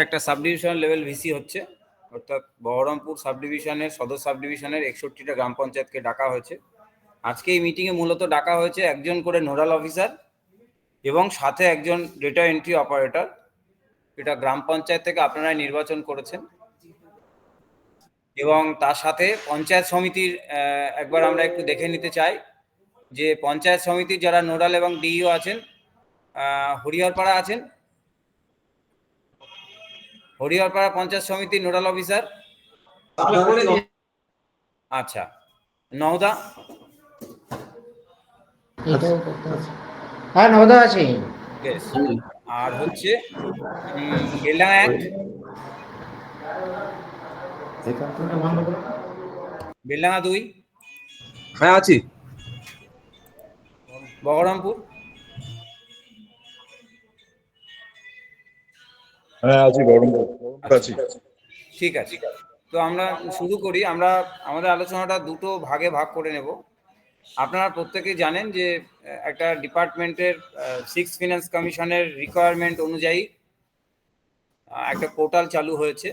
একটা sub division level VC হচ্ছে, অর্থাৎ বহরমপুর সাব ডিভিশনের সদর সাব ডিভিশনের 61টা গ্রাম পঞ্চায়েতকে ডাকা হয়েছে। আজকে এই মিটিংয়ে মূলত ডাকা হয়েছে একজন করে নোডাল অফিসার এবং সাথে একজন ডেটা এন্ট্রি অপারেটর। এটা গ্রাম পঞ্চায়েত থেকে আপনারা নির্বাচন করেছেন এবং তার সাথে পঞ্চায়েত সমিতির একবার আমরা একটু দেখে নিতে চাই যে পঞ্চায়েত সমিতির যারা নোডাল এবং ডিইও আছেন। হরিহরপাড়া আছেন, হরিহরপাড়া পঞ্চায়েত সমিতির নোডাল অফিসার। আচ্ছা, নওদা? হ্যাঁ, নওদা আছে। আর হচ্ছে বেলডাঙ্গা এক, বেলডাঙ্গা দুই, হ্যাঁ আছি। বহরমপুর, হ্যাঁ আছি, বহরমপুর আছি। ঠিক আছে। তো আমরা শুরু করি। আমরা আমাদের আলোচনাটা দুটো ভাগে ভাগ করে নেব। আপনারা প্রত্যেকেই জানেন যে একটা ডিপার্টমেন্টের 6 ফিনান্স কমিশনের রিকোয়ারমেন্ট অনুযায়ী একটা পোর্টাল চালু হয়েছে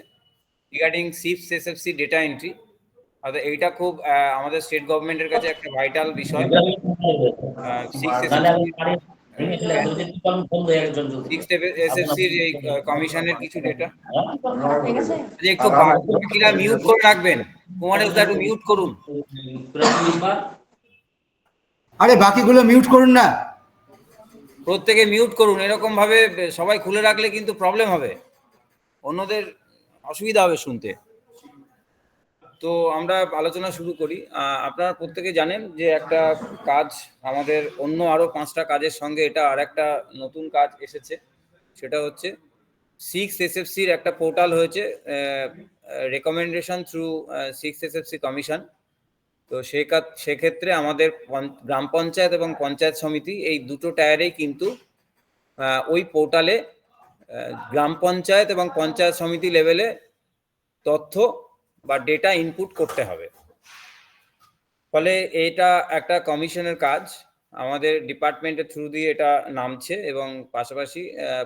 রিগার্ডিং সিপস এসএফসি ডেটা এন্ট্রি। অর্থাৎ এইটা খুব আমাদের স্টেট গভর্নমেন্টের কাছে একটা ভাইটাল বিষয়। 6 এসএফসির এই কমিশনের কিছু ডেটা একটু বাকিরা মিউট করে রাখবেন। কুমারের একটু মিউট করুন। আরে বাকিগুলো মিউট করুন না, প্রত্যেকে মিউট করুন। এরকম ভাবে সবাই খুলে রাখলে কিন্তু প্রবলেম হবে, অন্যদের অসুবিধা হবে শুনতে। তো আমরা আলোচনা শুরু করি। আপনারা প্রত্যেকে জানেন যে একটা কাজ আমাদের অন্য আরো 5টা কাজের সঙ্গে এটা আর একটা নতুন কাজ এসেছে। সেটা হচ্ছে 6 এসএফসির একটা পোর্টাল হয়েছে, রেকমেন্ডেশন থ্রু 6 এসএফসি কমিশন। তো সেক্ষেত্রে আমাদের গ্রাম পঞ্চায়েত এবং পঞ্চায়েত সমিতি এই দুটো টায়ারেই কিন্তু ওই পোর্টালে গ্রাম পঞ্চায়েত এবং পঞ্চায়েত সমিতি লেভেলে তথ্য বা ডেটা ইনপুট করতে হবে। ফলে এটা একটা কমিশনের কাজ, আমাদের ডিপার্টমেন্টের থ্রু দিয়ে এটা নামছে এবং পাশাপাশি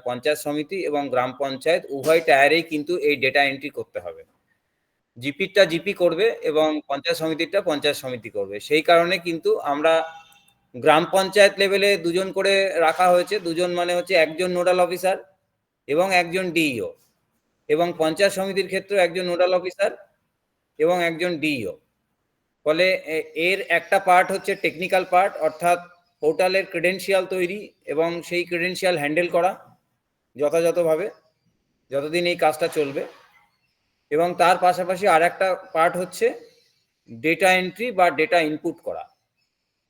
পঞ্চায়েত সমিতি এবং গ্রাম পঞ্চায়েত উভয় টায়ারেই কিন্তু এই ডেটা এন্ট্রি করতে হবে। জিপিটা জিপি করবে এবং পঞ্চায়েত সমিতিটা পঞ্চায়েত সমিতি করবে। সেই কারণে কিন্তু আমরা গ্রাম পঞ্চায়েত লেভেলে দুজন করে রাখা হয়েছে। দুজন মানে হচ্ছে একজন নোডাল অফিসার এবং একজন ডিইও, এবং পঞ্চায়েত সমিতির ক্ষেত্রে একজন নোডাল অফিসার এবং একজন ডিইও। ফলে এর একটা পার্ট হচ্ছে টেকনিক্যাল পার্ট, অর্থাৎ পোর্টালের ক্রেডেনশিয়াল তৈরি এবং সেই ক্রেডেনশিয়াল হ্যান্ডেল করা যথাযথভাবে যতদিন এই কাজটা চলবে। এবং তার পাশাপাশি আর একটা পার্ট হচ্ছে ডেটা এন্ট্রি বা ডেটা ইনপুট করা।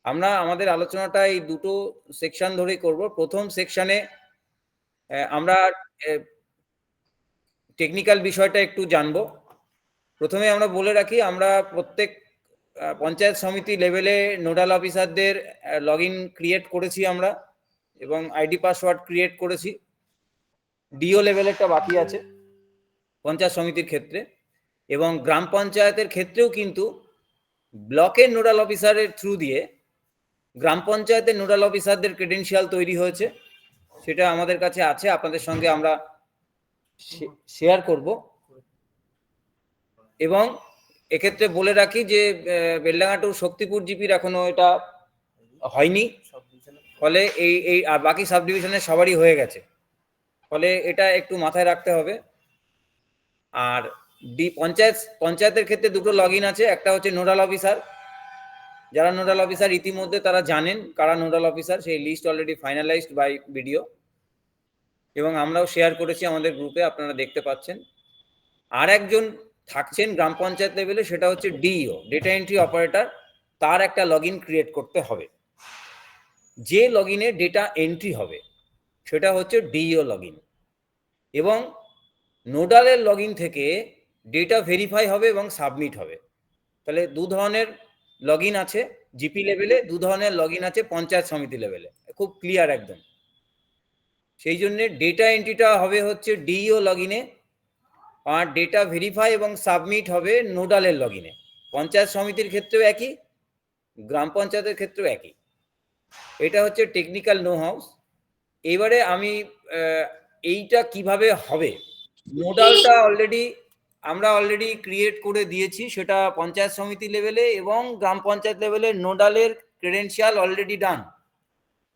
আমরা আমাদের আলোচনাটা এই দুটো সেকশন ধরেই করব। প্রথম সেকশনে আমরা টেকনিক্যাল বিষয়টা একটু জানবো। প্রথমে আমরা বলে রাখি, আমরা প্রত্যেক পঞ্চায়েত সমিতি লেভেলে নোডাল অফিসারদের লগইন ক্রিয়েট করেছি আমরা এবং আইডি পাসওয়ার্ড ক্রিয়েট করেছি। ডিও লেভেলেরটা বাকি আছে পঞ্চায়েত সমিতির ক্ষেত্রে, এবং গ্রাম পঞ্চায়েতের ক্ষেত্রেও কিন্তু ব্লকের নোডাল অফিসারের থ্রু দিয়ে গ্রাম পঞ্চায়েতের নোডাল অফিসারদের ক্রেডেনশিয়াল তৈরি হয়েছে। সেটা আমাদের কাছে আছে, আপনাদের সঙ্গে আমরা শেয়ার করব। এবং এক্ষেত্রে বলে রাখি যে বেলডাঙ্গা টু শক্তিপুর জিপির এখনো এটা হয়নি, ফলে এই বাকি সাব ডিভিশনের সবারই হয়ে গেছে। ফলে এটা একটু মাথায় রাখতে হবে। আর পঞ্চায়েতের ক্ষেত্রে দুটো লগইন আছে, একটা হচ্ছে নোডাল অফিসার। যারা নোডাল অফিসার ইতিমধ্যে তারা জানেন কারা নোডাল অফিসার, সেই list already finalised by BDO এবং আমরাও শেয়ার করেছি আমাদের গ্রুপে, আপনারা দেখতে পাচ্ছেন। আর একজন থাকছেন গ্রাম পঞ্চায়েত লেভেলে, সেটা হচ্ছে ডিইও, ডেটা এন্ট্রি অপারেটর। তার একটা লগইন ক্রিয়েট করতে হবে। যে লগইনে ডেটা এন্ট্রি হবে সেটা হচ্ছে ডিইও লগইন, এবং নোডালের লগইন থেকে ডেটা ভেরিফাই হবে এবং সাবমিট হবে। তাহলে দু ধরনের লগইন আছে জিপি লেভেলে, দু ধরনের লগইন আছে পঞ্চায়েত সমিতি লেভেলে, খুব ক্লিয়ার একদম। সেই জন্য ডেটা এন্ট্রিটা হবে হচ্ছে ডিইও লগইনে, আর ডেটা ভেরিফাই এবং সাবমিট হবে নোডালের লগইনে। পঞ্চায়েত সমিতির ক্ষেত্রেও একই, গ্রাম পঞ্চায়েতের ক্ষেত্রেও একই। এটা হচ্ছে টেকনিক্যাল নো হাউস। এবারে আমি এইটা কিভাবে হবে, নোডালটা আমরা অলরেডি ক্রিয়েট করে দিয়েছি, সেটা পঞ্চায়েত সমিতি লেভেলে এবং গ্রাম পঞ্চায়েত লেভেলে নোডালের ক্রেডেনশিয়াল অলরেডি ডান।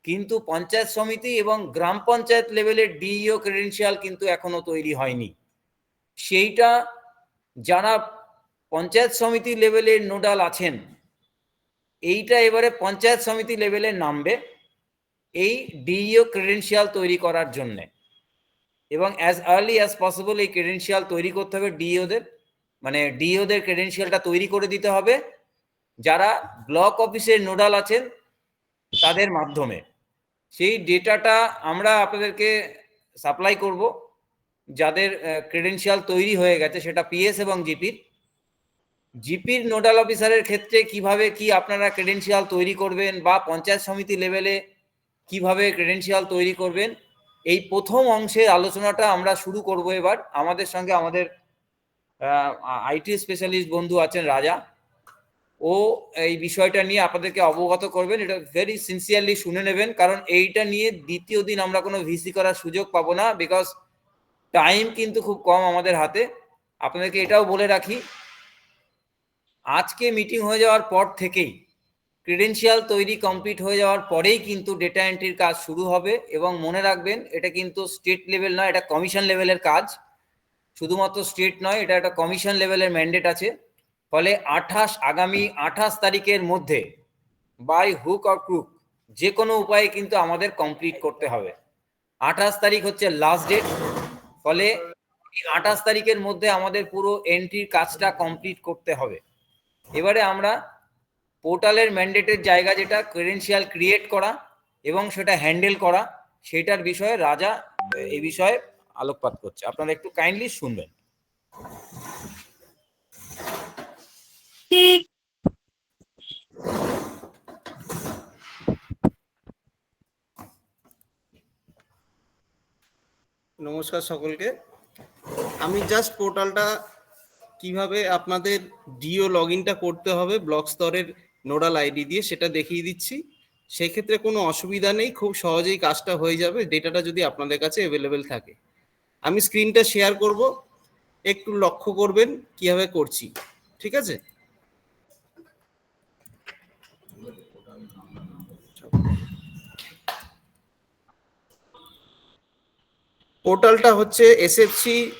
কিন্তু পঞ্চায়েত সমিতি এবং গ্রাম পঞ্চায়েত লেভেলের ডিইও ক্রেডেনশিয়াল কিন্তু এখনো তৈরি হয়নি। সেইটা যারা পঞ্চায়েত সমিতি লেভেলের নোডাল আছেন, এইটা এবারে পঞ্চায়েত সমিতি লেভেলে নামবে এই ডিইও ক্রেডেনশিয়াল তৈরি করার জন্য, এবং অ্যাজ আর্লি অ্যাজ পসিবল এই ক্রেডেনশিয়াল তৈরি করতে হবে ডিইওদের, মানে ডিইওদের ক্রেডেনশিয়ালটা তৈরি করে দিতে হবে যারা ব্লক অফিসের নোডাল আছেন তাদের মাধ্যমে। সেই ডেটাটা আমরা আপনাদেরকে সাপ্লাই করব। যাদের ক্রেডেনশিয়াল তৈরি হয়ে গেছে, সেটা পিএস এবং জিপির নোডাল অফিসারের ক্ষেত্রে কিভাবে কি আপনারা ক্রেডেনশিয়াল তৈরি করবেন, বা পঞ্চায়েত সমিতি লেভেলে কিভাবে ক্রেডেনশিয়াল তৈরি করবেন, এই প্রথম অংশের আলোচনাটা আমরা শুরু করব এবার। আমাদের সঙ্গে আমাদের আইটি স্পেশালিস্ট বন্ধু আছেন রাজা, ও এই বিষয়টা নিয়ে আপনাদেরকে অবগত করবেন। এটা ভেরি সিনসিয়ারলি শুনে নেবেন, কারণ এইটা নিয়ে দ্বিতীয় দিন আমরা কোনো ভিসি করার সুযোগ পাবো না, বিকজ টাইম কিন্তু খুব কম আমাদের হাতে। আপনাদেরকে এটাও বলে রাখি, আজকে মিটিং হয়ে যাওয়ার পর থেকেই, ক্রেডেনশিয়াল তৈরি কমপ্লিট হয়ে যাওয়ার পরেই কিন্তু ডেটা এন্ট্রির কাজ শুরু হবে। এবং মনে রাখবেন, এটা কিন্তু স্টেট লেভেল নয়, এটা কমিশন লেভেলের কাজ। শুধুমাত্র স্টেট নয়, এটা একটা কমিশন লেভেলের ম্যান্ডেট আছে। ফলে আগামী 28 তারিখের মধ্যে বাই হুক অর ক্রুক যে কোনো উপায়ে কিন্তু আমাদের কমপ্লিট করতে হবে। 28 তারিখ হচ্ছে লাস্ট ডেট। ফলে 28 তারিখের মধ্যে আমাদের পুরো এন্ট্রির কাজটা কমপ্লিট করতে হবে। এবারে আমরা পোর্টালের ম্যান্ডেটের জায়গা, যেটা ক্রেডেনশিয়াল ক্রিয়েট করা এবং সেটা হ্যান্ডেল করা, সেটার বিষয়ে রাজা এই বিষয়ে আলোকপাত করছে। আপনারা একটু কাইন্ডলি শুনবেন। নমস্কার সকলকে। আমি জাস্ট পোর্টালটা কিভাবে আপনাদের ডিও লগ ইনটা করতে হবে ব্লক স্তরের নোডাল আইডি দিয়ে সেটা দেখিয়ে দিচ্ছি। সেক্ষেত্রে কোনো অসুবিধা নেই, খুব সহজেই কাজটা হয়ে যাবে ডেটাটা যদি আপনাদের কাছে অ্যাভেলেবেল থাকে। আমি স্ক্রিনটা শেয়ার করব, একটু লক্ষ্য করবেন কিভাবে করছি, ঠিক আছে? পোর্টালটা হচ্ছে sfc.wb.gov.in।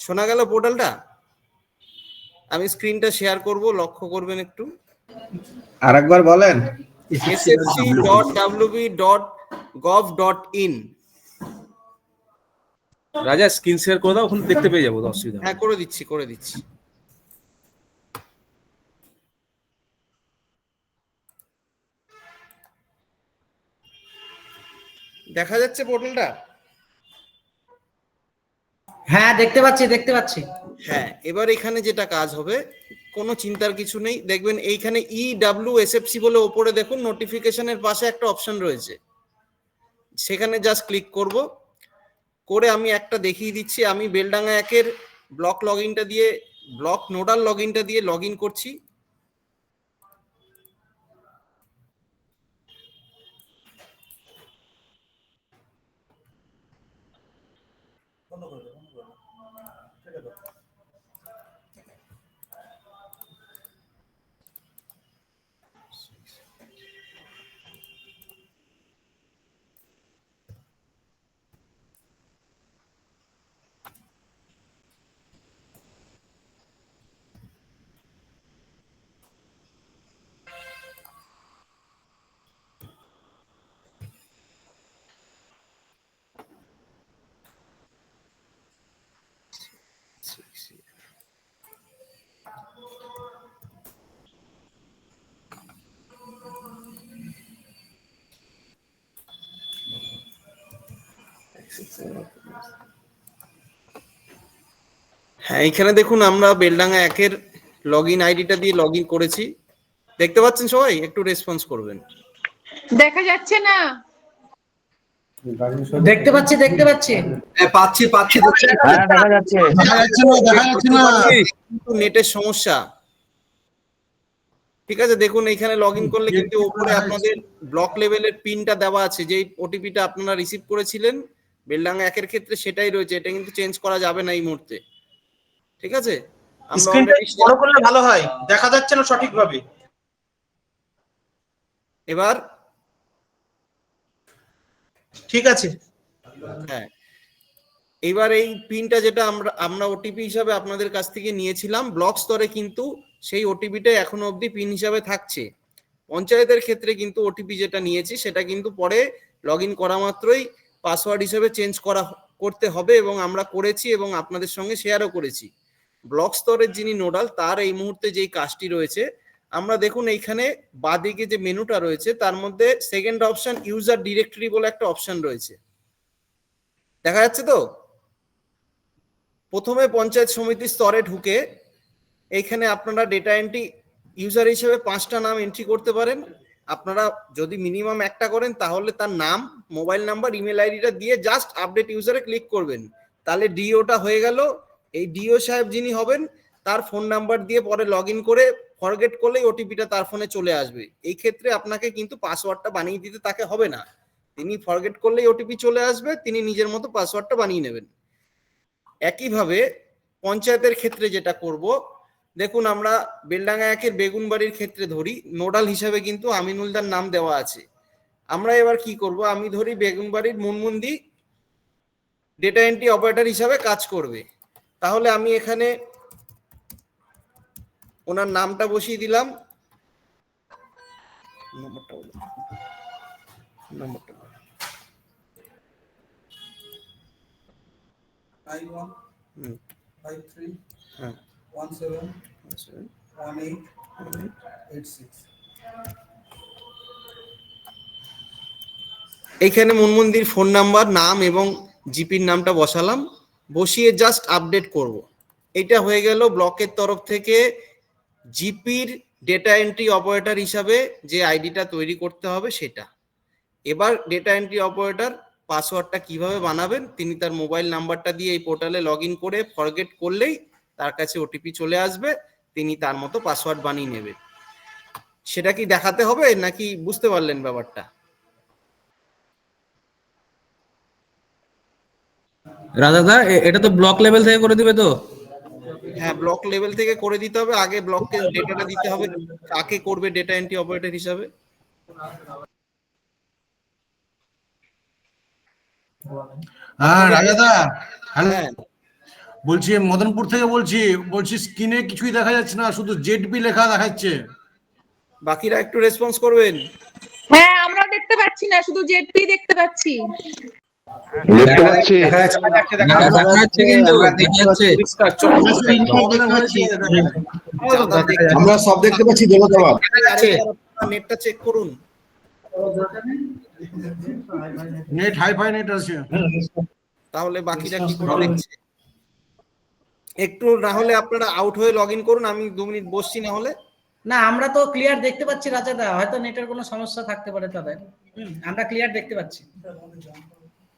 শোনা গেল পোর্টালটা? আমি স্ক্রিনটা শেয়ার করব, লক্ষ্য করবেন একটু। আরেকবার বলেন। sfc.wb.gov.in। রাজা স্ক্রিন শেয়ার করে দাও, ওখানে দেখতে পেয়ে যাবো, অসুবিধা নেই। হ্যাঁ, করে দিচ্ছি। দেখা যাচ্ছে পোর্টালটা? হ্যাঁ, দেখতে পাচ্ছি। হ্যাঁ, এবার এখানে যেটা কাজ হবে, কোনো চিন্তার কিছু নেই। দেখবেন এইখানে EWSFC বলে ওপরে দেখুন নোটিফিকেশনের পাশে একটা অপশন রয়েছে, সেখানে জাস্ট ক্লিক করব। করে আমি একটা দেখিয়ে দিচ্ছি। আমি বেলডাঙ্গা 1-এর ব্লক নোডাল লগ ইনটা দিয়ে লগ ইন করছি। হ্যাঁ, এখানে দেখুন আমরা বেলডাঙ্গা 1-এর লগ ইন আইডিটা দিয়ে লগ ইন করেছি। দেখতে পাচ্ছেন সবাই? একটু রেসপন্স করবেন। দেখা যাচ্ছে না। দেখতে পাচ্ছি। পাচ্ছি দেখা যাচ্ছে। কিন্তু নেটের সমস্যা। ঠিক আছে, দেখুন এইখানে লগ ইন করলে কিন্তু উপরে আপনাদের ব্লক লেভেলের পিনটা দেওয়া আছে, যেই ওটিপিটা আপনারা রিসিভ করেছিলেন বেলডাঙ্গা 1-এর ক্ষেত্রে সেটাই রয়েছে, এটা কিন্তু চেঞ্জ করা যাবে না এই মুহূর্তে। ঠিক আছে, আমরা স্ক্রিনটা already বড় করলে ভালো হয়, দেখা যাচ্ছে না সঠিকভাবে। এবার ঠিক আছে, হ্যাঁ, এবার এই পিনটা যেটা আমরা ওটিপি হিসাবে আপনাদের কাছ থেকে নিয়েছিলাম ব্লক স্তরে, কিন্তু সেই ওটিপিটা এখনো অবধি পিন হিসাবে থাকছে। পঞ্চায়েতের ক্ষেত্রে কিন্তু ওটিপি যেটা নিয়েছি সেটা কিন্তু পরে লগ ইন করা মাত্রই পাসওয়ার্ড হিসেবে চেঞ্জ করতে হবে, এবং আমরা করেছি এবং আপনাদের সঙ্গে শেয়ারও করেছি। ব্লক স্তরের যিনি নোডাল তার এই মুহূর্তে যেই কাজটি রয়েছে, আমরা দেখুন এইখানে বাঁদিকে যে মেনুটা রয়েছে তার মধ্যে সেকেন্ড অপশন ইউজার ডিরেক্টরি বলে একটা অপশন রয়েছে, দেখা যাচ্ছে তো? প্রথমে পঞ্চায়েত সমিতি স্তরে ঢুকে এইখানে আপনারা ডেটা এন্ট্রি ইউজার হিসেবে 5টা নাম এন্ট্রি করতে পারেন। আপনারা যদি মিনিমাম একটা করেন তাহলে তার নাম, মোবাইল নাম্বার, ইমেল আইডিটা দিয়ে জাস্ট আপডেট ইউজারে ক্লিক করবেন, তাহলে ডিওটা হয়ে গেল। এই ডিও সাহেব যিনি হবেন তার ফোন নাম্বার দিয়ে পরে লগ ইন করে ফরগেট করলেই ওটিপিটা তার ফোনে চলে আসবে। এই ক্ষেত্রে আপনাকে কিন্তু পাসওয়ার্ডটা বানিয়ে দিতে তাকে হবে না, তিনি ফরগেট করলেই ওটিপি চলে আসবে, তিনি নিজের মতো পাসওয়ার্ডটা বানিয়ে নেবেন। একইভাবে পঞ্চায়েতের ক্ষেত্রে যেটা করব, দেখুন আমরা বেলডাঙ্গা 1-এর বেগুনবাড়ির ক্ষেত্রে ধরি, নোডাল হিসাবে কিন্তু আমিনুলদার নাম দেওয়া আছে। আমরা এবার কি করব, আমি ধরি বেগুনবাড়ির মুনমুন্দি ডেটা এন্ট্রি অপারেটর হিসাবে কাজ করবে, তাহলে আমি এখানে ওনার নামটা বসিয়ে দিলাম। নম্বরটা এইখানে মুনমুন্দির ফোন নাম্বার, নাম এবং জিপির নামটা বসালাম, বসিয়ে জাস্ট আপডেট করব। এটা হয়ে গেল ব্লকের তরফ থেকে জিপির ডেটা এন্ট্রি অপারেটর হিসাবে যে আইডিটা তৈরি করতে হবে সেটা। এবার ডেটা এন্ট্রি অপারেটর পাসওয়ার্ডটা কিভাবে বানাবেন, তিনি তার মোবাইল নাম্বারটা দিয়ে এই পোর্টালে লগ ইন করে ফরগেট করলেই তার কাছে ওটিপি চলে আসবে, তিনি তার মতো পাসওয়ার্ড বানিয়ে নেবেন। সেটা কি দেখাতে হবে নাকি বুঝতে পারলেন ব্যাপারটা? রাজাদা এটা তো ব্লক লেভেল থেকে করে দিবে তো? হ্যাঁ, ব্লক লেভেল থেকে করে দিতে হবে, আগে ব্লককে ডেটাটা দিতে হবে কাকে করবে ডেটা এন্ট্রি অপারেটর হিসাবে। হ্যাঁ রাজাদা, হ্যালো, হ্যাঁ, বলছি মদনপুর থেকে বলছি স্ক্রিনে কিছুই দেখা যাচ্ছে না, শুধু জেডবি লেখা দেখাচ্ছে। বাকিরা একটু রেসপন্স করবেন। হ্যাঁ, আমরাও দেখতে পাচ্ছি না, শুধু জেডপি দেখতে পাচ্ছি। দেখতে পাচ্ছি। আমরা সব দেখতে পাচ্ছি, ধন্যবাদ। নেটটা চেক করুন। নেট হাইফাই নেট আছে। তাহলে বাকিরা কি করে দেখছে একটু, না হলে আপনারা আউট হয়ে লগ ইন করুন, আমি 2 মিনিট বসছি। না হলে না, আমরা তো ক্লিয়ার দেখতে পাচ্ছি রাজাদা, হয়তো নেটের কোনো সমস্যা থাকতে পারে তাদের। আমরা ক্লিয়ার দেখতে পাচ্ছি।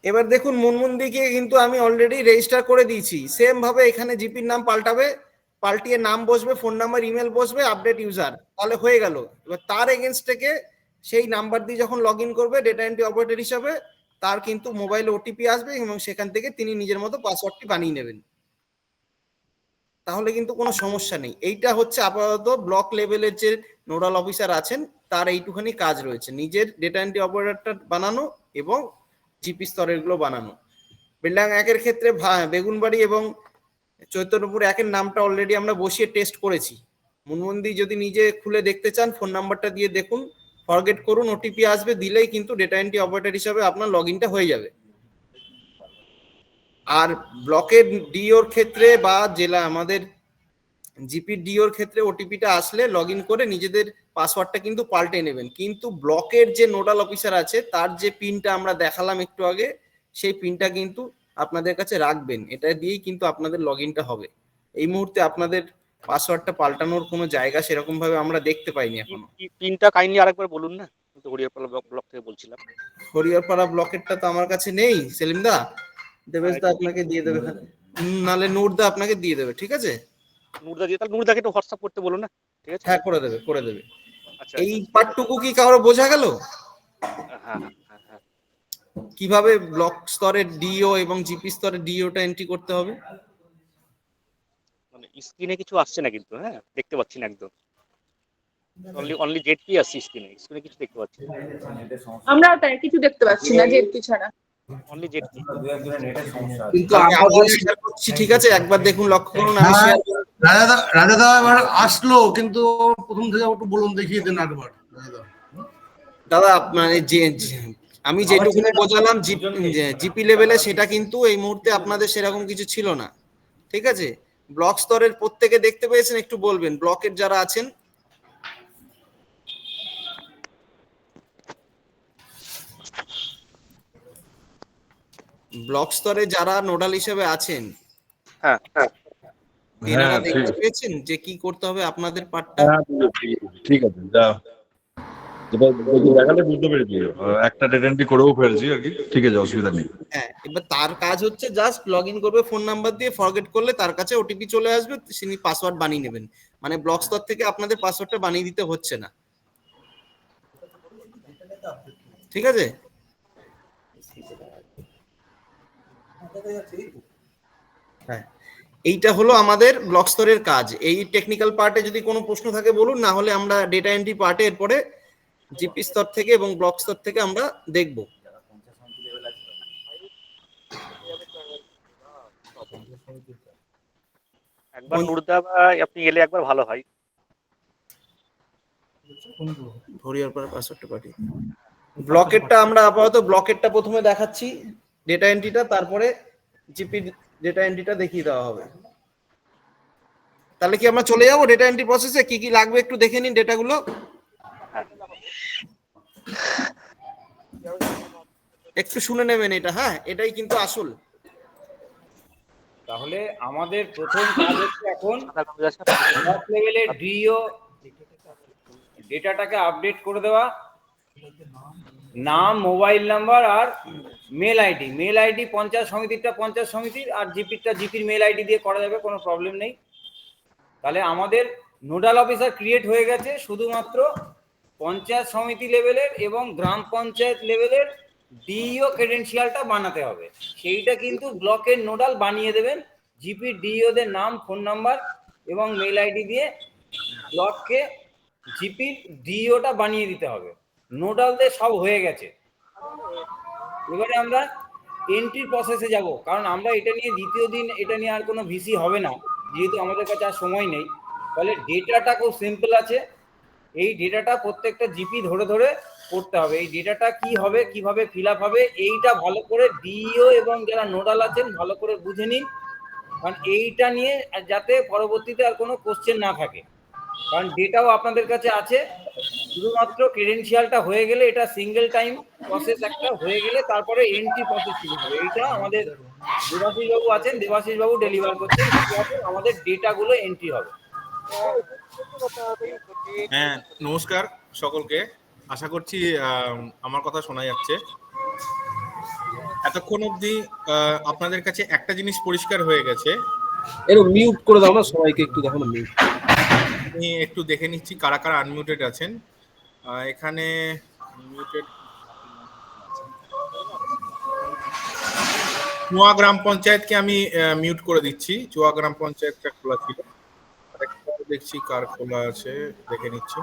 এবার দেখুন মুনমুন্দিকে কিন্তু আমি অলরেডি রেজিস্টার করে দিয়েছি, সেম ভাবে এখানে জিপির নাম পাল্টাবে, পাল্টিয়ে নাম বসবে, ফোন নাম্বার, ইমেল বসবে, আপডেট ইউজার, তাহলে হয়ে গেল। এবার তার এগেনস্ট থেকে সেই নাম্বার দিয়ে যখন লগ ইন করবে ডেটা এন্ট্রি অপারেটর হিসাবে, তার কিন্তু মোবাইলে ওটিপি আসবে এবং সেখান থেকে তিনি নিজের মতো পাসওয়ার্ডটি বানিয়ে নেবেন, তাহলে কিন্তু কোনো সমস্যা নেই। এইটা হচ্ছে আপাতত ব্লক লেভেলের যে নোডাল অফিসার আছেন তার এইটুখানি কাজ রয়েছে, নিজের ডেটা এন্ট্রি অপারেটরটা বানানো এবং জিপি স্তরের গুলো বানানো। বেলডাঙ্গা 1-এর ক্ষেত্রে বেগুনবাড়ি এবং চৈতন্যপুর 1-এর নামটা অলরেডি আমরা বসিয়ে টেস্ট করেছি। মুনমুন্দি যদি নিজে খুলে দেখতে চান, ফোন নাম্বারটা দিয়ে দেখুন, ফরগেট করুন, ওটিপি আসবে, দিলেই কিন্তু ডেটা এন্ট্রি অপারেটর হিসাবে আপনার লগ ইনটা হয়ে যাবে। আর ব্লকের ডিওর ক্ষেত্রে বা জেলা আমাদের জিপি ডিওর ক্ষেত্রে ওটিপিটা আসলে লগ ইন করে নিজেদের পাসওয়ার্ডটা কিন্তু পাল্টে নেবেন, কিন্তু ব্লকের যে নোডাল অফিসার আছে তার যে পিনটা আমরা দেখালাম একটু আগে, সেই পিনটা কিন্তু আপনাদের কাছে রাখবেন, এটা দিয়েই কিন্তু আপনাদের লগ ইনটা হবে। এই মুহূর্তে আপনাদের পাসওয়ার্ডটা পাল্টানোর কোনো জায়গা সেরকম ভাবে আমরা দেখতে পাইনি এখনো। পিনটা কাইন্ডলি আরেকবার বলুন না, তো হরিয়ারপাড়া ব্লক থেকে বলছিলাম। হরিয়ারপাড়া ব্লকেরটা তো আমার কাছে নেই সেলিম দা, দেবেশ দা আপনাকে দিয়ে দেবে, নালে নূর দা আপনাকে দিয়ে দেবে, ঠিক আছে? নুরদা দিয়ে, তাহলে নুরদাকে একটু হোয়াটসঅ্যাপ করতে বলুন না। ঠিক আছে? হ্যাঁ, করে দেবে, করে দেবে। আচ্ছা এই পার্টটুকু কি কারো বোঝা গেল? হ্যাঁ হ্যাঁ হ্যাঁ কিভাবে ব্লক স্তরের ডিও এবং জিপি স্তরের ডিওটা এন্ট্রি করতে হবে? মানে স্ক্রিনে কিছু আসছে না কিন্তু, হ্যাঁ দেখতে পাচ্ছি না একদম, অনলি জেডপি আসছে স্ক্রিনে কিছু দেখতে পাচ্ছি না, আমরাও তাই কিছু দেখতে পাচ্ছি না জেডপি ছাড়া। Only ZP. কিন্তু আমরা শেয়ার করছি, ঠিক আছে? একবার দেখুন, লক্ষ্য করুন, আমি হ্যাঁ, শেয়ার রাজাদা এবার আসলো, কিন্তু প্রথম থেকে একটু বলুন, দেখিয়ে দেন একবার রাজাদা। দাদা মানে আমি যেটুকুনি বোঝালাম জিপি লেভেলে, সেটা কিন্তু এই মুহূর্তে আপনাদের সেরকম কিছু ছিল না, ঠিক আছে? ব্লক স্তরের প্রত্যেকে দেখতে পেয়েছেন? একটু বলবেন ব্লকের যারা আছেন। ব্লক স্তরে যারা নোডাল হিসেবে আছেন, হ্যাঁ এনারা দেখতে পেয়েছেন যে কি করতে হবে আপনাদের পার্টটা? ঠিক আছে, যা যেটা দেখালে বুঝতে পেরেছি, একটা ডেট এন্ট্রি করেও ফেলছি আর কি, ঠিক আছে, অসুবিধা নেই। হ্যাঁ, এবার তার কাজ হচ্ছে জাস্ট লগ ইন করবে ফোন নাম্বার দিয়ে, ফরগেট করলে তার কাছে ওটিপি চলে আসবে, তিনি পাসওয়ার্ড বানিয়ে নেবেন। মানে ব্লক স্তর থেকে আপনাদের পাসওয়ার্ডটা বানিয়ে দিতে হচ্ছে না, ঠিক আছে? হ্যাঁ, এইটা হলো আমাদের ব্লক স্তরের কাজ। এই টেকনিক্যাল পার্টে যদি কোনো প্রশ্ন থাকে বলুন, না হলে আমরা ডেটা এন্ট্রি পার্টে এরপরে জিপি স্তর থেকে এবং ব্লক স্তর থেকে আমরা দেখব। একবার নুরদা ভাই আপনি এলে একবার ভালো হয়। ভরিয়ার পর পাসওয়ার্ডটা পাঠিয়ে ব্লকেরটা আমরা আপাতত ব্লকেরটা প্রথমে দেখাচ্ছি, ডেটা এন্ট্রিটা, তারপরে জিপি ডেটা এন্ট্রিটা দেখিয়ে দেওয়া হবে। তাহলে কি আমরা চলে যাবো ডেটা এন্ট্রি প্রসেসে? কি কি লাগবে একটু দেখে নিন ডেটাগুলো। একটু শুনে নেবেন এটা, হ্যাঁ এটাই কিন্তু আসল। তাহলে আমাদের প্রথম কাজ হচ্ছে এখন ব্লক লেভেলে ডিও ডেটাটাকে আপডেট করে দেওয়া, নাম, মোবাইল নাম্বার আর মেল আইডি পঞ্চায়েত সমিতিরটা পঞ্চায়েত সমিতির, আর জিপিরটা জিপির মেল আইডি দিয়ে করা যাবে, কোনো প্রবলেম নেই। তাহলে আমাদের নোডাল অফিসার ক্রিয়েট হয়ে গেছে, শুধুমাত্র পঞ্চায়েত সমিতি লেভেলের এবং গ্রাম পঞ্চায়েত লেভেলের ডিইও ক্রেডেনশিয়ালটা বানাতে হবে। সেইটা কিন্তু ব্লকের নোডাল বানিয়ে দেবেন, জিপির ডিইওদের নাম, ফোন নাম্বার এবং মেল আইডি দিয়ে ব্লককে জিপির ডিইওটা বানিয়ে দিতে হবে। নোডালদের সব হয়ে গেছে। এবারে আমরা এন্ট্রির প্রসেসে যাব, কারণ আমরা এটা নিয়ে দ্বিতীয় দিন এটা নিয়ে আর কোনো ভিসি হবে না, যেহেতু আমাদের কাছে আর সময় নেই। ফলে ডেটাটা খুব সিম্পল আছে। এই ডেটাটা প্রত্যেকটা জিপি ধরে ধরে করতে হবে। এই ডেটাটা কি হবে, কিভাবে ফিল আপ হবে, এইটা ভালো করে ডিইও এবং যারা নোডাল আছেন ভালো করে বুঝে নিন, কারণ এইটা নিয়ে যাতে পরবর্তীতে আর কোনো কোশ্চেন না থাকে। কারণ ডেটাও আপনাদের কাছে আছে, শুধুমাত্র ক্রেডেনশিয়ালটা হয়ে গেলে, এটা সিঙ্গেল টাইম প্রসেস একটা হয়ে গেলে তারপরে এন্ট্রি প্রসেস শুরু হবে। এইটা আমাদের দেবাশিস বাবু আছেন, দেবাশিস বাবু ডেলিভার করছেন, আমাদের ডেটাগুলো এন্ট্রি হবে। হ্যাঁ, নমস্কার সকলকে। আশা করছি আমার কথা শোনা যাচ্ছে। এতক্ষণ অবধি আপনাদের কাছে একটা জিনিস পরিষ্কার হয়ে গেছে। এরকম মিউট করে দাও না সবাইকে, একটু দেখো না মিউট। আমি একটু দেখে নিচ্ছি কারা কারা আনমিউটেড আছেন এখানে। মিউটেড চুয়া গ্রাম পঞ্চায়েতকে আমি মিউট করে দিচ্ছি। চুয়া গ্রাম পঞ্চায়েতটা খোলা ছিল, দেখছি কার খোলা আছে, দেখে নিচ্ছি।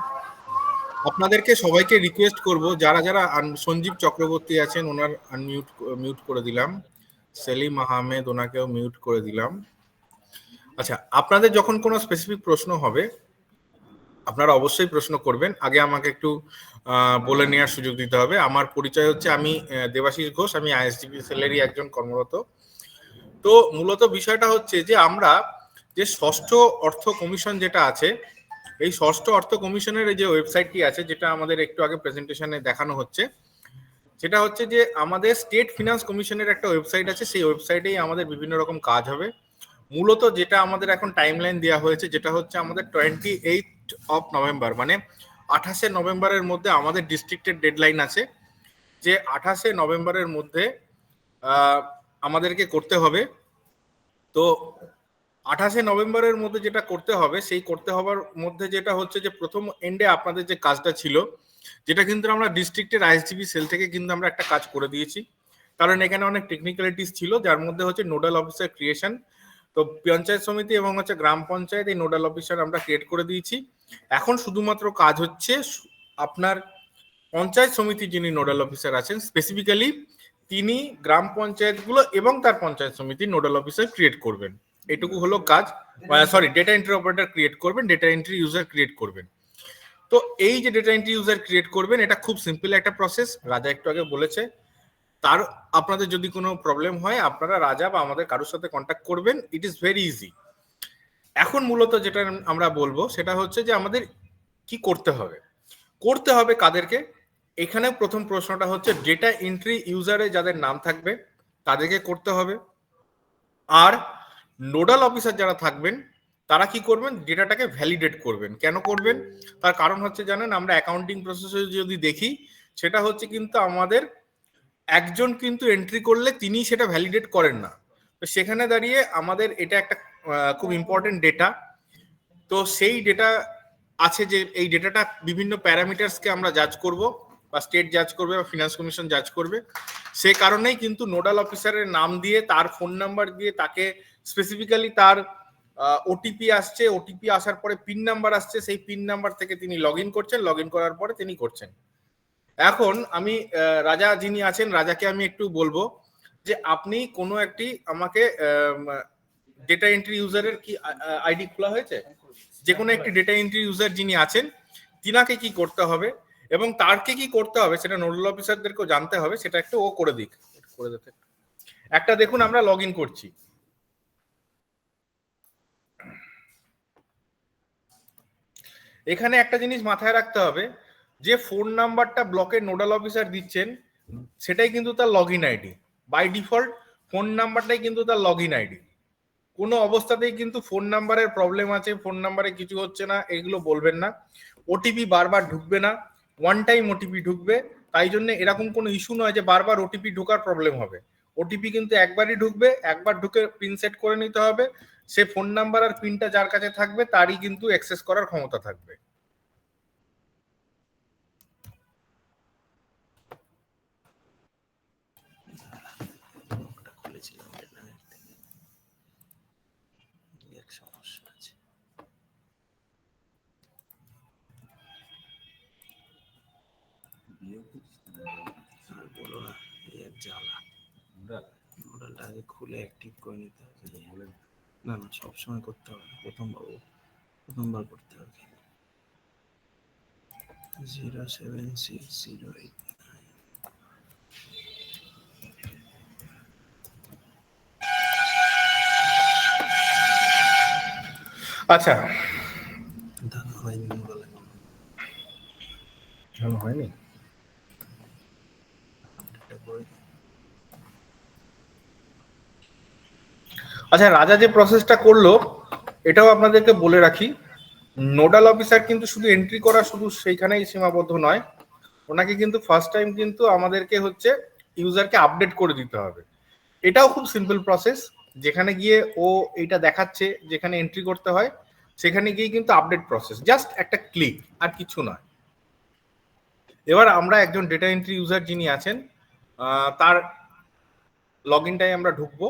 আপনাদেরকে সবাইকে রিকোয়েস্ট করব, যারা যারা সঞ্জীব চক্রবর্তী আছেন ওনার মিউট করে দিলাম, সেলিম আহমেদ ওনাকেও মিউট করে দিলাম। আচ্ছা, আপনাদের যখন কোনো স্পেসিফিক প্রশ্ন হবে আপনারা অবশ্যই প্রশ্ন করবেন। আগে আমাকে একটু বলে নেওয়ার সুযোগ দিতে হবে। আমার পরিচয় হচ্ছে, আমি দেবাশিস ঘোষ, আমি আইএসডিপি সেলেরই একজন কর্মরত। তো মূলত বিষয়টা হচ্ছে যে আমরা যে ষষ্ঠ অর্থ কমিশন যেটা আছে, এই ষষ্ঠ অর্থ কমিশনের যে ওয়েবসাইটটি আছে, যেটা আমাদের একটু আগে প্রেজেন্টেশনে দেখানো হচ্ছে, সেটা হচ্ছে যে আমাদের স্টেট ফিনান্স কমিশনের একটা ওয়েবসাইট আছে। সেই ওয়েবসাইটেই আমাদের বিভিন্ন রকম কাজ হবে। মূলত যেটা আমাদের এখন টাইমলাইন দেওয়া হয়েছে, যেটা হচ্ছে আমাদের 28 নভেম্বর, মানে 28 নভেম্বরের মধ্যে আমাদের ডিস্ট্রিক্টের ডেডলাইন আছে, যে 28 নভেম্বরের মধ্যে আমাদেরকে করতে হবে। তো 28শে নভেম্বরের মধ্যে যেটা করতে হবে, সেই করতে হবার মধ্যে যেটা হচ্ছে যে প্রথম এন্ডে আপনাদের যে কাজটা ছিল, যেটা কিন্তু আমরা ডিস্ট্রিক্টের আইএসডিবি সেল থেকে কিন্তু আমরা একটা কাজ করে দিয়েছি, কারণ এখানে অনেক টেকনিক্যালিটিস ছিল, যার মধ্যে হচ্ছে নোডাল অফিসার ক্রিয়েশন। তো পঞ্চায়েত সমিতি এবং হচ্ছে গ্রাম পঞ্চায়েত এই নোডাল অফিসার আমরা ক্রিয়েট করে দিয়েছি। এখন শুধুমাত্র কাজ হচ্ছে আপনার পঞ্চায়েত সমিতি যিনি নোডাল অফিসার আছেন, স্পেসিফিক্যালি তিনি গ্রাম পঞ্চায়েতগুলো এবং তার পঞ্চায়েত সমিতির নোডাল অফিসার ক্রিয়েট করবেন। এটুকু হলো কাজ। Sorry, data entry operator create করবেন, ডেটা এন্ট্রি ইউজার ক্রিয়েট করবেন। তো এই যে ডেটা এন্ট্রি ইউজার ক্রিয়েট করবেন, এটা খুব সিম্পল একটা প্রসেস, রাজা একটু আগে বলেছে। তার আপনাদের যদি কোনো প্রবলেম হয়, আপনারা রাজা বা আমাদের কারোর সাথে কন্ট্যাক্ট করবেন, ইট ইজ ভেরি ইজি। এখন মূলত যেটা আমরা বলবো সেটা হচ্ছে যে আমাদের কি করতে হবে, কাদেরকে। এখানে প্রথম প্রশ্নটা হচ্ছে ডেটা এন্ট্রি ইউজারে যাদের নাম থাকবে তাদেরকে করতে হবে। আর নোডাল অফিসার যারা থাকবেন তারা কি করবেন, ডেটাটাকে ভ্যালিডেট করবেন। কেন করবেন, তার কারণ হচ্ছে জানেন, আমরা অ্যাকাউন্টিং প্রসেসে যদি দেখি, সেটা হচ্ছে কিন্তু আমাদের একজন কিন্তু এন্ট্রি করলে তিনি সেটা ভ্যালিডেট করেন না। তো সেখানে দাঁড়িয়ে আমাদের এটা একটা খুব ইম্পর্টেন্ট ডেটা। তো সেই ডেটা আছে যে এই ডেটাটা বিভিন্ন প্যারামিটার্সকে আমরা জাজ করব, বা স্টেট জাজ করবে বা ফিনান্স কমিশন জাজ করবে। সে কারণেই কিন্তু নোডাল অফিসারের নাম দিয়ে, তার ফোন নাম্বার দিয়ে, তাকে স্পেসিফিক্যালি তার ওটিপি আসছে, ওটিপি আসার পরে পিন নাম্বার আসছে, সেই পিন নাম্বার থেকে তিনি লগ ইন করছেন, লগ ইন করার পরে তিনি করছেন। এখন আমি রাজা যিনি আছেন, রাজাকে আমি একটু বলবো যে আপনি কোনো একটি আমাকে ডেটা এন্ট্রি ইউজারের কি আইডি খোলা হয়েছে, যে কোনো একটি ডেটা এন্ট্রি ইউজার যিনি আছেন তিনাকে কি করতে হবে এবং তারকে কি করতে হবে সেটা নোডাল অফিসারদেরকেও জানতে হবে, সেটা একটু ও করে দিক, করে দিতে। একটা দেখুন, আমরা লগ ইন করছি, এখানে একটা জিনিস মাথায় রাখতে হবে, যে ফোন নাম্বারটা ব্লকের নোডাল অফিসার দিচ্ছেন সেটাই কিন্তু তার log in ID. By default phone নাম্বারটাই কিন্তু তার লগ ইন আইডি। কোনো অবস্থাতেই কিন্তু ফোন নাম্বারের প্রবলেম আছে, ফোন নাম্বারে কিছু হচ্ছে না, এগুলো বলবেন না। ওটিপি বারবার ঢুকবে না, ওয়ান টাইম ওটিপি ঢুকবে। তাই জন্য এরকম কোনো ইস্যু নয় যে বারবার ওটিপি ঢোকার প্রবলেম হবে। ওটিপি কিন্তু একবারই ঢুকবে, একবার ঢুকে পিন সেট করে নিতে হবে। সে ফোন নাম্বার আর পিনটা যার কাছে থাকবে তারই কিন্তু অ্যাক্সেস করার ক্ষমতা থাকবে। খুলে অ্যাক্টিভ করে নিতে হবে, না না সবসময় করতে হবে, প্রথমবার করতে হবে। 07608। আচ্ছা, হয়নি। আচ্ছা, রাজা যে প্রসেসটা করলো এটাও আপনাদেরকে বলে রাখি, নোডাল অফিসার কিন্তু শুধু এন্ট্রি করা শুধু সেইখানেই সীমাবদ্ধ নয়, ওনাকে কিন্তু ফার্স্ট টাইম কিন্তু আমাদেরকে হচ্ছে ইউজারকে আপডেট করে দিতে হবে। এটাও খুব সিম্পল প্রসেস, যেখানে গিয়ে ও এটা দেখাচ্ছে যেখানে এন্ট্রি করতে হয় সেখানে গিয়ে কিন্তু আপডেট প্রসেস, জাস্ট একটা ক্লিক, আর কিছু নয়। এবার আমরা একজন ডেটা এন্ট্রি ইউজার যিনি আছেন তার লগ ইনটাই আমরা ঢুকবো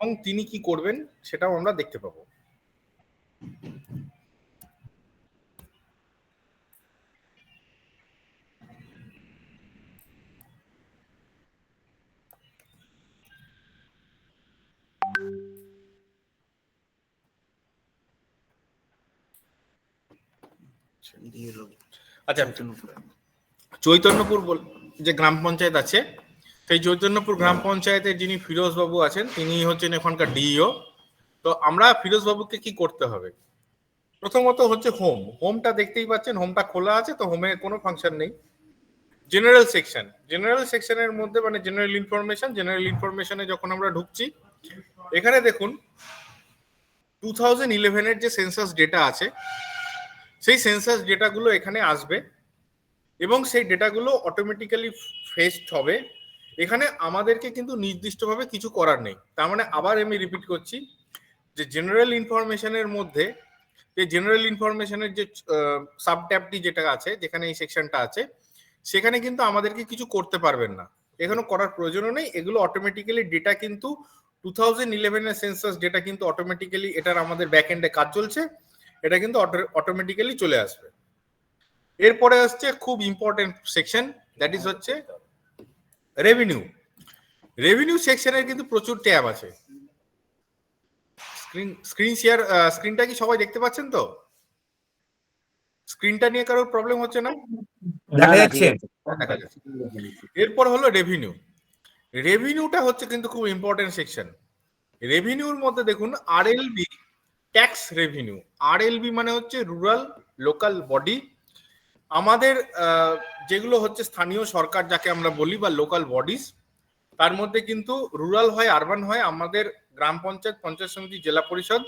এবং তিনি কি করবেন সেটাও আমরা দেখতে পাবো। আচ্ছা, চৈতন্যপুর যে গ্রাম পঞ্চায়েত আছে, সেই চৈতন্যপুর গ্রাম পঞ্চায়েতের যিনি ফিরোজ বাবু আছেন তিনি হচ্ছেন এখানকার ডিইও। তো আমরা ফিরোজ বাবুকে কি করতে হবে, প্রথমত হচ্ছে হোমটা দেখতেই পাচ্ছেন, হোমটা খোলা আছে, তো হোমে কোনো ফাংশন নেই। জেনারেল সেকশনের মধ্যে মানে জেনারেল ইনফরমেশনে যখন আমরা ঢুকছি, এখানে দেখুন 2011 এর যে সেন্সাস ডেটা আছে সেই সেন্সাস ডেটাগুলো এখানে আসবে এবং সেই ডেটাগুলো অটোমেটিক্যালি ফেস্ট হবে। এখানে আমাদেরকে কিন্তু নির্দিষ্টভাবে কিছু করার নেই। তার মানে আবার আমি রিপিট করছি, যে জেনারেল ইনফরমেশনের মধ্যে যে জেনারেল ইনফরমেশনের যে সাব ট্যাবটি যেটা আছে, যেখানে এই সেকশনটা আছে, সেখানে কিন্তু আমাদেরকে কিছু করতে পারবেন না, এখানে করার প্রয়োজনও নেই। এগুলো অটোমেটিক্যালি ডেটা কিন্তু 2011 এর সেন্সাস ডেটা কিন্তু অটোমেটিক্যালি, এটার আমাদের ব্যাক এন্ডে কাজ চলছে, এটা কিন্তু অটোমেটিক্যালি চলে আসবে। এরপরে আসছে খুব ইম্পর্টেন্ট সেকশন, দ্যাট ইজ হচ্ছে রেভিনিউ। রেভিনিউ সেকশনের কিন্তু প্রচুর ট্যাব আছে। স্ক্রিন শেয়ার, স্ক্রিনটা কি সবাই দেখতে পাচ্ছেন তো? স্ক্রিনটা নিয়ে কারোর প্রবলেম হচ্ছে না? দেখা যাচ্ছে। দেখা যাচ্ছে। এরপর হলো রেভিনিউ। রেভিনিউটা হচ্ছে কিন্তু খুব ইম্পর্টেন্ট সেকশন। রেভিনিউর মধ্যে দেখুন আরএলবি, ট্যাক্স রেভিনিউ। আরএলবি মানে হচ্ছে রুরাল লোকাল বডি। আমাদের যেগুলো হচ্ছে স্থানীয় সরকার যাকে আমরা বলি বা লোকাল বডিজ, তার মধ্যে কিন্তু রুরাল হয়, আরবান হয়। আমাদের গ্রাম পঞ্চায়েত, পঞ্চায়েত সমিতি, জেলা পরিষদ,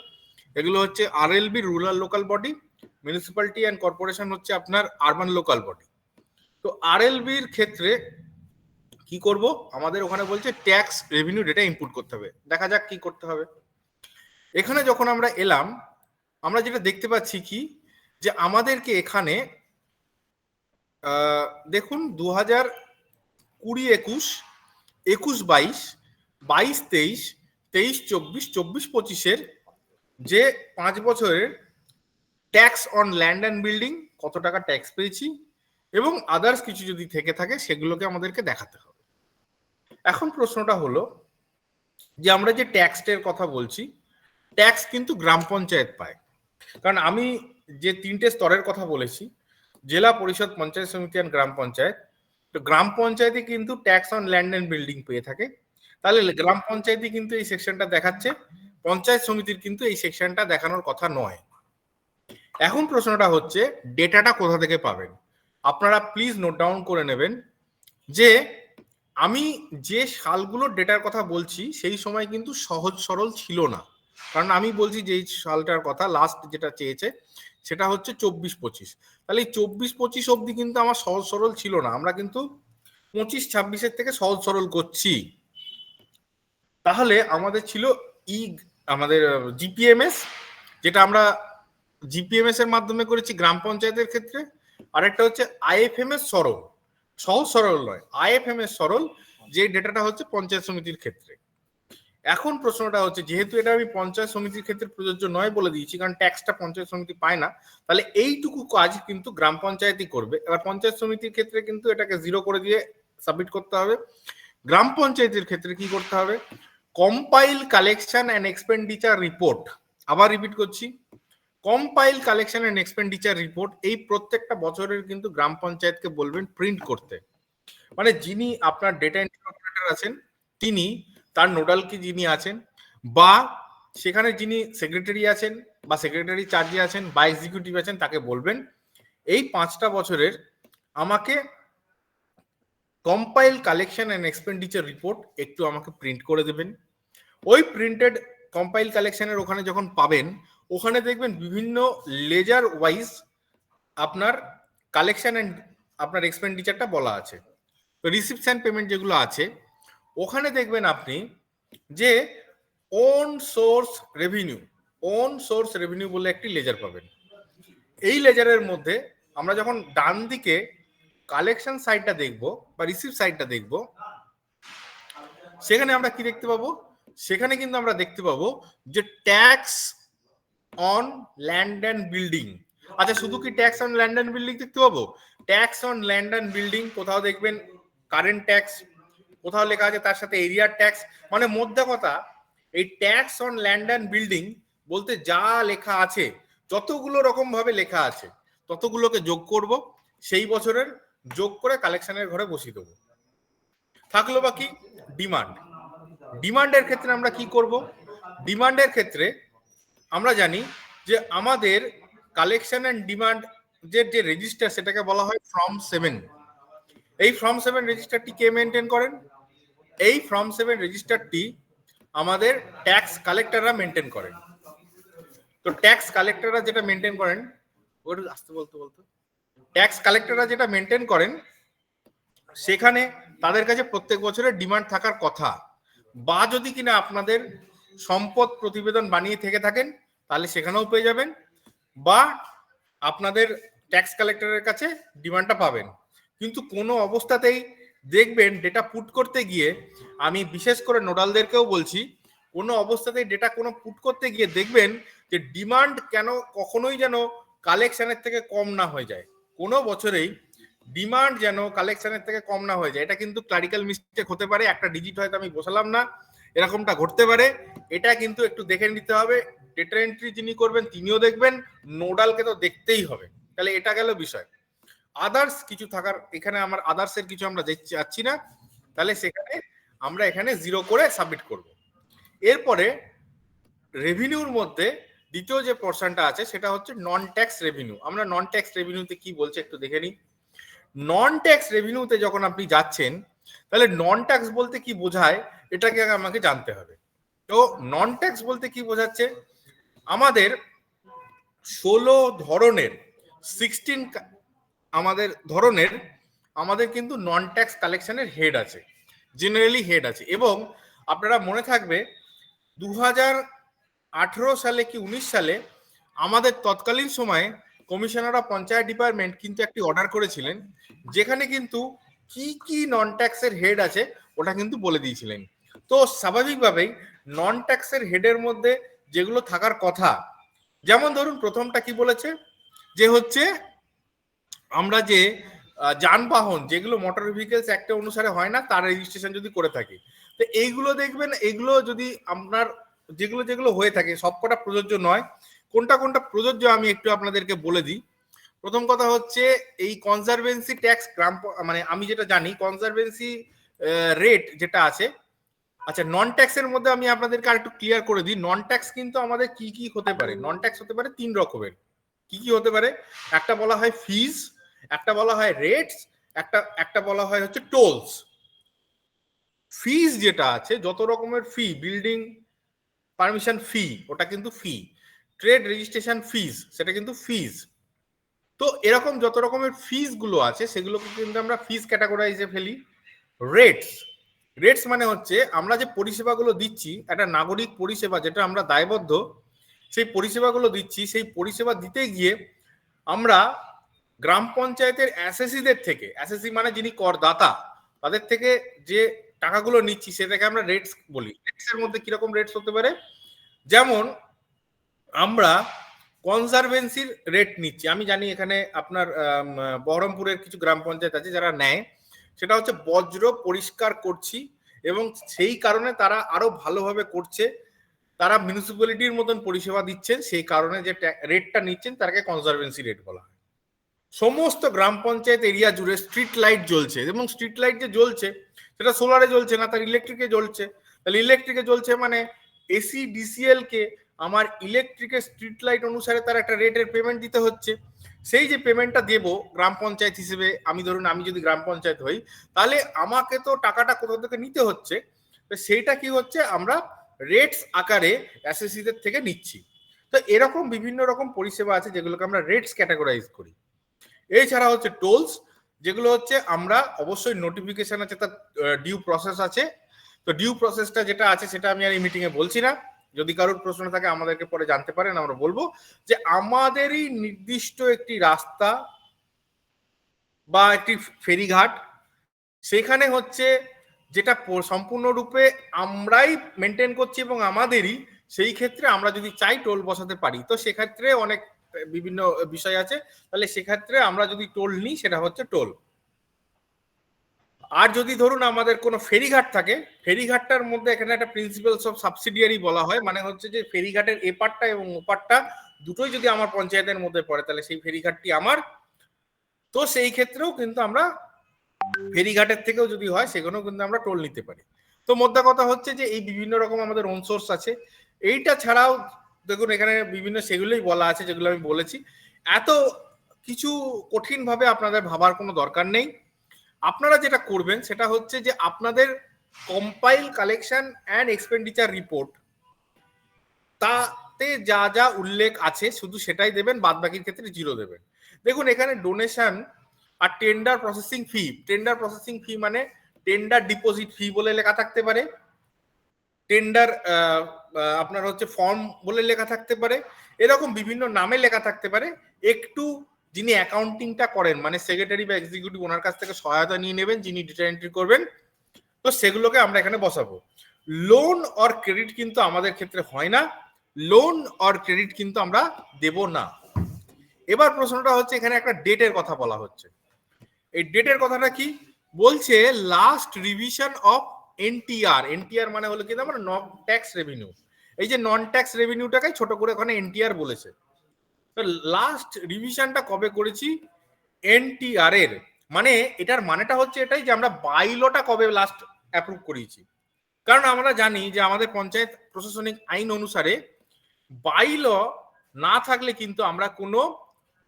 এগুলো হচ্ছে RLB rural local body. Municipality and corporation হচ্ছে আপনার আরবান লোকাল বডি। তো আরএলবির ক্ষেত্রে কি করব, আমাদের ওখানে বলছে ট্যাক্স রেভিনিউ ডেটা ইনপুট করতে হবে। দেখা যাক কি করতে হবে। এখানে যখন আমরা এলাম, আমরা যেটা দেখতে পাচ্ছি কি, যে আমাদেরকে এখানে দেখুন 2020-21, 21-22, 22-23, 23-24, 24-25 যে 5 বছরের tax on land and building কত টাকা ট্যাক্স পেয়েছি এবং আদার্স কিছু যদি থেকে থাকে সেগুলোকে আমাদেরকে দেখাতে হবে। এখন প্রশ্নটা হলো যে আমরা যে ট্যাক্সের কথা বলছি, ট্যাক্স কিন্তু গ্রাম পঞ্চায়েত পায়। কারণ আমি যে 3টে স্তরের কথা বলেছি, জেলা পরিষদ, পঞ্চায়েত সমিতি আর গ্রাম পঞ্চায়েত, তো গ্রাম পঞ্চায়েতে কিন্তু tax on land and building পেয়ে থাকে। তাহলে গ্রাম পঞ্চায়েতে কিন্তু এই সেকশনটা দেখাচ্ছে, পঞ্চায়েত সমিতির কিন্তু এই সেকশনটা দেখানোর কথা নয়। এখন প্রশ্নটা হচ্ছে ডেটাটা কোথা থেকে পাবেন? আপনারা প্লিজ নোট ডাউন করে নেবেন যে আমি যে সালগুলোর ডেটার কথা বলছি সেই সময় কিন্তু সহজ সরল ছিল না। কারণ আমি বলছি যে এই সালটার কথা, লাস্ট যেটা চেয়েছে সেটা হচ্ছে 24-25। তাহলে এই 24-25 অবধি কিন্তু আমার সহজ সরল ছিল না। আমরা কিন্তু 25-26 থেকে সহজ সরল করছি। তাহলে আমাদের ছিল আমাদের জিপিএমএস, যেটা আমরা জিপিএমএস এর মাধ্যমে করেছি গ্রাম পঞ্চায়েতের ক্ষেত্রে। আরেকটা হচ্ছে আইএফএমএস সরল, সহজ সরল নয়, আইএফএমএস সরল, যে ডেটাটা হচ্ছে পঞ্চায়েত সমিতির ক্ষেত্রে। এখন প্রশ্নটা হচ্ছে, যেহেতু এটা আমি পঞ্চায়েত সমিতির ক্ষেত্রে প্রযোজ্য নয় বলে দিয়েছি, কারণ ট্যাক্সটা পঞ্চায়েত সমিতি পায় না, তাহলে এইটুকু কাজ কিন্তু গ্রাম পঞ্চায়েতই করবে। এবার পঞ্চায়েত সমিতির ক্ষেত্রে কিন্তু এটাকে 0 করে দিয়ে সাবমিট করতে হবে। গ্রাম পঞ্চায়েতের ক্ষেত্রে কি করতে হবে? Compile collection and expenditure report. আবার রিপিট করছি, compile collection and expenditure report এই প্রত্যেকটা বছরের কিন্তু গ্রাম পঞ্চায়েতকে বলবেন প্রিন্ট করতে। মানে যিনি আপনার ডেটা এন্ট্রি অপারেটর আছেন, তিনি, তার নোডাল কি যিনি আছেন, বা সেখানে যিনি সেক্রেটারি আছেন বা সেক্রেটারি চার্জে আছেন বা এক্সিকিউটিভ আছেন, তাকে বলবেন এই 5টা বছরের আমাকে compile collection and expenditure report একটু আমাকে প্রিন্ট করে দেবেন। ওই প্রিন্টেড কম্পাইল কালেকশনের ওখানে যখন পাবেন, ওখানে দেখবেন বিভিন্ন লেজার ওয়াইজ আপনার কালেকশন অ্যান্ড আপনার এক্সপেন্ডিচারটা বলা আছে। তো রিসিপ্টস অ্যান্ড পেমেন্ট যেগুলো আছে, ওখানে দেখবেন আপনি যে on source revenue, on source revenue বলে একটি লেজার পাবেন। এই লেজারের মধ্যে আমরা যখন ডান দিকে কালেকশন সাইডটা দেখব বা রিসিপ্ট সাইডটা দেখব, সেখানে আমরা কি দেখতে পাবো? সেখানে কিন্তু আমরা দেখতে পাবো যে tax on land and building. আচ্ছা, শুধু কি tax on land and building দেখতে পাবো? Tax on land and building, কোথাও দেখবেন কারেন্ট ট্যাক্স, কোথাও লেখা আছে তার সাথে এরিয়ার ট্যাক্স। মানে মধ্যে কথা, এই tax on land and building বলতে যা লেখা আছে, যতগুলো রকম ভাবে লেখা আছে ততগুলোকে যোগ করব, সেই বছরের যোগ করে কালেকশনের ঘরে বসিয়ে দেবো। থাকলো বাকি ডিমান্ড। ডিমান্ডের ক্ষেত্রে আমরা কি করব? ডিমান্ডের ক্ষেত্রে আমরা জানি যে আমাদের কালেকশন অ্যান্ড ডিমান্ড যে রেজিস্টার, সেটাকে বলা হয় ফর্ম 7। এই ফর্ম 7 রেজিস্টারটি কে মেনটেন করেন? এই ফর্ম 7 রেজিস্টারটি আমাদের ট্যাক্স কালেক্টররা মেনটেন করেন। তো ট্যাক্স কালেক্টররা যেটা মেনটেন করেন, ওটা আসতে বলতে ট্যাক্স কালেক্টররা যেটা মেনটেন করেন, সেখানে তাদের কাছে প্রত্যেক বছরের ডিমান্ড থাকার কথা, বা যদি কিনা আপনাদের সম্পদ প্রতিবেদন বানিয়ে থেকে থাকেন তাহলে সেখানেও পেয়ে যাবেন, বা আপনাদের ট্যাক্স কালেক্টরের কাছে ডিমান্ডটা পাবেন। কিন্তু কোনো অবস্থাতেই দেখবেন ডেটা পুট করতে গিয়ে, আমি বিশেষ করে নোডালদেরকেও বলছি, কোনো অবস্থাতেই ডেটা কোনো পুট করতে গিয়ে দেখবেন যে ডিমান্ড কেন কখনোই যেন কালেকশনের থেকে কম না হয়ে যায়, কোনো বছরেই ডিমান্ড যেন কালেকশনের থেকে কম না হয়ে যায়। এটা কিন্তু ক্লারিক্যাল মিস্টেক হতে পারে, একটা ডিজিট হয়তো আমি বসালাম না, এরকমটা ঘটতে পারে। এটা কিন্তু একটু দেখে নিতে হবে, ডেটা এন্ট্রি যিনি করবেন তিনিও দেখবেন, নোডালকে তো দেখতেই হবে। তাহলে এটা গেল বিষয়। আদার্স কিছু থাকার, এখানে আমার আদার্সের কিছু আমরা যাচ্ছি না, তাহলে সেখানে আমরা এখানে 0 করে সাবমিট করব। এরপরে রেভিনিউর মধ্যে দ্বিতীয় যে পোর্শনটা আছে সেটা হচ্ছে নন ট্যাক্স রেভিনিউ। আমরা নন ট্যাক্স রেভিনিউতে কি বলছে একটু দেখে নিই। নন ট্যাক্স রেভিনিউতে যখন আপনি যাচ্ছেন তাহলে নন ট্যাক্স বলতে কি বোঝায় এটাকে আমাকে জানতে হবে। তো নন ট্যাক্স বলতে কি বোঝাচ্ছে, আমাদের 16 ধরনের 16 আমাদের কিন্তু নন ট্যাক্স কালেকশনের হেড আছে, জেনারেলি হেড আছে। এবং আপনারা মনে থাকবে 2018 সালে কি 19 সালে আমাদের তৎকালীন সময়ে কমিশনার অফ পঞ্চায়েত ডিপার্টমেন্ট কিন্তু একটি অর্ডার করেছিলেন, যেখানে কিন্তু কি কি নন ট্যাক্সের হেড আছে ওটা কিন্তু বলে দিয়েছিলেন। তো স্বাভাবিকভাবেই নন ট্যাক্সের হেডের মধ্যে যেগুলো থাকার কথা, যেমন ধরুন প্রথমটা কি বলেছে যে হচ্ছে আমরা যে যানবাহন যেগুলো মোটর ভেহিকেলস অ্যাক্ট অনুসারে হয় না তার রেজিস্ট্রেশন যদি করে থাকি, তো এইগুলো দেখবেন, এইগুলো যদি আপনার যেগুলো যেগুলো হয়ে থাকে সবকটা প্রযোজ্য নয়। কোনটা কোনটা প্রযোজ্য আমি একটু আপনাদেরকে বলে দিই। প্রথম কথা হচ্ছে এই কনজারভেন্সি ট্যাক্স মানে আমি যেটা জানি কনজারভেন্সি রেট যেটা আছে। আচ্ছা, নন ট্যাক্সের মধ্যে আমি আপনাদেরকে আরেকটু ক্লিয়ার করে দিই। নন ট্যাক্স কিন্তু আমাদের কি কি হতে পারে, নন ট্যাক্স হতে পারে 3 রকমের। কি কি হতে পারে, একটা বলা হয় ফিজ, একটা বলা হয় রেটস, একটা বলা হয় হচ্ছে টোলস। ফিজ যেটা আছে, যত রকমের ফি, বিল্ডিং পারমিশন ফি ওটা কিন্তু ফি, ট্রেড রেজিস্ট্রেশন ফিজ সেটা কিন্তু ফিজ। তো এরকম যত রকমের ফিজ গুলো আছে সেগুলোকে কিন্তু আমরা ফিজ ক্যাটাগরাইজে ফেলি। রেটস মানে হচ্ছে আমরা যে পরিষেবাগুলো দিচ্ছি, একটা নাগরিক পরিষেবা যেটা আমরা দায়বদ্ধ, সেই পরিষেবাগুলো দিচ্ছি, সেই পরিষেবা দিতে গিয়ে আমরা গ্রাম পঞ্চায়েতের অ্যাসেসিদের থেকে, অ্যাসেসি মানে যিনি করদাতা, তাদের থেকে যে টাকাগুলো নিচ্ছি সেটাকে আমরা রেটস বলি। রেটসের মধ্যে কিরকম রেটস হতে পারে, যেমন আমরা কনজারভেন্সির রেট নিচ্ছি। আমি জানি এখানে আপনার বহরমপুরের কিছু গ্রাম পঞ্চায়েত আছে যারা নেয়, সেটা হচ্ছে বজ্র পরিষ্কার করছি, এবং সেই কারণে তারা আরো ভালোভাবে করছে, তারা মিউনিসিপ্যালিটির মতন পরিষেবা দিচ্ছেন, সেই কারণে যে রেটটা নিচ্ছেন তাকে কনজারভেন্সি রেট বলা হয়। সমস্ত গ্রাম পঞ্চায়েত এরিয়া জুড়ে স্ট্রিট লাইট জ্বলছে, এবং স্ট্রিট লাইট যে জ্বলছে সেটা সোলারে জ্বলছে না, তার ইলেকট্রিকে জ্বলছে। তাহলে ইলেকট্রিকে জ্বলছে মানে এসি ডিসিএল কে আমার ইলেকট্রিকের স্ট্রিট লাইট অনুসারে তার একটা রেটের পেমেন্ট দিতে হচ্ছে। সেই যে পেমেন্টটা দেব গ্রাম পঞ্চায়েত হিসেবে, আমি ধরুন আমি যদি গ্রাম পঞ্চায়েত হই, তাহলে আমাকে তো টাকাটা কোথাও থেকে নিতে হচ্ছে, সেইটা কি হচ্ছে আমরা রেটস আকারে অ্যাসেসিদের থেকে নিচ্ছি। তো এরকম বিভিন্ন রকম পরিষেবা আছে যেগুলোকে আমরা রেটস ক্যাটাগরাইজ করি। এছাড়া হচ্ছে টোলস, যেগুলো হচ্ছে আমরা অবশ্যই নোটিফিকেশন আছে, তার ডিউ প্রসেস আছে। তো ডিউ প্রসেসটা যেটা আছে সেটা আমি আর এই মিটিং এ বলছি না, যদি কারোর প্রশ্ন থাকে আমাদেরকে পরে জানতে পারেন, আমরা বলবো যে আমাদেরই নির্দিষ্ট একটি রাস্তা বা একটি ফেরিঘাট, সেখানে হচ্ছে যেটা সম্পূর্ণরূপে আমরাই মেনটেন করছি এবং আমাদেরই, সেই ক্ষেত্রে আমরা যদি চাই টোল বসাতে পারি। তো সেক্ষেত্রে অনেক বিভিন্ন বিষয় আছে, তাহলে সেক্ষেত্রে আমরা যদি টোল নিই সেটা হচ্ছে টোল। আর যদি ধরুন আমাদের কোনো ফেরিঘাট থাকে, ফেরিঘাটটার মধ্যে এখানে একটা প্রিন্সিপালস অফ সাবসিডিয়ারি বলা হয়, মানে হচ্ছে যে ফেরিঘাটের এপারটা এবং ওপারটা দুটোই যদি আমার পঞ্চায়েতের মধ্যে পড়ে তাহলে সেই ফেরিঘাটটি আমার। তো সেই ক্ষেত্রেও কিন্তু আমরা ফেরিঘাটের থেকেও যদি হয় সেখানেও কিন্তু আমরা টোল নিতে পারি। তো মোদ্দা কথা হচ্ছে যে এই বিভিন্ন রকম আমাদের ওন সোর্স আছে। এইটা ছাড়াও দেখুন এখানে বিভিন্ন সেগুলোই বলা আছে যেগুলো আমি বলেছি। এত কিছু কঠিন ভাবে আপনাদের ভাবার কোনো দরকার নেই। আপনারা যেটা করবেন সেটা হচ্ছে যে আপনাদের compile collection and expenditure report, তাতে যা যা উল্লেখ আছে শুধু সেটাই দেবেন, বাদ বাকির ক্ষেত্রে 0 দেবেন। দেখুন এখানে ডোনেশন আর tender processing fee, tender processing fee মানে টেন্ডার ডিপোজিট ফি বলে লেখা থাকতে পারে, টেন্ডার আপনার হচ্ছে ফর্ম বলে লেখা থাকতে পারে, এরকম বিভিন্ন নামে লেখা থাকতে পারে। একটু যিনি অ্যাকাউন্টিংটা করেন মানে সেক্রেটারি বা এক্সিকিউটিভ, ওনার কাছ থেকে সহায়তা নিয়ে নেবেন, যিনি ডেটা এন্ট্রি করবেন। তো সেগুলোকে আমরা এখানে বসাবো। লোন অর ক্রেডিট কিন্তু আমাদের ক্ষেত্রে হয় না, লোন অর ক্রেডিট কিন্তু আমরা দেব না। এবার প্রশ্নটা হচ্ছে এখানে একটা ডেটের কথা বলা হচ্ছে। এই ডেটের কথাটা কি বলছে? Last revision of NTR. NTR মানে হলো কি আমরা নন ট্যাক্স রেভিনিউ। এই যে নন ট্যাক্স রেভিনিউটাকে ছোট করে ওখানে এনটিআর বলেছে। তো লাস্ট রিভিশনটা কবে করেছি এনটিআর এর, মানে এটার মানেটা হচ্ছে এটাই যে আমরা বাইলটা কবে লাস্ট অ্যাপ্রুভ করিয়েছি। কারণ আমরা জানি যে আমাদের পঞ্চায়েত প্রশাসনিক আইন অনুসারে বাইল না থাকলে কিন্তু আমরা কোনো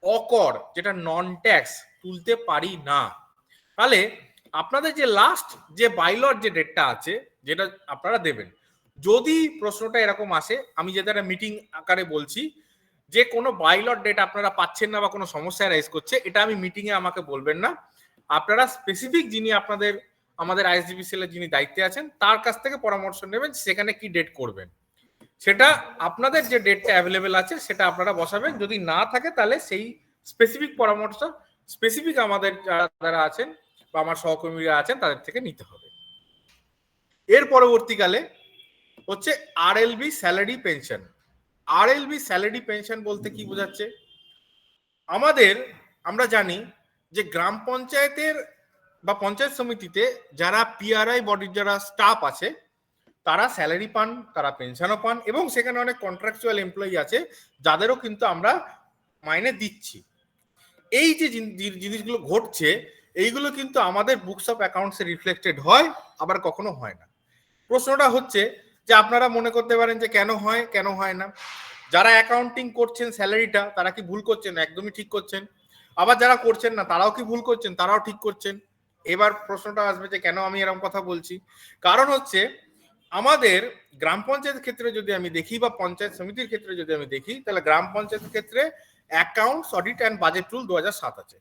অকর যেটা নন ট্যাক্স তুলতে পারি না। তাহলে আপনাদের যে লাস্ট যে বাইলর যে ডেটটা আছে যেটা আপনারা দেবেন, যদি প্রশ্নটা এরকম আসে, আমি যেটা মিটিং আকারে বলছি যে কোনো বাইলর ডেট আপনারা পাচ্ছেন না বা কোনো সমস্যা রাইজ করছে, এটা আমি মিটিং এ আমাকে বলবেন না, আপনারা স্পেসিফিক যিনি আপনাদের আমাদের আইএসডিবিসিএল এর যিনি দায়িত্বে আছেন তার কাছ থেকে পরামর্শ নেবেন সেখানে কি ডেট করবেন। সেটা আপনাদের যে ডেটটা অ্যাভেলেবেল আছে সেটা আপনারা বসাবেন, যদি না থাকে তাহলে সেই স্পেসিফিক পরামর্শ স্পেসিফিক আমাদের যারা আছেন বা আমার সহকর্মীরা আছেন তাদের থেকে নিতে হবে। এর পরবর্তীকালে হচ্ছে আরএলবি স্যালারি পেনশন। আরএলবি স্যালারি পেনশন বলতে কি বোঝাচ্ছে? আমরা জানি যে গ্রাম পঞ্চায়েতের বা পঞ্চায়েত সমিতিতে যারা পিআরআই বডির যারা স্টাফ আছে তারা স্যালারি পান, তারা পেনশনও পান, এবং সেখানে অনেক কন্ট্রাকচুয়াল এমপ্লয়ি আছে যাদেরও কিন্তু আমরা মাইনে দিচ্ছি। এই যে জিনিসগুলো ঘটছে এইগুলো কিন্তু আমাদের বুকস অফ অ্যাকাউন্টসে রিফ্লেক্টেড হয়, আবার কখনো হয় না। প্রশ্নটা হচ্ছে যে আপনারা মনে করতে পারেন যে কেন হয় কেন হয় না। যারা অ্যাকাউন্টিং করছেন স্যালারিটা তারা কি ভুল করছেন? একদমই ঠিক করছেন। আবার যারা করছেন না তারাও কি ভুল করছেন? তারাও ঠিক করছেন। এবার প্রশ্নটা আসবে যে কেন আমি এরকম কথা বলছি। কারণ হচ্ছে আমাদের গ্রাম পঞ্চায়েতের ক্ষেত্রে যদি আমি দেখি বা পঞ্চায়েত সমিতির ক্ষেত্রে যদি আমি দেখি, তাহলে গ্রাম পঞ্চায়েতের ক্ষেত্রে accounts audit and budget rule 2007 আছে।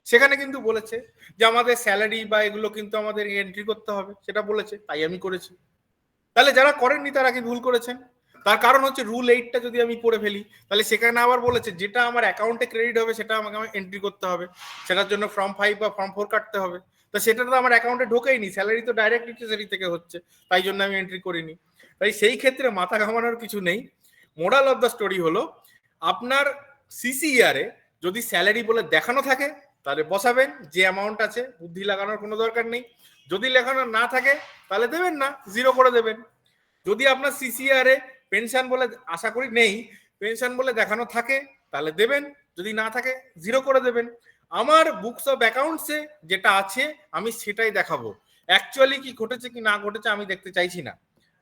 সেখানে কিন্তু বলেছে যে আমাদের স্যালারি বা এগুলো কিন্তু আমাদের এন্ট্রি করতে হবে, সেটা বলেছে, তাই আমি করেছি। তাহলে যারা করেননি তারা কি ভুল করেছেন? তার কারণ হচ্ছে রুল 8টা যদি আমি পড়ে ফেলি তাহলে সেখানে আবার বলেছে যেটা আমার অ্যাকাউন্টে ক্রেডিট হবে সেটা আমাকে এন্ট্রি করতে হবে, সেটার জন্য ফর্ম 5 বা ফর্ম 4 কাটতে হবে। তো সেটা তো আমার অ্যাকাউন্টে ঢোকেইনি, স্যালারি তো ডাইরেক্ট ট্রেজারি থেকে হচ্ছে, তাই জন্য আমি এন্ট্রি করিনি। তাই সেই ক্ষেত্রে মাথা ঘামানোর কিছু নেই। মোরাল অফ দ্য স্টোরি হলো আপনার সিসিআর এ যদি স্যালারি বলে দেখানো থাকে তাহলে বসাবেন, যে অ্যামাউন্ট আছে, বুদ্ধি লাগানোর কোনো দরকার নেই। যদি লেখানো না থাকে তাহলে দেবেন না, জিরো করে দেবেন। যদি আপনার সিসিআর এ পেনশন বলে, আশা করি নেই, পেনশন বলে দেখানো থাকে তাহলে দেবেন, যদি না থাকে জিরো করে দেবেন। আমার বুকস অফ অ্যাকাউন্টসে যেটা আছে আমি সেটাই দেখাবো। অ্যাকচুয়ালি কি ঘটেছে কি না ঘটেছে আমি দেখতে চাইছি না।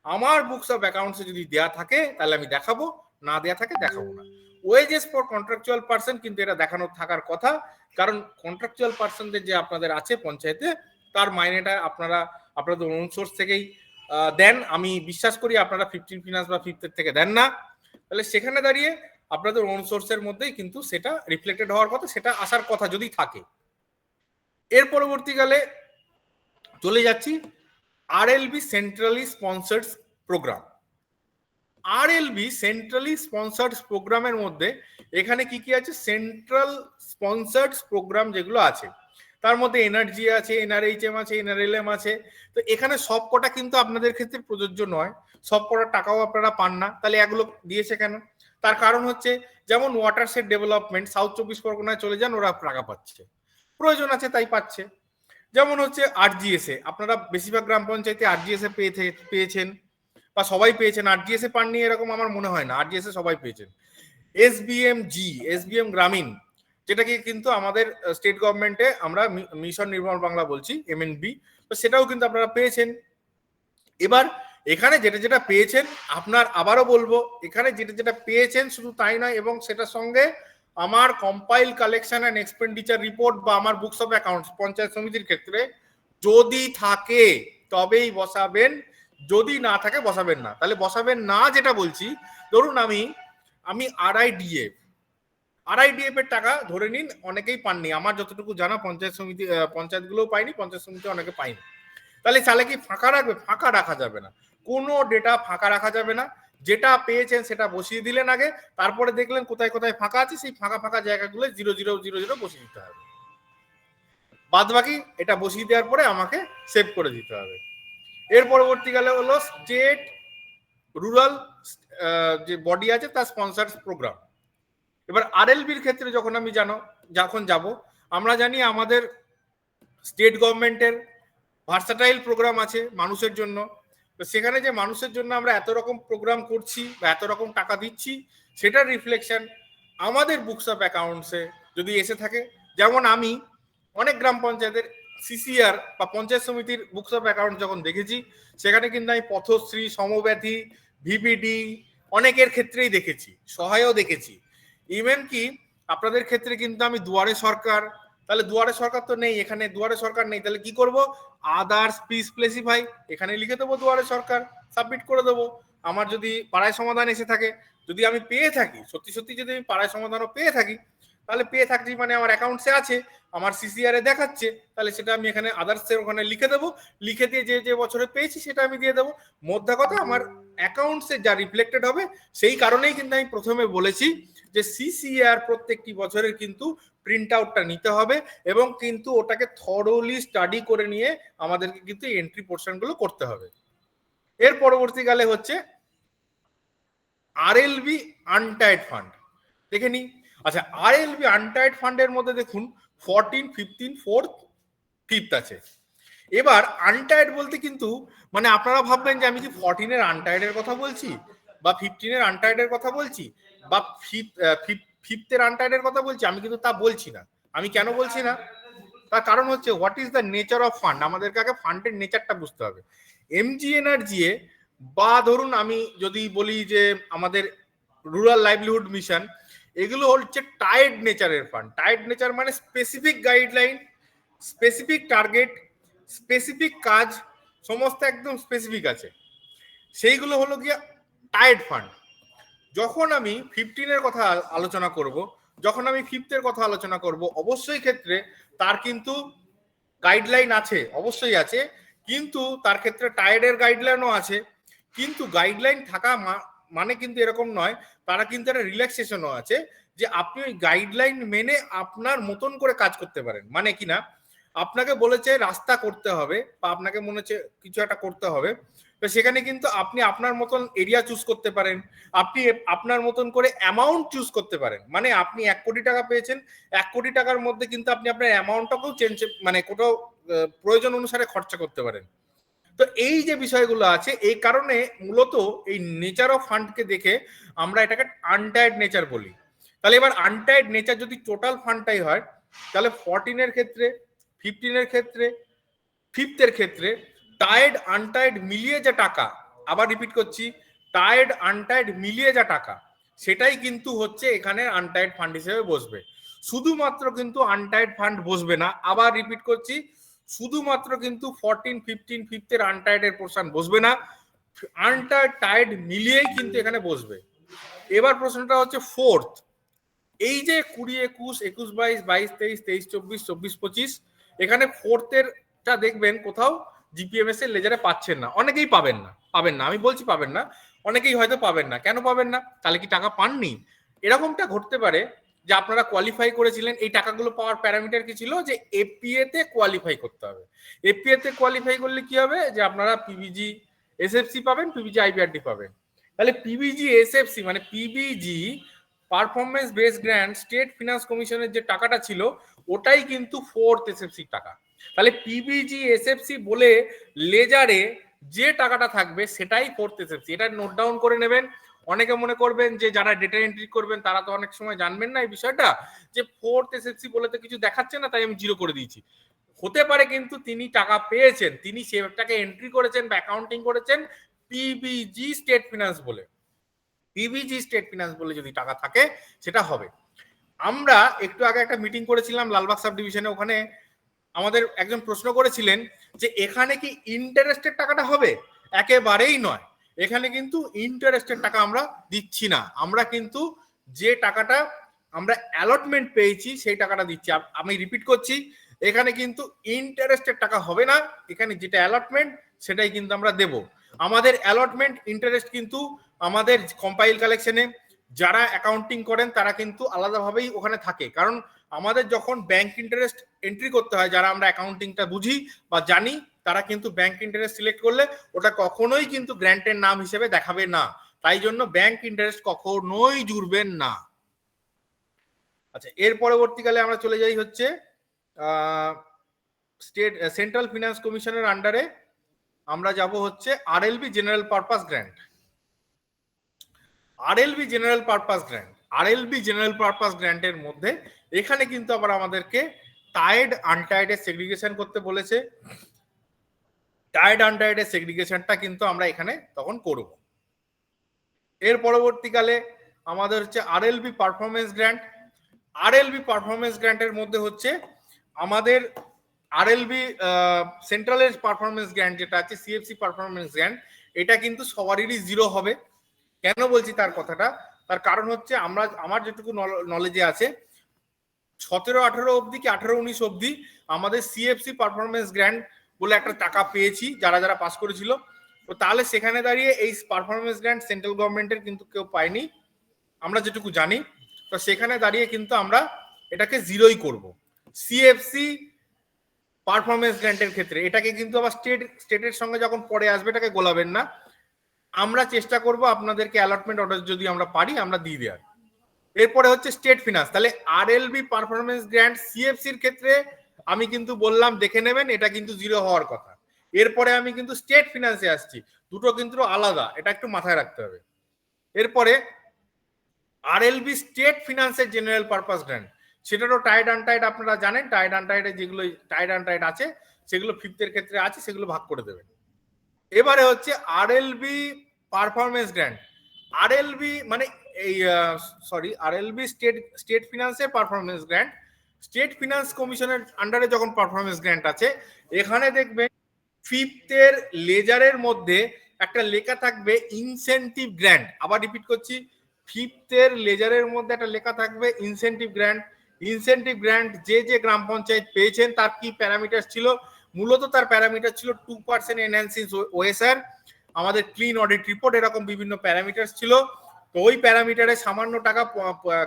আমার বুকস অফ অ্যাকাউন্টসে যদি দেয়া থাকে তাহলে আমি দেখাবো, না দেয়া থাকে দেখাবো না। ওয়েজেস ফর কন্ট্রাকচুয়াল পার্সন কিন্তু এটা দেখানো থাকার কথা, কারণ কন্ট্রাকচুয়াল পার্সনদের যে আপনাদের আছে পঞ্চায়েতে তার মাইনেটা আপনাদের ওন সোর্স থেকেই দেন। আমি বিশ্বাস করি আপনারা 15 ফিনান্স বা 5th থেকে দেন না। তাহলে সেখানে দাঁড়িয়ে আপনাদের ওন সোর্সের মধ্যেই কিন্তু সেটা রিফ্লেক্টেড হওয়ার কথা, সেটা আসার কথা যদি থাকে। এর পরবর্তীকালে চলে যাচ্ছি RLB centrally sponsored programme. RLB centrally sponsored প্রোগ্রামের মধ্যে এখানে কি কি আছে? সেন্ট্রাল স্পন্সর্ড প্রোগ্রাম যেগুলো আছে তার মধ্যে এনআরজি আছে, এনআরএইচএম আছে, এনআরএলএম আছে। তো এখানে সব কটা কিন্তু আপনাদের ক্ষেত্রে প্রযোজ্য নয়, সব কটা টাকাও আপনারা পান না। তাহলে এগুলো দিয়েছে কেন? তার কারণ হচ্ছে যেমন ওয়াটারশেড ডেভেলপমেন্ট সাউথ 24 পরগনায় চলে যান, ওরা টাকা পাচ্ছে, প্রয়োজন আছে তাই পাচ্ছে। যেমন হচ্ছে আরজিএসএ, আপনারা বেশিরভাগ গ্রাম পঞ্চায়েতে আরজিএসএ পেয়েছেন বা সবাই পেয়েছেন। আরজিএসএ পাননি এরকম আমার মনে হয় না, আরজিএসএ সবাই পেয়েছেন। এসবিএম গ্রামীণ, যেটাকে কিন্তু আমাদের স্টেট গভর্নমেন্টে আমরা মিশন নির্মল বাংলা বলছি, এমএনবি, তো সেটাও কিন্তু আপনারা পেয়েছেন। এবার এখানে যেটা যেটা পেয়েছেন, আপনার আবারও বলবো, এখানে যেটা যেটা পেয়েছেন শুধু তাই নয়, এবং সেটার সঙ্গে আমার compile collection and expenditure report বা আমার বুকস অফ অ্যাকাউন্টস পঞ্চায়েত সমিতির ক্ষেত্রে যদি থাকে তবেই বসাবেন, যদি না থাকে বসাবেন না। তাহলে বসাবেন না যেটা বলছি, ধরুন আমি আরআইডিএফ এর টাকা ধরে নিন, অনেকেই পাননি, আমার যতটুকু জানা পঞ্চায়েতগুলোও পাইনি, পঞ্চায়েত সমিতি অনেকে পাইনি। তাহলে কি ফাঁকা রাখবে? ফাঁকা রাখা যাবে না, কোনো ডেটা ফাঁকা রাখা যাবে না। যেটা পেয়েছেন সেটা বসিয়ে দিলেন আগে, তারপরে দেখলেন কোথায় কোথায় ফাঁকা আছে, সেই ফাঁকা ফাঁকা জায়গাগুলো 0000 বসিয়ে দিতে হবে। বাদ বাকি এটা বসিয়ে দেওয়ার পরে আমাকে সেভ করে দিতে হবে। এর পরবর্তীকালে হলো স্টেট রুরাল যে বডি আছে তার স্পন্সার্স প্রোগ্রাম। এবার আরএলবির ক্ষেত্রে যখন আমি যখন যাব, আমরা জানি আমাদের স্টেট গভর্নমেন্টের ভার্সাটাইল প্রোগ্রাম আছে মানুষের জন্য। তো সেখানে যে মানুষের জন্য আমরা এত রকম প্রোগ্রাম করছি বা এত রকম টাকা দিচ্ছি, সেটার রিফ্লেকশন আমাদের বুকস অফ অ্যাকাউন্টসে যদি এসে থাকে। যেমন আমি অনেক গ্রাম পঞ্চায়েতের সিসিআর বা পঞ্চায়েত সমিতির বুকস অফ অ্যাকাউন্ট যখন দেখেছি, সেখানে কিন্তু আমি পথশ্রী, সমব্যথী, ভিপিডি অনেকের ক্ষেত্রেই দেখেছি, সহায়ও দেখেছি। ইভেন কি আপনাদের ক্ষেত্রে কিন্তু আমি দুয়ারে সরকার, তাহলে দুয়ারে সরকার তো নেই এখানে, দুয়ারে সরকার নেই, তাহলে কি করব? আদার্স প্লিজ স্পেসিফাই, এখানে লিখে দেবো দুয়ারে সরকার, সাবমিট করে দেবো। আমার যদি পাড়ায় সমাধান এসে থাকে, যদি আমি পেয়ে থাকি, সত্যি সত্যি যদি আমি পাড়ায় সমাধানও পেয়ে থাকি, তাহলে পেয়ে থাকছি মানে আমার অ্যাকাউন্টসে আছে, আমার সিসিআর এ দেখাচ্ছে, তাহলে সেটা আমি এখানে আদার্সের ওখানে লিখে দেবো। লিখে দিয়ে যে যে বছরে পেয়েছি সেটা আমি দিয়ে দেবো। মোদ্দা কথা আমার অ্যাকাউন্টসে যা রিফ্লেক্টেড হবে, সেই কারণেই কিন্তু আমি প্রথমে বলেছি যে সিসিআর প্রত্যেকটি বছরের কিন্তু প্রিন্ট আউটটা নিতে হবে এবং কিন্তু ওটাকে থরোলি স্টাডি করে নিয়ে আমাদেরকে কিন্তু এন্ট্রি পোর্শনগুলো করতে হবে। এর পরবর্তীকালে হচ্ছে আরএলবি আনটাইড ফান্ড, দেখে নি। আচ্ছা, আরএলবি আনটাইড ফান্ডের মধ্যে দেখুন 14, 15, 4th, 5th আছে। এবার আনটাইড বলতে কিন্তু মানে আপনারা ভাববেন যে আমি কি 14 এর আনটাইডের কথা বলছি, বা 15 এর আনটাইডের কথা বলছি, বা 5th এর আনটাইডের কথা বলছি। আমি কিন্তু তা বলছি না। আমি কেন বলছি না, তার কারণ হচ্ছে what is the nature of fund. আমাদেরকে আগে ফান্ডের নেচারটা বুঝতে হবে। এমজিএনআরজিএ বা ধরুন আমি যদি বলি যে আমাদের রুরাল লাইভলিহুড মিশন, এগুলো হচ্ছে টাইড নেচারের ফান্ড। টাইড নেচার মানে specific guideline, specific target, specific কাজ, সমস্ত একদম স্পেসিফিক আছে, সেইগুলো হলো গিয়ে টাইড ফান্ড। যখন আমি 15 এর কথা আলোচনা করব, যখন আমি 5th এর কথা আলোচনা করব, অবশ্যই ক্ষেত্রে তার কিন্তু গাইডলাইন আছে, অবশ্যই আছে, কিন্তু তার ক্ষেত্রে টাইডের গাইডলাইনও আছে। কিন্তু গাইডলাইন থাকা মানে কিন্তু এরকম নয়, তারা কিন্তু একটা রিল্যাক্সেশনও আছে যে আপনি ওই গাইডলাইন মেনে আপনার মতন করে কাজ করতে পারেন। মানে কি না, আপনাকে বলেছে রাস্তা করতে হবে বা আপনাকে মনে হচ্ছে কিছু একটা করতে হবে, তো সেখানে কিন্তু আপনি আপনার মতন এরিয়া চুজ করতে পারেন, আপনি আপনার মতন করে অ্যামাউন্ট চুজ করতে পারেন। মানে আপনি 1 কোটি টাকা পেয়েছেন, 1 কোটি টাকার মধ্যে কিন্তু আপনি আপনার অ্যামাউন্টটাকেও চেঞ্জ মানে কোথাও প্রয়োজন অনুসারে খরচা করতে পারেন। তো এই যে বিষয়গুলো আছে, এই কারণে মূলত এই নেচার অফ ফান্ডকে দেখে আমরা এটাকে আনটাইড নেচার বলি। তাহলে এবার আনটাইড নেচার যদি টোটাল ফান্ডটাই হয়, তাহলে 14 এর ক্ষেত্রে, 15 এর ক্ষেত্রে, 5th এর ক্ষেত্রে টাইড আনটাইড মিলিয়ে যে টাকা, আবার রিপিট করছি, টাইড আনটাইড মিলিয়ে যা টাকা, সেটাই কিন্তু হচ্ছে এখানে আনটাইড ফান্ড হিসেবে বসবে। শুধুমাত্র কিন্তু আনটাইড ফান্ড বসবে না, আবার রিপিট করছি, শুধুমাত্র কিন্তু 14, 15, 5th এর আনটাইড এর পোর্শন বসবে না, আনটাইড টাইড মিলিয়েই কিন্তু এখানে বসবে। এবার প্রশ্নটা হচ্ছে 4th, এই যে 20, 21, 21, 22, 22, 23, 23, 24, 24, 25, এখানে 4th এরটা দেখবেন কোথাও জিপিএমএস এর লেজারে পাচ্ছেন না। অনেকেই পাবেন না, আমি বলছি পাবেন না, অনেকেই হয়তো পাবেন না। কেন পাবেন না? তাহলে কি টাকা পাননি? এরকমটা ঘটতে পারে যে আপনারা কোয়ালিফাই করেছিলেন, এই টাকাগুলো পাওয়ার প্যারামিটার কি ছিল, যে এপিএ তে কোয়ালিফাই করতে হবে। এপিএ তে কোয়ালিফাই করলে কি হবে, যে আপনারা পিবিজি এসএফসি পাবেন, পিবিজি আইবিআরডি পাবেন। তাহলে পিবিজি এসএফসি মানে PBG performance base grant state finance কমিশনের যে টাকাটা ছিল, ওটাই কিন্তু 4th এসএফসি টাকা। তাহলে পিবিজি এসএফসি বলে লেজারে যে টাকাটা থাকবে সেটাই 4th এসএফসি। এটা নোট ডাউন করে নেবেন। অনেকে মনে করবেন যে যারা ডেটা এন্ট্রি করবেন তারা তো অনেক সময় জানবেন না এই বিষয়টা, যে 4th এসএফসি বলে তো কিছু দেখাচ্ছে না, তাই আমি 0 করে দিয়েছি। হতে পারে কিন্তু তিনি টাকা পেয়েছেন, তিনি সেটাকে এন্ট্রি করেছেন বা অ্যাকাউন্টিং করেছেন পিবিজি স্টেট ফিনান্স বলে। পিবিজি স্টেট ফিনান্স বলে যদি টাকা থাকে সেটা হবে। আমরা একটু আগে একটা মিটিং করেছিলাম লালবাগ সাব ডিভিশনে, ওখানে আমাদের একজন প্রশ্ন করেছিলেন যে এখানে কি ইন্টারেস্টের টাকাটা হবে? একেবারেই নয়, এখানে কিন্তু ইন্টারেস্টের টাকা আমরা দিচ্ছি না, আমরা কিন্তু যে টাকাটা আমরা অ্যালটমেন্ট পেয়েছি সেই টাকাটা দিচ্ছি। আমি রিপিট করছি এখানে কিন্তু ইন্টারেস্টের টাকা হবে না, এখানে যেটা অ্যালটমেন্ট সেটাই কিন্তু আমরা দেব। আমাদের অ্যালটমেন্ট ইন্টারেস্ট কিন্তু আমাদের কম্পাইল কালেকশনে যারা অ্যাকাউন্টিং করেন তারা কিন্তু আলাদাভাবেই ওখানে থাকে, কারণ আমাদের যখন ব্যাংক ইন্টারেস্ট এন্ট্রি করতে হয়, যারা আমরা অ্যাকাউন্টিংটা বুঝি বা জানি তারা কিন্তু ব্যাংক ইন্টারেস্ট সিলেক্ট করলে ওটা কখনোই কিন্তু গ্র্যান্টের নাম হিসেবে দেখাবে না, তাই জন্য ব্যাংক ইন্টারেস্ট কখনোই জুড়বেন না। আচ্ছা, এর পরবর্তীকালে আমরা চলে যাই হচ্ছে স্টেট সেন্ট্রাল ফিনান্স কমিশনের আন্ডারে আমরা যাব হচ্ছে RLB general purpose grant. RLB general purpose grant, RLB general purpose গ্র্যান্টের মধ্যে এখানে কিন্তু আবার আমাদেরকে টাইড আনটাইডের সেগ্রিগেশন করতে বলেছে। টাইড আনটাইডের সেগ্রিগেশনটা কিন্তু আমরা এখানে তখন করব। এর পরবর্তীকালে আমাদের হচ্ছে আরএলবি পারফরমেন্স গ্র্যান্ট। আরএলবি পারফরমেন্স গ্র্যান্টের মধ্যে হচ্ছে আমাদের আরএলবি সেন্ট্রালের পারফরমেন্স গ্র্যান্ট যেটা আছে সিএফসি পারফরমেন্স গ্র্যান্ট, এটা কিন্তু সবারই জিরো হবে। কেন বলছি তার কথাটা, তার কারণ হচ্ছে আমার যেটুকু নলেজে আছে 17-18 অবধি কি 18-19 অবধি আমাদের সিএফসি পারফরমেন্স গ্র্যান্ট বলে একটা টাকা পেয়েছি যারা যারা পাস করেছিল। তো তাহলে সেখানে দাঁড়িয়ে এই পারফরমেন্স গ্র্যান্ট সেন্ট্রাল গভর্নমেন্টের কিন্তু কেউ পায়নি আমরা যেটুকু জানি। তো সেখানে দাঁড়িয়ে কিন্তু আমরা এটাকে জিরোই করব। সিএফসি পারফরমেন্স গ্র্যান্টের ক্ষেত্রে এটাকে কিন্তু আবার স্টেটের সঙ্গে যখন পরে আসবে এটাকে গোলাবেন না, আমরা চেষ্টা করব আপনাদেরকে অ্যালটমেন্ট অর্ডার যদি আমরা পারি আমরা দিয়ে দেওয়ার। এরপরে হচ্ছে স্টেট ফিনান্স, তাহলে আরএলবি পারফরমেন্স গ্র্যান্ট সিএফসির ক্ষেত্রে আমি কিন্তু বললাম দেখে নেবেন এটা কিন্তু জিরো হওয়ার কথা। এরপরে আমি কিন্তু স্টেট ফিনান্সে আসছি, দুটো কিন্তু আলাদা, এটা একটু মাথায় রাখতে হবে। এরপরে আরএলবি স্টেট ফিনান্সের জেনারেল পারপাস গ্র্যান্ট, সেটারও টাইড আনটাইড আপনারা জানেন, টাইড আনটাইডে যেগুলো টাইড আনটাইড আছে সেগুলো ফিফথের ক্ষেত্রে আছে, সেগুলো ভাগ করে দেবেন। এবারে হচ্ছে আরএলবি পারফরমেন্স গ্র্যান্ট, আরএলবি মানে এই আরএলবি স্টেট ফিনান্সের পারফরমেন্স গ্র্যান্ট, স্টেট ফিনান্স কমিশনের আন্ডারে যখন পারফরমেন্স গ্র্যান্ট আছে এখানে দেখবেন ফিফথের লেজারের মধ্যে একটা লেখা থাকবে ইনসেনটিভ গ্র্যান্ট। আবার রিপিট করছি, ফিফথের লেজারের মধ্যে একটা লেখা থাকবে ইনসেনটিভ গ্র্যান্ট। ইনসেনটিভ গ্র্যান্ট যে যে গ্রাম পঞ্চায়েত পেয়েছেন তার কি প্যারামিটার ছিল, মূলত তার প্যারামিটার ছিল 2% এনহ্যান্সিং ওএসআর, আমাদের ক্লিন অডিট রিপোর্ট, এরকম বিভিন্ন প্যারামিটার ছিল। তো ওই প্যারামিটারে সামান্য টাকা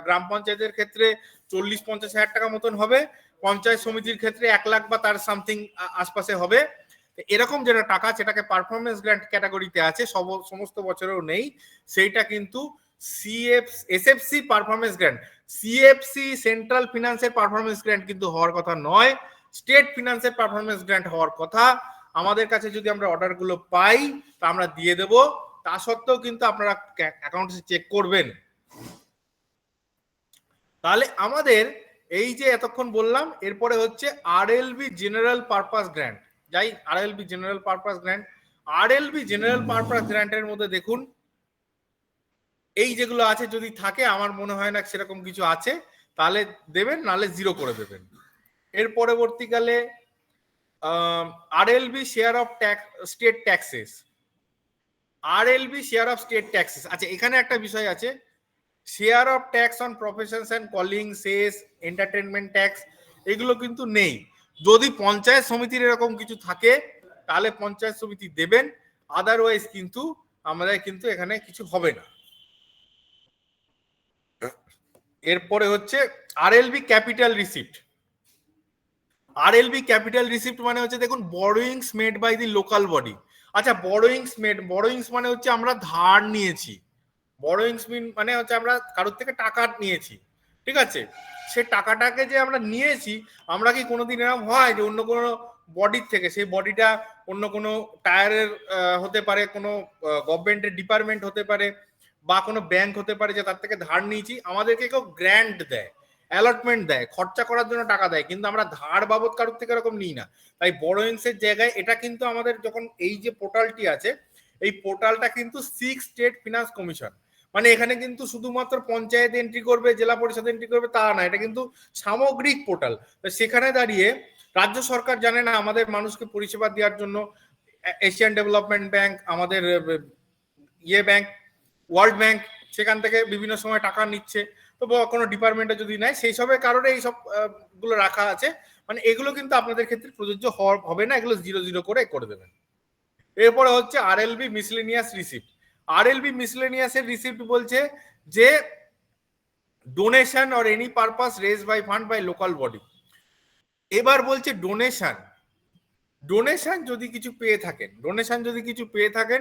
গ্রাম পঞ্চায়েতের ক্ষেত্রে 40-50 হাজার টাকা মতন হবে, পঞ্চায়েত সমিতির ক্ষেত্রে 1 লাখ বা তার সামথিং আশপাশে হবে। এরকম যেটা টাকা সেটাকে পারফরমেন্স গ্র্যান্ট ক্যাটাগরিতে আছে, সমস্ত বছরেও নেই, সেইটা কিন্তু SFC performance grant, CFC central ফিনান্সের পারফরমেন্স গ্র্যান্ট কিন্তু হওয়ার কথা নয়, স্টেট ফিনান্সের পারফরমেন্স গ্র্যান্ট হওয়ার কথা। আমাদের কাছে যদি আমরা অর্ডারগুলো পাই তা আমরা দিয়ে দেব, তা সত্ত্বেও কিন্তু আপনারা অ্যাকাউন্টে চেক করবেন। তাহলে আমাদের এই যে এতক্ষণ বললাম, এরপরে হচ্ছে আরএলবি জেনারেল পারপাস গ্র্যান্ট। যাই RLB general purpose grant, RLB general purpose গ্র্যান্টের মধ্যে দেখুন এই যেগুলো আছে, যদি থাকে আমার মনে হয় না সেরকম কিছু আছে, তাহলে দেবেন, নাহলে জিরো করে দেবেন। এর পরবর্তীকালে RLB share of state taxes, RLB share of state taxes. আচ্ছা, এখানে একটা বিষয় আছে, share of tax on professions and calling, cess, entertainment tax, এগুলো কিন্তু নেই। যদি পঞ্চায়েত সমিতির এরকম কিছু থাকে তাহলে পঞ্চায়েত সমিতি দেবেন, আদারওয়াইজ কিন্তু আমাদের কিন্তু এখানে কিছু হবে না। এরপরে হচ্ছে RLB capital receipt. RLB capital receipt মানে হচ্ছে দেখুন borrowings made by the local body. আচ্ছা, বরোয়িংস মানে হচ্ছে আমরা ধার নিয়েছি, বরোয়িংস মানে হচ্ছে আমরা কারোর থেকে টাকা নিয়েছি, ঠিক আছে? সে টাকাটাকে যে আমরা নিয়েছি, আমরা কি কোনোদিন এরকম হয় যে অন্য কোনো বডির থেকে, সেই বডিটা অন্য কোনো টায়ারের হতে পারে, কোনো গভর্নমেন্টের ডিপার্টমেন্ট হতে পারে, বা কোনো ব্যাংক হতে পারে, যে তার থেকে ধার নিয়েছি, আমাদেরকে কেউ গ্র্যান্ট দেয়, অ্যালটমেন্ট দেয়, খরচা করার জন্য টাকা দেয়, কিন্তু আমরা ধার বাবদ কারোর থেকে এরকম নিই না। তাই বরোয়িংসের জায়গায় এটা কিন্তু আমাদের যখন এই যে পোর্টালটি আছে, এই পোর্টালটা কিন্তু 6 স্টেট ফিনান্স কমিশন, মানে এখানে কিন্তু শুধুমাত্র পঞ্চায়েত এন্ট্রি করবে, জেলা পরিষদ এন্ট্রি করবে তা না, এটা কিন্তু সামগ্রিক পোর্টাল। সেখানে দাঁড়িয়ে রাজ্য সরকার জানে না আমাদের মানুষকে পরিষেবা দেওয়ার জন্য এশিয়ান ডেভেলপমেন্ট ব্যাংক, আমাদের ব্যাংক, ওয়ার্ল্ড ব্যাংক, সেখান থেকে বিভিন্ন সময় টাকা নিচ্ছে, তো কোনো ডিপার্টমেন্টে যদি নেয় সেই সবের কারণে এই সব গুলো রাখা আছে। মানে এগুলো কিন্তু আপনাদের ক্ষেত্রে প্রযোজ্য হবে না, এগুলো 0 করে দেবেন। এরপরে হচ্ছে আরএলবি মিসলেনিয়াস রিসিপ্ট। আরএলবি মিসলেনিয়াসের রিসিপ্ট বলছে যে donation or any purpose raise by fund by local body. এবার বলছে ডোনেশন যদি কিছু পেয়ে থাকেন,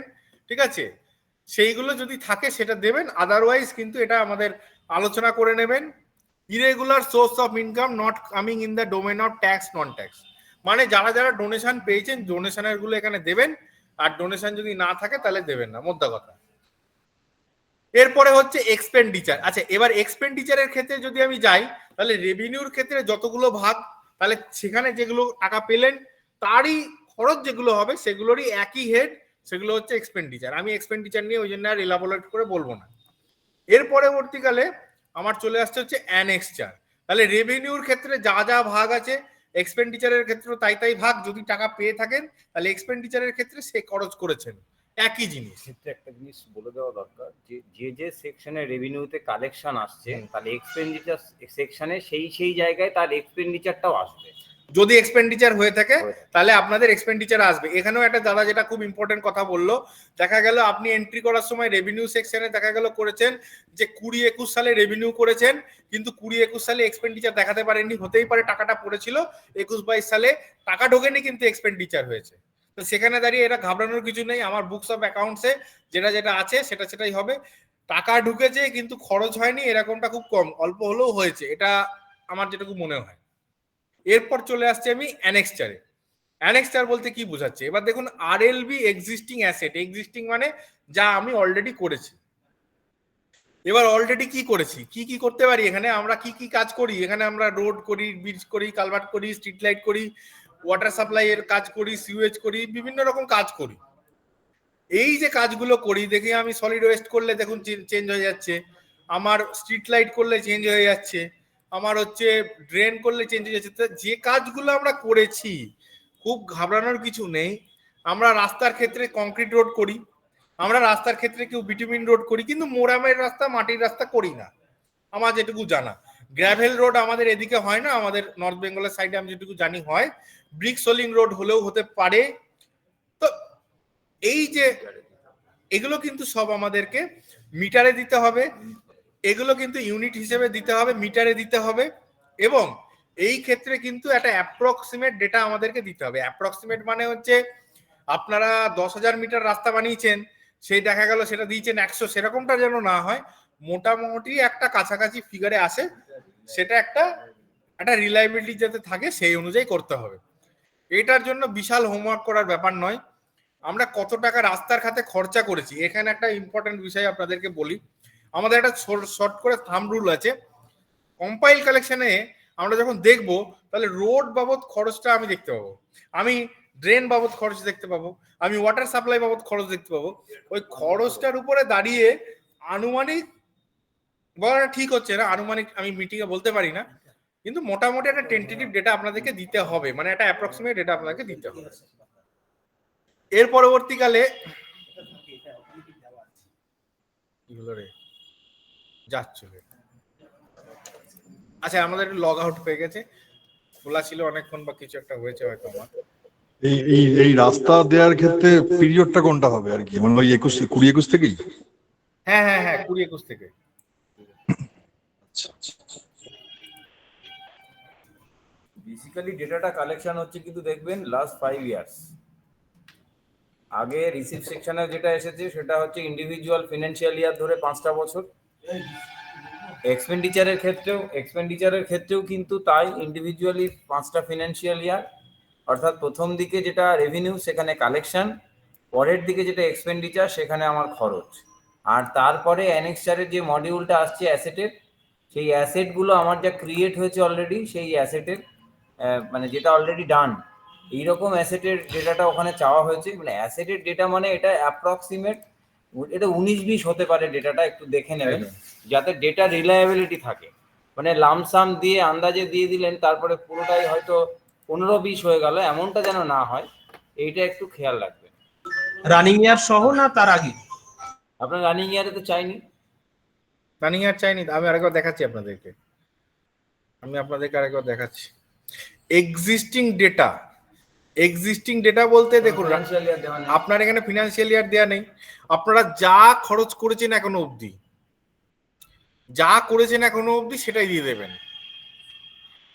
ঠিক আছে, সেইগুলো যদি থাকে সেটা দেবেন, আদারওয়াইজ কিন্তু এটা আমাদের আলোচনা করে নেবেন। Irregular source of income not coming in the domain of tax non tax, মানে যারা ডোনেশন পেয়েছেন ডোনেশনের গুলো এখানে দেবেন, আর ডোনেশন যদি না থাকে তাহলে দেবেন না, মোদ্দা কথা। এরপরে হচ্ছে এক্সপেন্ডিচার। আচ্ছা, এবার এক্সপেন্ডিচারের ক্ষেত্রে যদি আমি যাই, তাহলে রেভিনিউর ক্ষেত্রে যতগুলো ভাগ, তাহলে সেখানে যেগুলো টাকা পেলেন তারই খরচ যেগুলো হবে সেগুলোরই একই হেড, সেগুলো হচ্ছে এক্সপেন্ডিচার। আমি এক্সপেন্ডিচার নিয়ে ওই জন্য আর এলাবোরেট করে বলবো না। এর পরবর্তীকালে আমার চলে আসছে হচ্ছে অ্যানেক্সচার। তাহলে রেভিনিউর ক্ষেত্রে যা ভাগ আছে, এক্সপেন্ডিচারের ক্ষেত্রে তাই ভাগ। যদি টাকা পেয়ে থাকেন তাহলে এক্সপেন্ডিচারের ক্ষেত্রে সে খরচ করেছেন, একই জিনিস। ক্ষেত্রে একটা জিনিস বলে দেওয়া দরকার, যে সেকশনে রেভিনিউতে কালেকশন আসছে, তাহলে এক্সপেন্ডিচার সেকশনে সেই জায়গায় তার এক্সপেন্ডিচারটাও আসবে। যদি এক্সপেন্ডিচার হয়ে থাকে তাহলে আপনাদের এক্সপেন্ডিচার আসবে। এখানেও একটা দাদা যেটা খুব ইম্পর্টেন্ট কথা বললো, দেখা গেল আপনি এন্ট্রি করার সময় রেভিনিউ সেকশনে দেখা গেল করেছেন যে 20-21 সালে রেভিনিউ করেছেন, কিন্তু 20-21 সালে এক্সপেন্ডিচার দেখাতে পারেননি। হতেই পারে টাকাটা পড়েছিল 21-22 সালে, টাকা ঢোকেনি কিন্তু এক্সপেন্ডিচার হয়েছে। তো সেখানে দাঁড়িয়ে এটা ঘাবড়ানোর কিছু নেই। আমার বুকস অফ অ্যাকাউন্টসে যেটা আছে সেটাই হবে। টাকা ঢুকেছে কিন্তু খরচ হয়নি, এরকমটা খুব কম, অল্প হলেও হয়েছে, এটা আমার যেটুকু মনে হয়। এরপর চলে আসছে আমি অ্যানেক্সচারে। অ্যানেক্সচার বলতে কি বোঝাচ্ছে? এবার দেখুন, আরএলবি এক্সিস্টিং অ্যাসেট, এক্সিস্টিং মানে যা আমি অলরেডি করেছি। এবার অলরেডি কি করেছি, কি করতে পারি, এখানে আমরা কি কাজ করি, এখানে আমরা রোড করি, ব্রিজ করি, কালভার্ট করি, স্ট্রিট লাইট করি, ওয়াটার সাপ্লাই এর কাজ করি, সিউয়েজ করি, বিভিন্ন রকম কাজ করি। এই যে কাজগুলো করি, দেখি আমি সলিড ওয়েস্ট করলে দেখুন চেঞ্জ হয়ে যাচ্ছে, আমার স্ট্রিট লাইট করলে চেঞ্জ হয়ে যাচ্ছে, আমার হচ্ছে ড্রেন করলে চেঞ্জ হয়ে যাচ্ছে। যে কাজগুলো আমরা করেছি, খুব ঘাবড়ানোর কিছু নেই। আমরা রাস্তার ক্ষেত্রে কংক্রিট রোড করি, আমরা রাস্তার ক্ষেত্রে কেউ বিটুমিন রোড করি, কিন্তু মোরামের রাস্তা, মাটির রাস্তা করি না, আমার যেটুকু জানা। গ্র্যাভেল রোড আমাদের এদিকে হয় না, আমাদের নর্থ বেঙ্গলের সাইডে আমি যেটুকু জানি হয়। ব্রিক সোলিং রোড হলেও হতে পারে। তো এই যে এগুলো কিন্তু সব আমাদেরকে মিটারে দিতে হবে, এগুলো কিন্তু ইউনিট হিসেবে দিতে হবে, মিটারে দিতে হবে। এবং এই ক্ষেত্রে কিন্তু একটা অ্যাপ্রক্সিমেট ডেটা আমাদেরকে দিতে হবে। অ্যাপ্রক্সিমেট মানে হচ্ছে আপনারা 10,000 মিটার রাস্তা বানিয়েছেন, সেই দেখা গেল সেটা দিয়েছেন 100, সেরকমটা যেন না হয়, মোটামুটি একটা কাছাকাছি ফিগারে আসে, সেটা একটা রিলায়েবিলিটি যাতে থাকে সেই অনুযায়ী করতে হবে। এটার জন্য বিশাল হোমওয়ার্ক করার ব্যাপার নয়। আমরা কত টাকা রাস্তার খাতে খরচা করেছি, এখানে একটা ইম্পর্টেন্ট বিষয় আপনাদেরকে বলি। আমাদের একটা শর্ট করে থাম্ব রুল আছে। কম্পাইল কালেকশনে আমরা যখন দেখব, তাহলে রোড বাবদ খরচটা আমি দেখতে পাবো, আমি ড্রেন বাবদ খরচ দেখতে পাবো, আমি ওয়াটার সাপ্লাই বাবদ খরচ দেখতে পাবো। ওই খরচটার উপরে দাঁড়িয়ে আনুমানিক বলাটা ঠিক হচ্ছে না, আনুমানিক আমি মিটিংয়ে বলতে পারি না, কিন্তু মোটামুটি একটা টেন্টেটিভ ডেটা আপনাদেরকে দিতে হবে, মানে একটা অ্যাপ্রক্সিমেট ডেটা আপনাদেরকে দিতে হবে। এর পরবর্তীকালে আচ্ছা, আমাদের লগ আউট হয়ে গেছে, খোলা ছিল অনেকক্ষণ বা কিছু একটা হয়েছে হয়তো আমার। এই রাস্তা দেওয়ার ক্ষেত্রে পিরিয়ডটা কোনটা হবে আর কি, মানে ওই 20-21 থেকেই? হ্যাঁ 20-21 থেকে। বেসিক্যালি ডেটাটা কালেকশন হচ্ছে কিন্তু দেখবেন লাস্ট 5 ইয়ার্স। আগে রিসিপ্ট সেকশনে যেটা এসেছে সেটা হচ্ছে ইন্ডিভিজুয়াল ফিনান্সিয়াল ইয়ার ধরে 5টা বছর। এক্সপেন্ডিচারের ক্ষেত্রেও কিন্তু তাই, ইন্ডিভিজুয়ালি 5টা ফিনান্সিয়াল ইয়ার, অর্থাৎ প্রথম দিকে যেটা রেভিনিউ সেখানে কালেকশন, পরের দিকে যেটা এক্সপেন্ডিচার সেখানে আমার খরচ, আর তারপরে অ্যানেক্সচারের যে মডিউলটা আসছে অ্যাসেটের, সেই অ্যাসেটগুলো আমার যা ক্রিয়েট হয়েছে অলরেডি, সেই অ্যাসেটের মানে যেটা অলরেডি ডান, এইরকম অ্যাসেটের ডেটাটা ওখানে চাওয়া হয়েছে। মানে অ্যাসেটের ডেটা মানে এটা অ্যাপ্রক্সিমেট, এটা 19-20 হতে পারে, ডেটাটা একটু দেখে নেবেন যাতে ডেটা রিলায়েবিলিটি থাকে। মানে লামসাম দিয়ে আন্দাজে দিয়ে দিলেন, তারপরে পুরোটাই হয়তো 15-20 হয়ে গেল, এমনটা যেন না হয়, এইটা একটু খেয়াল রাখবেন। রানিং ইয়ার সহ না তার আগে? আপনার রানিং ইয়ারে তো চাইনি, রানিং ইয়ার চাইনি, আমি আরেকবার দেখাচ্ছি আপনাদেরকে, এক্সিস্টিং ডেটা বলতে দেখুন, Financial year দেওয়া নেই। আপনার এখানে ফিনান্সিয়াল ইয়ার দেওয়া নেই। আপনারা যা খরচ করেছেন এখনো অবধি সেটাই দিয়ে দেবেন।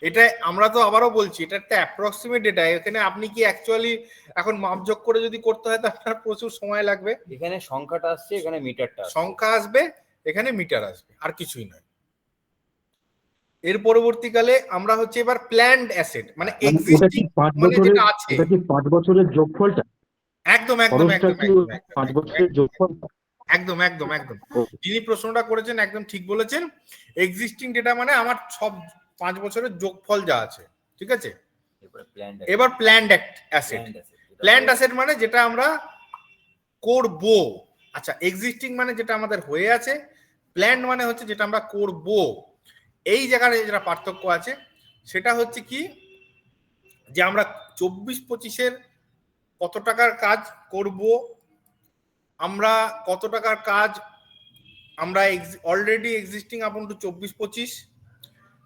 এটা আমরা তো আবারও বলছি, এটা একটা অ্যাপ্রক্সিমেট ডেটা। এখানে আপনি কি অ্যাকচুয়ালি এখন মাপযোগ করে যদি করতে হয় তো আপনার প্রচুর সময় লাগবে। এখানে সংখ্যাটা আসছে, এখানে মিটারটা আসছে। সংখ্যা আসবে, এখানে মিটার আসবে, আর কিছুই নয়। এর পরবর্তীকালে আমরা হচ্ছে এবার প্ল্যান্ড অ্যাসেট, মানে এক্সিস্টিং, মানে যেটা আছে। এটা কি 5 বছরের যোগফলটা? একদম খরচটা কি 5 বছরের যোগফলটা? একদম। যিনি প্রশ্নটা করেছেন একদম ঠিক বলেছেন। এক্সিস্টিং ডেটা মানে আমার সব 5 বছরের যোগফল যা আছে, ঠিক আছে। এবার প্ল্যান্ড অ্যাসেট মানে যেটা আমরা করব। আচ্ছা, এক্সিস্টিং মানে যেটা আমাদের হয়ে আছে, প্ল্যান্ড মানে হচ্ছে যেটা আমরা করব। এই জায়গায় যেটা পার্থক্য আছে সেটা হচ্ছে কি, যে আমরা 24-25-এর কত টাকার কাজ করব, আমরা কত টাকার কাজ আমরা অলরেডি এক্সিস্টিং আপ টু 24-25।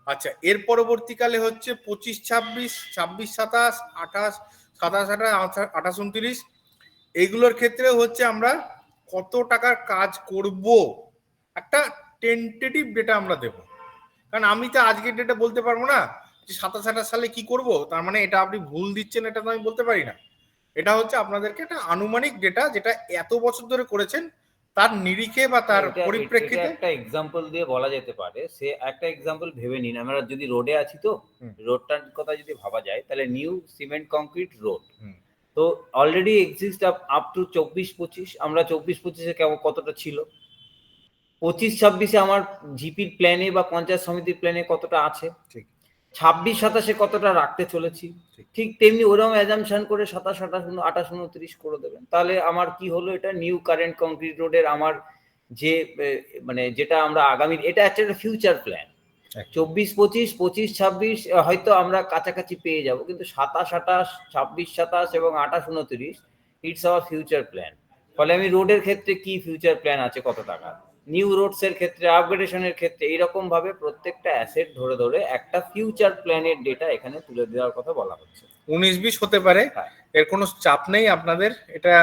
আচ্ছা, এর পরবর্তীকালে হচ্ছে 25-26, 26-27, 28, 27-28, 28-29, এইগুলোর ক্ষেত্রে হচ্ছে আমরা কত টাকার কাজ করব, একটা টেন্টেটিভ ডেটা আমরা দেব। কারণ আমি তো আজকের ডেটা বলতে পারবো না যে 27-28 সালে কি করব, তার মানে এটা আপনি ভুল দিচ্ছেন, এটা তো আমি বলতে পারি না। এটা হচ্ছে আপনাদেরকে একটা আনুমানিক ডেটা, যেটা এত বছর ধরে করেছেন তার নিরিখে বা তার পরিপ্রেক্ষিতে। একটা এক্সাম্পল দিয়ে বলা যেতে পারে। সে একটা এক্সাম্পল ভেবে নিন, আমরা যদি রোডে আছি, তো রোডটার কথা যদি ভাবা যায়, তাহলে নিউ সিমেন্ট কংক্রিট রোড তো অলরেডি এক্সিস্ট আপ টু 24-25। আমরা 24-25-এ কতটা ছিল, 25-26-এ আমার জিপির প্ল্যানে বা পঞ্চায়েত সমিতির প্ল্যানে কতটা আছে, 26-27-এ কতটা রাখতে চলেছি। ঠিক তেমনি ওরকম অ্যাজাম্পশন করে 27-28-29 করে দেবেন। তাহলে আমার কি হলো, এটা নিউ কারেন্ট কংক্রিট রোডের আমার যে মানে যেটা আমরা আগামী, এটা একটা ফিউচার প্ল্যান। 24-25, 25-26 হয়তো আমরা কাছাকাছি পেয়ে যাব, কিন্তু 27-28, 26-27 এবং 28-29 ইটস আওয়ার ফিউচার প্ল্যান। ফলে আমি রোডের ক্ষেত্রে কি ফিউচার প্ল্যান আছে, কত টাকা, নিউ রোডস এর ক্ষেত্রে, আপগ্রেডেশনের ক্ষেত্রে, এইরকম ভাবে প্রত্যেকটা অ্যাসেট ধরে ধরে একটা ফিউচার প্ল্যানের ডেটা এখানে তুলে দেওয়ার কথা বলা হচ্ছে। 19-20 হতে পারে, এর কোনো চাপ নেই আপনাদের। এটা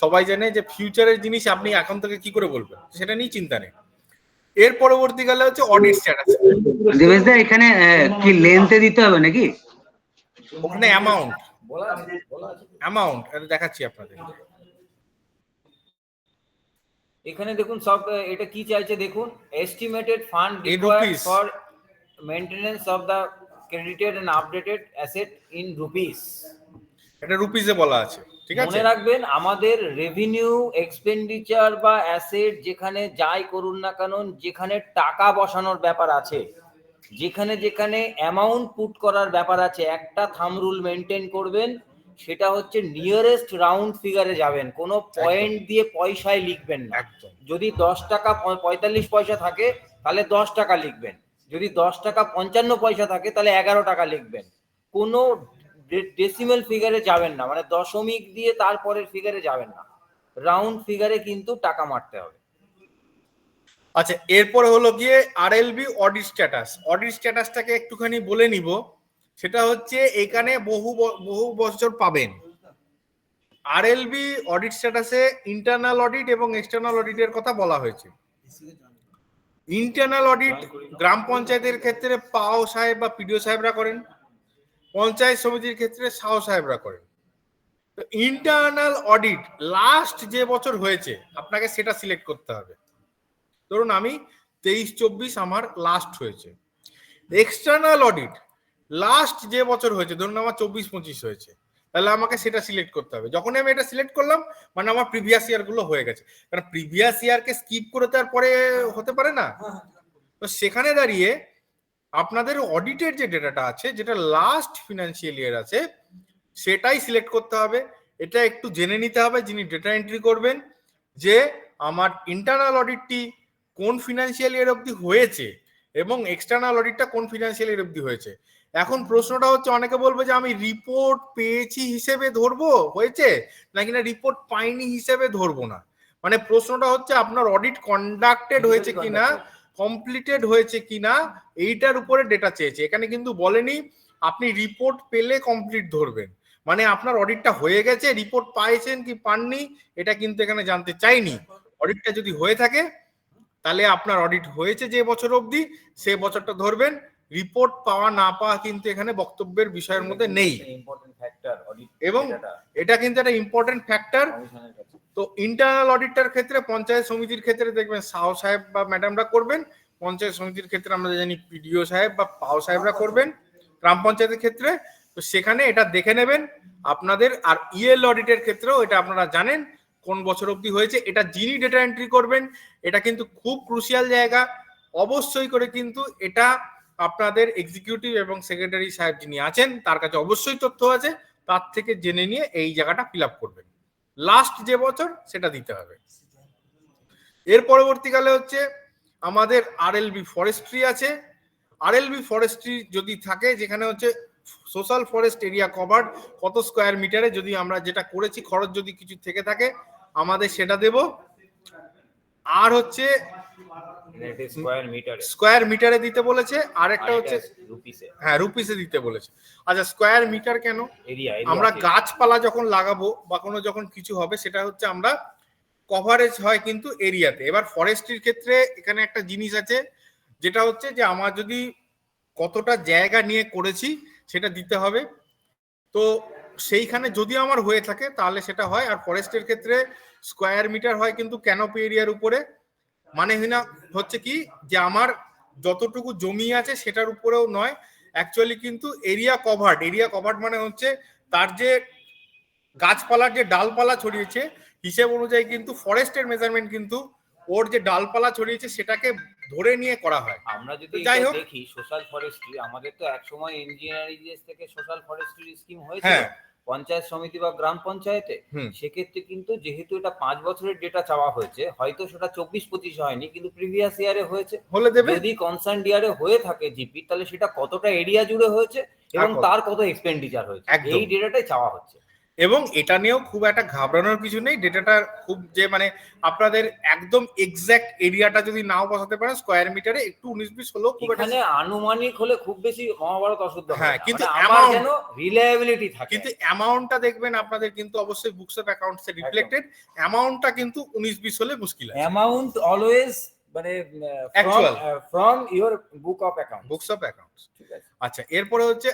সবাই জানে যে ফিউচারের জিনিস আপনি এখন থেকে কি করে বলবেন, সেটা নিয়ে চিন্তা নেই। এর পরবর্তীকালে হচ্ছে অডিট স্ট্যাটাস। দেবেশ দা, এখানে কি লেন্থে দিতে হবে নাকি? ওখানে অ্যামাউন্ট এটা দেখাচ্ছি আপনাদের। এখানে দেখুন সব, এটা কি চাইছে দেখুন, estimated fund required for maintenance of the credited and updated asset in rupees. এটা রুপিসে বলা আছে, ঠিক আছে। মনে রাখবেন, আমাদের রেভিনিউ, এক্সপেন্ডিচার বা অ্যাসেট যেখানে যাই করুন না কেন, যেখানে টাকা বসানোর ব্যাপার আছে, যেখানে যেখানে অ্যামাউন্ট পুট করার ব্যাপার আছে, একটা থাম্ব রুল মেনটেন করবেন, সেটা হচ্ছে নিয়ারেস্ট রাউন্ড ফিগারে যাবেন। কোনো পয়েন্ট দিয়ে পয়সায় লিখবেন না। যদি 10 টাকা 45 পয়সা থাকে তাহলে 10 টাকা লিখবেন, যদি 10 টাকা 55 পয়সা থাকে তাহলে 11 টাকা লিখবেন। কোনো ডেসিমেল ফিগারে যাবেন না, মানে দশমিক দিয়ে তারপরের ফিগারে যাবেন না, রাউন্ড ফিগারে কিন্তু টাকা মারতে হবে। আচ্ছা, এরপরে হলো গিয়ে আরএলবি অডিট স্ট্যাটাসটাকে একটুখানি বলে নিব। সেটা হচ্ছে এখানে বহু বছর পাবেন। আরএলবি অডিট স্ট্যাটাসে ইন্টারনাল অডিট এবং এক্সটার্নাল অডিটের কথা বলা হয়েছে। ইন্টারনাল অডিট গ্রাম পঞ্চায়েতের ক্ষেত্রে পাও সাহেব বা পিডিও সাহেবরা করেন, পঞ্চায়েত সমিতির ক্ষেত্রে সাও সাহেবরা করেন। তো ইন্টারনাল অডিট লাস্ট যে বছর হয়েছে আপনাকে সেটা সিলেক্ট করতে হবে। ধরুন আমি 23-24 আমার লাস্ট হয়েছে। এক্সটার্নাল অডিট লাস্ট যে বছর হয়েছে, ধরুন আমার 24-25 হয়েছে, তাহলে আমাকে সেটা সিলেক্ট করতে হবে। যখনই আমি এটা সিলেক্ট করলাম মানে আমার প্রিভিয়াস ইয়ার গুলো হয়ে গেছে, কারণ প্রিভিয়াস ইয়ারকে স্কিপ করে তারপরে হতে পারে না। তো সেখানে দাঁড়িয়ে আপনাদের অডিটের যে ডেটাটা আছে, যেটা লাস্ট ফিনান্সিয়াল ইয়ার আছে, সেটাই সিলেক্ট করতে হবে। এটা একটু জেনে নিতে হবে যিনি ডেটা এন্ট্রি করবেন, যে আমার ইন্টারনাল অডিটটি কোন ফিনান্সিয়াল ইয়ার অবধি হয়েছে এবং এক্সটার্নাল অডিটটা কোন ফিনান্সিয়াল ইয়ার অবধি হয়েছে। এখন প্রশ্নটা হচ্ছে, অনেকে বলবে যে আমি রিপোর্ট পেয়েছি হিসেবে ধরবো হয়েছে, নাকি না রিপোর্ট পাইনি হিসেবে ধরবো না। মানে প্রশ্নটা হচ্ছে আপনার অডিট কন্ডাক্টেড হয়েছে কিনা, কমপ্লিটেড হয়েছে কিনা, এইটার উপরে ডেটা চেয়েছে। এখানে কিন্তু বলেনি আপনি রিপোর্ট পেলে কমপ্লিট ধরবেন, মানে আপনার অডিটটা হয়ে গেছে, রিপোর্ট পাইছেন কি পাননি এটা কিন্তু এখানে জানতে চাইনি। অডিটটা যদি হয়ে থাকে তাহলে আপনার অডিট হয়েছে যে বছর অবধি সে বছরটা ধরবেন, রিপোর্ট পাওয়া না পাওয়া কিন্তু এখানে বক্তব্যের বিষয়ের মধ্যে নেই, এবং এটা কিন্তু একটা ইম্পর্টেন্ট ফ্যাক্টর। তো ইন্টারনাল অডিটর ক্ষেত্রে পঞ্চায়েত সমিতির ক্ষেত্রে দেখবেন সাও সাহেব বা ম্যাডামরা করবেন, পঞ্চায়েত সমিতির ক্ষেত্রে আমরা জানি পিডিও সাহেব বা পাও সাহেবরা করবেন, গ্রাম পঞ্চায়েতের ক্ষেত্রে তো সেখানে এটা দেখে নেবেন আপনাদের। আর ইএল অডিটের ক্ষেত্রেও এটা আপনারা জানেন কোন বছর অবধি হয়েছে, এটা যিনি ডেটা এন্ট্রি করবেন এটা কিন্তু খুব ক্রুশিয়াল জায়গা, অবশ্যই করে কিন্তু এটা আপনাদের এক্সিকিউটিভ এবং সেক্রেটারি সাহেব যিনি আছেন তার কাছে অবশ্যই তথ্য আছে, তার থেকে জেনে নিয়ে এই জায়গাটা ফিল আপ করবেন, লাস্ট যে বছর সেটা দিতে হবে। এর পরবর্তীকালে হচ্ছে আমাদের আরএলবি ফরেস্ট্রি আছে। আরএলবি ফরেস্ট্রি যদি থাকে যেখানে হচ্ছে সোশ্যাল ফরেস্ট এরিয়া কভার্ড কত স্কোয়ার মিটারে, যদি আমরা যেটা করেছি খরচ যদি কিছু থেকে থাকে আমাদের সেটা দেব। আর হচ্ছে স্কোয়ার মিটারে দিতে বলেছে, আর একটা হচ্ছে হ্যাঁ রুপিসে দিতে বলেছে। আচ্ছা স্কোয়ার মিটার কেন? আমরা গাছপালা যখন লাগাবো বা কোনো যখন কিছু হবে সেটা হচ্ছে আমরা কভারেজ হয় কিন্তু এরিয়াতে। এবার ফরেস্ট্রির ক্ষেত্রে এখানে একটা জিনিস আছে যেটা হচ্ছে যে আমার যদি কতটা জায়গা নিয়ে করেছি সেটা দিতে হবে, তো সেইখানে যদি আমার হয়ে থাকে তাহলে সেটা হয়। আর ফরেস্টের ক্ষেত্রে স্কোয়ার মিটার হয় কিন্তু ক্যানোপি এরিয়ার উপরে, মানে হচ্ছে কি যে আমার যতটুকু জমি আছে সেটার উপরেও নয়, অ্যাকচুয়ালি কিন্তু এরিয়া কভার্ড মানে হচ্ছে তার যে গাছপালার যে ডালপালা ছড়িয়েছে হিসেব অনুযায়ী কিন্তু ফরেস্টের মেজারমেন্ট কিন্তু ওর যে ডালপালা ছড়িয়েছে সেটাকে ধরে নিয়ে করা হয়। আমরা যদি যাই হোক দেখি সোশ্যাল ফরেস্ট্রি, আমাদের তো একসময় ইঞ্জিনিয়ারিং থেকে সোশ্যাল ফরেস্ট্রি স্কিম হয়েছে হ্যাঁ পঞ্চায়েত সমিতি বা গ্রাম পঞ্চায়েতে, সেক্ষেত্রে কিন্তু যেহেতু এটা 5 বছরের ডেটা চাওয়া হয়েছে, হয়তো সেটা 24-25 হয়নি কিন্তু প্রিভিয়াস ইয়ারে হয়েছে, হলে দেবে। যদি কনসার্ন ইয়ারে হয়ে থাকে জিপি তাহলে সেটা কতটা এরিয়া জুড়ে হয়েছে এবং তার কত এক্সপেন্ডিচার হয়েছে এই ডেটাটাই চাওয়া হচ্ছে। এবং এটা নিয়েও খুব একটা ঘাবড়ানোর কিছু নেই, ডেটাটা খুব যে মানে আপনাদের একদম এক্সাক্ট এরিয়াটা যদি নাও বসাতে পারেন স্কোয়ার মিটারে একটু 19-20 হলেও খুব একটা, এখানে আনুমানিক হলে খুব বেশি মহাভারত অশুদ্ধ হয়। হ্যাঁ কিন্তু আমার যেন রিলায়েবিলিটি থাকে, কিন্তু অ্যামাউন্টটা দেখবেন আপনাদের কিন্তু অবশ্যই বুকস অফ অ্যাকাউন্টসে রিফ্লেক্টেড, অ্যামাউন্টটা কিন্তু 19-20 হলে মুশকিল আছে। অ্যামাউন্ট অলওয়েজ মানে from your book of accounts. আচ্ছা এরপরে হচ্ছে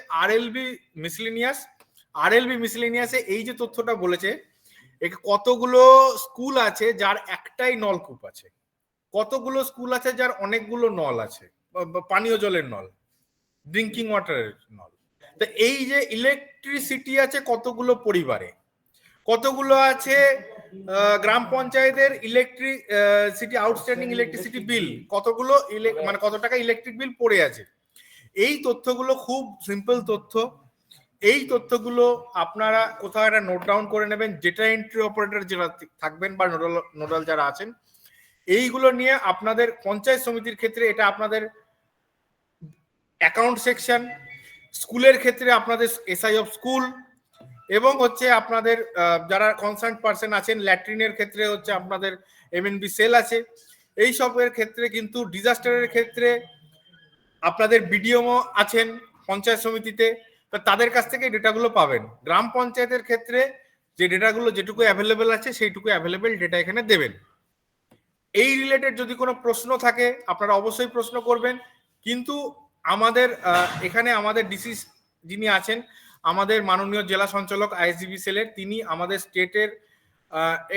আরএলবি মিসলেনিয়াসে এই যে তথ্যটা বলেছে কতগুলো স্কুল আছে যার একটাই নলকূপ আছে, কতগুলো স্কুল আছে যার অনেকগুলো নল আছে, পানীয় জলের নল, ড্রিঙ্কিং ওয়াটারের নল। তো এই যে ইলেকট্রিসিটি আছে কতগুলো পরিবারে, কতগুলো আছে গ্রাম পঞ্চায়েতের ইলেকট্রিসিটি আউটস্ট্যান্ডিং ইলেকট্রিসিটি বিল, কতগুলো মানে কত টাকা ইলেকট্রিক বিল পড়ে আছে, এই তথ্যগুলো খুব সিম্পল তথ্য। এই তথ্যগুলো আপনারা কোথাও একটা নোট ডাউন করে নেবেন, ডেটা এন্ট্রি অপারেটর যারা থাকবেন বা নোডাল যারা আছেন, এইগুলো নিয়ে আপনাদের পঞ্চায়েত সমিতির ক্ষেত্রে এটা আপনাদের অ্যাকাউন্ট সেকশন, স্কুলের ক্ষেত্রে আপনাদের এসআই অফ স্কুল, এবং হচ্ছে আপনাদের যারা কনসার্ন পার্সন আছেন ল্যাট্রিনের ক্ষেত্রে হচ্ছে আপনাদের এমএনবি সেল আছে। এই সবের ক্ষেত্রে কিন্তু ডিজাস্টারের ক্ষেত্রে আপনাদের বিডিএমও আছেন পঞ্চায়েত সমিতিতে, তাদের কাছ থেকে ডেটাগুলো পাবেন। গ্রাম পঞ্চায়েতের ক্ষেত্রে যে ডেটাগুলো যেটুকু অ্যাভেলেবেল আছে সেইটুকু অ্যাভেলেবেল ডেটা এখানে দেবেন। এই রিলেটেড যদি কোনো প্রশ্ন থাকে আপনারা অবশ্যই প্রশ্ন করবেন, কিন্তু আমাদের এখানে আমাদের ডিসি যিনি আছেন আমাদের মাননীয় জেলা সঞ্চালক আইএসডিবি সেলের, তিনি আমাদের স্টেটের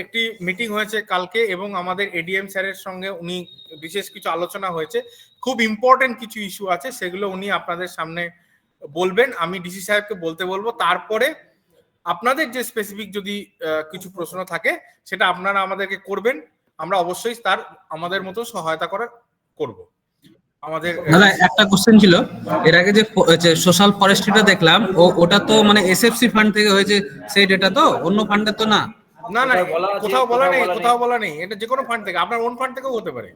একটি মিটিং হয়েছে কালকে এবং আমাদের এডিএম স্যারের সঙ্গে উনি বিশেষ কিছু আলোচনা হয়েছে, খুব ইম্পর্টেন্ট কিছু ইস্যু আছে সেগুলো উনি আপনাদের সামনে বলবেন, আমি ডিসি সাহেবকে বলতে বলবো। তারপরে আপনাদের যে স্পেসিফিক যদি কিছু প্রশ্ন থাকে সেটা আপনারা আমাদেরকে করবেন, আমরা অবশ্যই তার আমাদের মতো সহায়তা করব। আমাদের দাদা একটা কোশ্চেন ছিল, এর আগে যে সোশ্যাল ফরেস্ট্রিটা দেখলাম ওটা তো মানে এসএফসি ফান্ড থেকে হয়েছে সেই ডেটা, তো অন্য ফান্ডের তো না? না কোথাও বলা নেই, এটা যে কোনো ফান্ড থেকে, আপনার ওন ফান্ড থেকেও হতে পারে।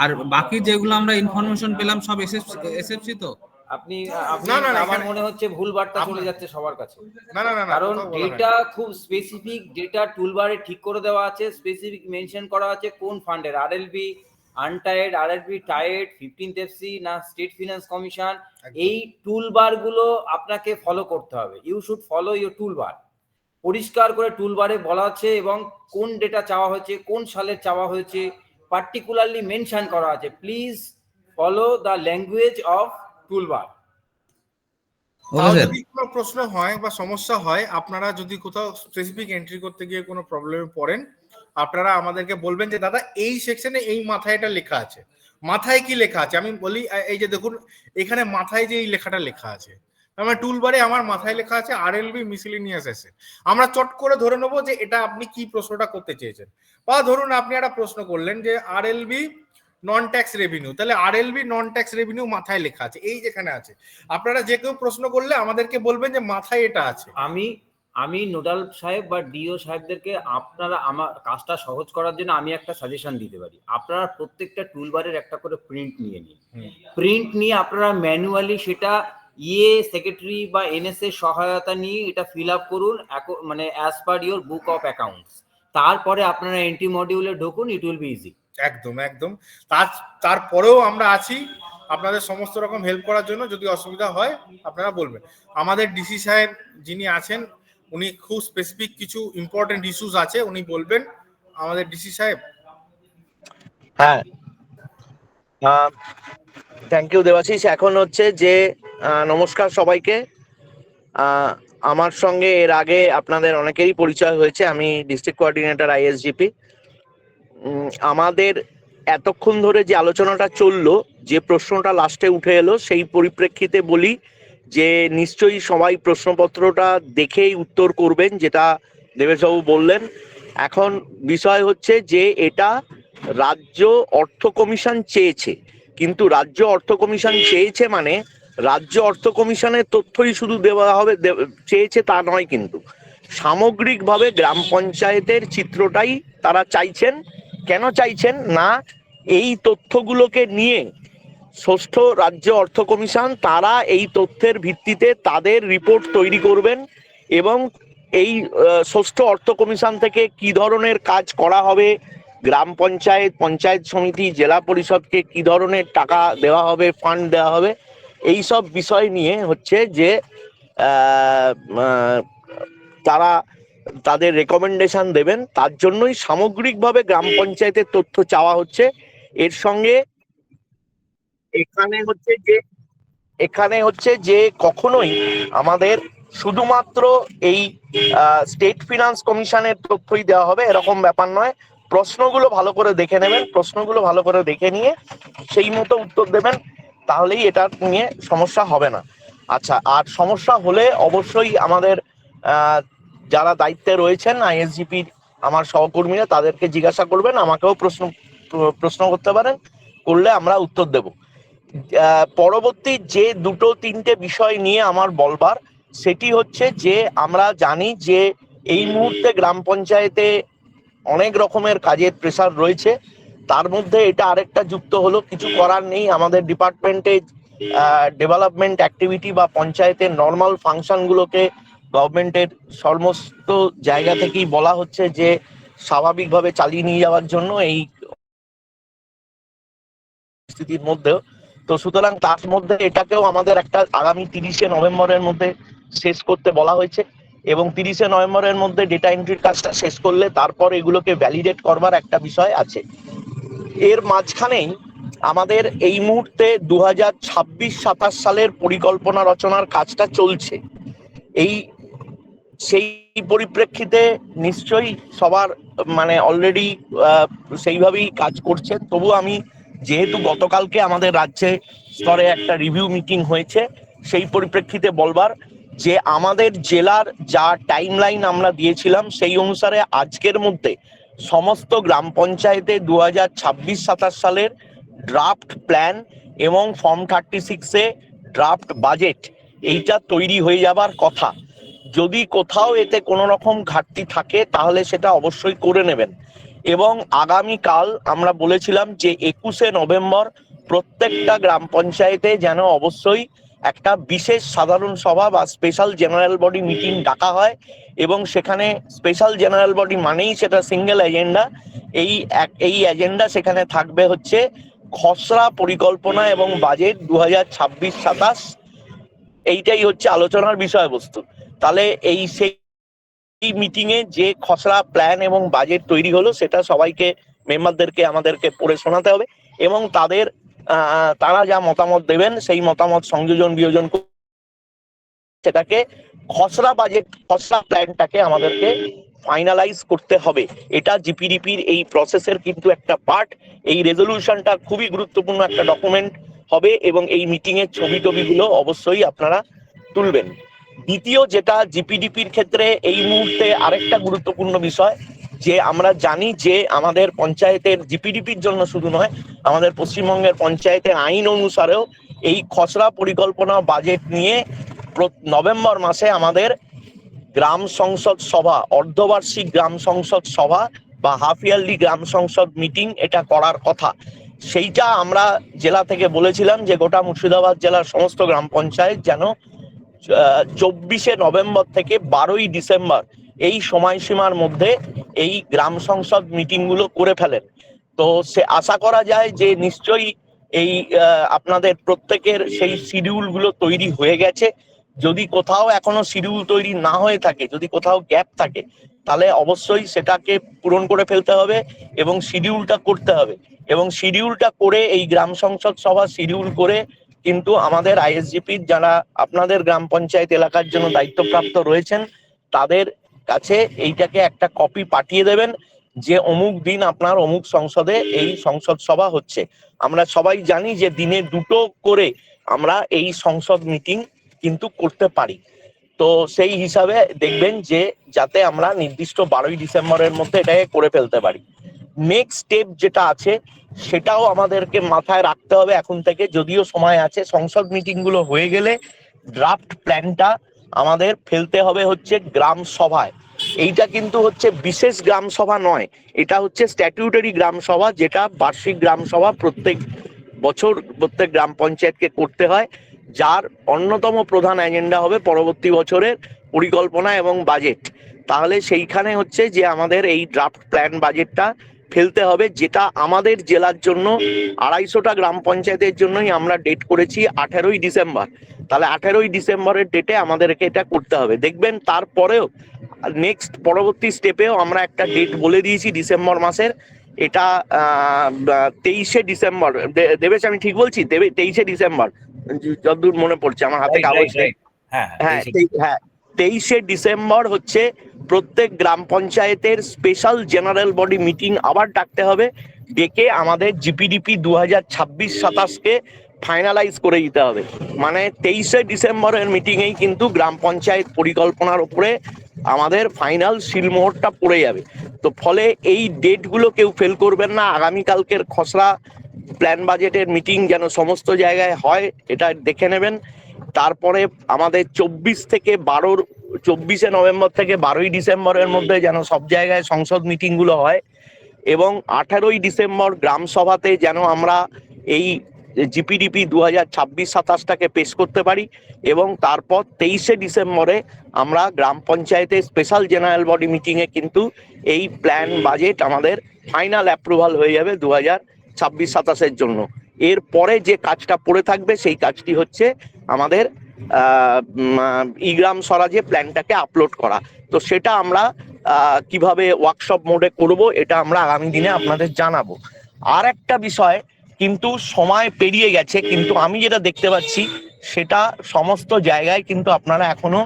আর বাকি যেগুলো আমরা ইনফরমেশন পেলাম সব এসএফসি তো? আপনি আমার মনে হচ্ছে ভুল বার্তা চলে যাচ্ছে সবার কাছে। না কারণ ডেটা খুব স্পেসিফিক ডেটা টুলবারে ঠিক করে দেওয়া আছে, স্পেসিফিক মেনশন করা আছে কোন ফান্ডের, RLB untied, RRB tied, 15th FC না স্টেট ফিনান্স কমিশন, এই টুলবার গুলো আপনাকে ফলো করতে হবে। You should follow your toolbar. পরিষ্কার করে টুলবারে বলা আছে এবং কোন ডেটা চাওয়া হয়েছে, কোন সালের চাওয়া হয়েছে, পার্টিকুলারলি মেনশন করা আছে। Please follow the language of toolbar. তাও যদি কোনো প্রশ্ন হয় বা সমস্যা হয়, আপনারা যদি কোথাও স্পেসিফিক এন্ট্রি করতে গিয়ে কোনো প্রবলেমে পড়েন, আপনারা আমাদেরকে বলবেন যে দাদা এই সেকশনে এই মাথায় এটা লেখা আছে। মাথায় কি লেখা আছে আমি বলি, এই যে দেখুন এখানে মাথায় যে এই লেখাটা লেখা আছে, আমার টুলবারে আমার মাথায় লেখা আছে আরএলবি মিসেলেনিয়াস অ্যাসেট। আমরা চট করে ধরে নেবো যে এটা আপনি কি প্রশ্নটা করতে চেয়েছেন। বা ধরুন আপনি একটা প্রশ্ন করলেন যে আরএলবি নন ট্যাক্স রেভিনিউ, তাহলে আরএলবি নন ট্যাক্স রেভিনিউ মাথায় লেখা আছে, এই যেখানে আছে। আপনারা যে কেউ প্রশ্ন করলে আমাদেরকে বলবেন যে মাথায় এটা আছে। আমি নোডাল সাহেব বা ডিও সাহেবদেরকে আপনারা আমার কাজটা সহজ করার জন্য আমি একটা সাজেশন দিতে পারি। আপনারা প্রত্যেকটা টুলবারের একটা করে প্রিন্ট নিয়ে নিন। প্রিন্ট নিয়ে আপনারা ম্যানুয়ালি সেটা সেক্রেটারি বা এনএস এর সহায়তা নিয়ে এটা ফিল আপ করুন, মানে as per your book of accounts. তারপরে আপনারা এন্ট্রি মডিউলে ঢুকুন, ইট উইল বি ইজি। একদম একদম। তারপরেও আমরা আছি আপনাদের সমস্ত রকম হেল্প করার জন্য। যদি অসুবিধা হয় আপনারা বলবেন। আমাদের ডিসি সাহেব যিনি আছেন উনি খুব স্পেসিফিক কিছু ইম্পর্টেন্ট ইস্যুস আছে, উনি বলবেন। আমাদের ডিসি সাহেব। হ্যাঁ, থ্যাংক ইউ দেবাশিস। এখন হচ্ছে যে নমস্কার সবাইকে। আমার সঙ্গে এর আগে আপনাদের অনেকেরই পরিচয় হয়েছে। আমি ডিস্ট্রিক্ট কোঅর্ডিনেটর আইএসজিপি। আমাদের এতক্ষণ ধরে যে আলোচনাটা চললো, যে প্রশ্নটা লাস্টে উঠে এলো, সেই পরিপ্রেক্ষিতে বলি যে নিশ্চয়ই সবাই প্রশ্নপত্রটা দেখেই উত্তর করবেন, যেটা দেবেশবাবু বললেন। এখন বিষয় হচ্ছে যে এটা রাজ্য অর্থ কমিশন চেয়েছে, কিন্তু রাজ্য অর্থ কমিশন চেয়েছে মানে রাজ্য অর্থ কমিশনের তথ্যই শুধু দেওয়া হবে চেয়েছে তা নয়, কিন্তু সামগ্রিকভাবে গ্রাম পঞ্চায়েতের চিত্রটাই তারা চাইছেন। কেন চাইছেন না, এই তথ্যগুলোকে নিয়ে ষষ্ঠ রাজ্য অর্থ কমিশন তারা এই তথ্যের ভিত্তিতে তাদের রিপোর্ট তৈরি করবেন এবং এই ষষ্ঠ অর্থ কমিশন থেকে কি ধরনের কাজ করা হবে, গ্রাম পঞ্চায়েত, পঞ্চায়েত সমিতি, জেলা পরিষদকে কি ধরনের টাকা দেওয়া হবে, ফান্ড দেওয়া হবে, এই সব বিষয় নিয়ে হচ্ছে যে তারা তাদের রেকমেন্ডেশন দেবেন। তার জন্যই সামগ্রিকভাবে গ্রাম পঞ্চায়েতের তথ্য চাওয়া হচ্ছে। এর সঙ্গে এখানে হচ্ছে যে কখনোই আমাদের শুধুমাত্র এই স্টেট ফিনান্স কমিশনের তথ্যই দেওয়া হবে এরকম ব্যাপার নয়। প্রশ্নগুলো ভালো করে দেখে নেবেন, প্রশ্নগুলো ভালো করে দেখে নিয়ে সেই মতো উত্তর দেবেন, তাহলেই এটা নিয়ে সমস্যা হবে না। আচ্ছা, আর সমস্যা হলে অবশ্যই আমাদের যারা দায়িত্বে রয়েছেন আইএসজিপির আমার সহকর্মীরা, তাদেরকে জিজ্ঞাসা করবেন, আমাকেও প্রশ্ন করতে পারেন, করলে আমরা উত্তর দেব। পরবর্তী যে দুটো তিনটে বিষয় নিয়ে আমার বলবার, সেটি হচ্ছে যে আমরা জানি যে এই মুহূর্তে গ্রাম পঞ্চায়েতে অনেক রকমের কাজের প্রেসার রয়েছে। তার মধ্যে এটা আরেকটা যুক্ত হলো, কিছু করার নেই। আমাদের ডিপার্টমেন্টে ডেভেলপমেন্ট অ্যাক্টিভিটি বা পঞ্চায়েতের নর্মাল ফাংশনগুলোকে গভর্নমেন্টের সমস্ত জায়গা থেকেই বলা হচ্ছে যে স্বাভাবিকভাবে চালিয়ে নিয়ে যাওয়ার জন্য এই পরিস্থিতির মধ্যেও। তো সুতরাং তার মধ্যে এটাকেও আমাদের একটা আগামী 30শে নভেম্বরের মধ্যে শেষ করতে বলা হয়েছে এবং 30শে নভেম্বরের মধ্যে ডেটা এন্ট্রির কাজটা শেষ করলে তারপর এগুলোকে ভ্যালিডেট করবার একটা বিষয় আছে। এর মাঝখানেই আমাদের এই মুহূর্তে 2026-27 সালের পরিকল্পনা রচনার কাজটা চলছে। সেই পরিপ্রেক্ষিতে নিশ্চয়ই সবার মানে অলরেডি সেইভাবেই কাজ করছে। তবু আমি যেহেতু গতকালকে আমাদের রাজ্যে স্তরে একটা রিভিউ মিটিং হয়েছে, সেই পরিপ্রেক্ষিতে বলবার যে আমাদের জেলার যা টাইমলাইন আমরা দিয়েছিলাম সেই অনুসারে আজকের মধ্যে সমস্ত গ্রাম পঞ্চায়েতে 2026-27 সালের ড্রাফট প্ল্যান এবং ফর্ম 36-এ ড্রাফট বাজেট এইটা তৈরি হয়ে যাবার কথা। যদি কোথাও এতে কোনো রকম ঘাটতি থাকে তাহলে সেটা অবশ্যই করে নেবেন। এবং আগামীকাল আমরা বলেছিলাম যে 21শে নভেম্বর প্রত্যেকটা গ্রাম পঞ্চায়েতে যেন অবশ্যই একটা বিশেষ সাধারণ সভা বা স্পেশাল জেনারেল বডি মিটিং ডাকা হয় এবং সেখানে স্পেশাল জেনারেল বডি মানেই সেটা সিঙ্গেল এজেন্ডা। এই এজেন্ডা সেখানে থাকবে হচ্ছে খসড়া পরিকল্পনা এবং বাজেট 2026-27, এইটাই হচ্ছে আলোচনার বিষয়বস্তু। তাহলে সেই মিটিং এ যে খসড়া প্ল্যান এবং বাজেট তৈরি হলো সেটা সবাইকে মেম্বারদেরকে আমাদেরকে পড়ে শোনাতে হবে এবং তারা যা মতামত দেবেন সেই মতামত সংযোজন বিয়োজন সেটাকে খসড়া প্ল্যানটাকে আমাদেরকে ফাইনালাইজ করতে হবে। এটা জিপিডিপির এই প্রসেসের কিন্তু একটা পার্ট। এই রেজলিউশনটা খুবই গুরুত্বপূর্ণ একটা ডকুমেন্ট হবে এবং এই মিটিং এর ছবিগুলো অবশ্যই আপনারা তুলবেন। দ্বিতীয় যেটা জিপিডিপির ক্ষেত্রে এই মুহূর্তে আরেকটা গুরুত্বপূর্ণ বিষয়, যে আমরা জানি যে আমাদের পঞ্চায়েতের জিপিডিপির জন্য শুধু নয়, আমাদের পশ্চিমবঙ্গের পঞ্চায়েতের আইন অনুসারেও এই খসড়া পরিকল্পনা বাজেট নিয়ে নভেম্বর মাসে আমাদের গ্রাম সংসদ সভা, অর্ধবার্ষিক গ্রাম সংসদ সভা বা হাফ ইয়ারলি গ্রাম সংসদ মিটিং এটা করার কথা। সেইটা আমরা জেলা থেকে বলেছিলাম যে গোটা মুর্শিদাবাদ জেলার সমস্ত গ্রাম পঞ্চায়েত যেন 24শে নভেম্বর থেকে 12ই ডিসেম্বর এই সময়সীমার মধ্যে এই গ্রাম সংসদ মিটিং গুলো করে ফেলেন। তো সে আশা করা যায় যে নিশ্চয়ই এই আপনাদের প্রত্যেকের সেই শিডিউল গুলো তৈরি হয়ে গেছে। যদি কোথাও এখনো শিডিউল তৈরি না হয়ে থাকে, যদি কোথাও গ্যাপ থাকে, তাহলে অবশ্যই সেটাকে পূরণ করে ফেলতে হবে এবং শিডিউলটা করতে হবে। এবং শিডিউলটা করে এই গ্রাম সংসদ সভা শিডিউল করে কিন্তু আমাদের আইএসজিপির যারা আপনাদের গ্রাম পঞ্চায়েত এলাকার জন্য দায়িত্বপ্রাপ্ত রয়েছেন তাদের কাছে এইটাকে একটা কপি পাঠিয়ে দেবেন যে অমুক দিন আপনার অমুক সংসদে এই সংসদ সভা হচ্ছে। আমরা সবাই জানি যে দিনে 2টো করে আমরা এই সংসদ মিটিং কিন্তু করতে পারি। তো সেই হিসাবে দেখবেন যে যাতে আমরা নির্দিষ্ট 12ই ডিসেম্বরের মধ্যে এটাকে করে ফেলতে পারি। নেক্সট স্টেপ যেটা আছে সেটাও আমাদেরকে মাথায় রাখতে হবে এখন থেকে, যদিও সময় আছে। সংসদ মিটিং গুলো হয়ে গেলে ড্রাফট প্ল্যানটা আমাদের ফেলতে হবে হচ্ছে গ্রাম সভায়। এইটা কিন্তু হচ্ছে বিশেষ গ্রাম সভা নয়, এটা হচ্ছে স্ট্যাটিউটারি গ্রাম সভা, যেটা বার্ষিক গ্রাম সভা প্রত্যেক বছর প্রত্যেক গ্রাম পঞ্চায়েতকে করতে হয়, যার অন্যতম প্রধান এজেন্ডা হবে পরবর্তী বছরের পরিকল্পনা এবং বাজেট। তাহলে সেইখানে হচ্ছে যে আমাদের এই ড্রাফট প্ল্যান বাজেটটা ফেলতে হবে, যেটা আমাদের জেলার জন্য 250টা গ্রাম পঞ্চায়েতের জন্যই আমরা ডেট করেছি 18ই ডিসেম্বর। তাহলে 18ই ডিসেম্বরের ডেটে আমাদেরকে এটা করতে হবে। দেখবেন তারপরেও নেক্সট পরবর্তী স্টেপেও আমরা একটা ডেট বলে দিয়েছি ডিসেম্বর মাসের, এটা 23শে ডিসেম্বর। দেবেশ আমি ঠিক বলছি? 23শে ডিসেম্বর যতদূর মনে পড়ছে, আমার হাতে কাগজ নেই। হ্যাঁ 23শে ডিসেম্বর হচ্ছে প্রত্যেক গ্রাম পঞ্চায়েতের স্পেশাল জেনারেল বডি মিটিং আবার ডাকতে হবে, ডেকে আমাদের জিপিডিপি 2026-27কে ফাইনালাইজ করে দিতে হবে। মানে 23শে ডিসেম্বরের মিটিংয়েই কিন্তু গ্রাম পঞ্চায়েত পরিকল্পনার উপরে আমাদের ফাইনাল সিলমোহরটা পড়ে যাবে। তো ফলে এই ডেটগুলো কেউ ফেল করবেন না। আগামীকালকের খসড়া প্ল্যান বাজেটের মিটিং যেন সমস্ত জায়গায় হয় এটা দেখে নেবেন। তারপরে আমাদের 24শে নভেম্বর থেকে 12ই ডিসেম্বরের মধ্যে যেন সব জায়গায় সংসদ মিটিং গুলো হয় এবং 18ই ডিসেম্বর গ্রাম সভাতে যেন আমরা এই জিপিডিপি 2026-27টাকে পেশ করতে পারি এবং তারপর 23শে ডিসেম্বরে আমরা গ্রাম পঞ্চায়েতের স্পেশাল জেনারেল বডি মিটিং এ কিন্তু এই প্ল্যান বাজেট আমাদের ফাইনাল অ্যাপ্রুভাল হয়ে যাবে 2026-27-এর জন্য। এরপরে যে কাজটা পড়ে থাকবে সেই কাজটি হচ্ছে আমাদের ইগ্রাম স্বরাজে প্ল্যানটাকে আপলোড করা। তো সেটা আমরা কিভাবে ওয়ার্কশপ মোডে করব এটা আমরা আগামী দিনে আপনাদের জানাবো। আর একটা বিষয়, কিন্তু সময় পেরিয়ে গেছে, কিন্তু আমি যেটা দেখতে পাচ্ছি সেটা সমস্ত জায়গায় কিন্তু আপনারা এখনো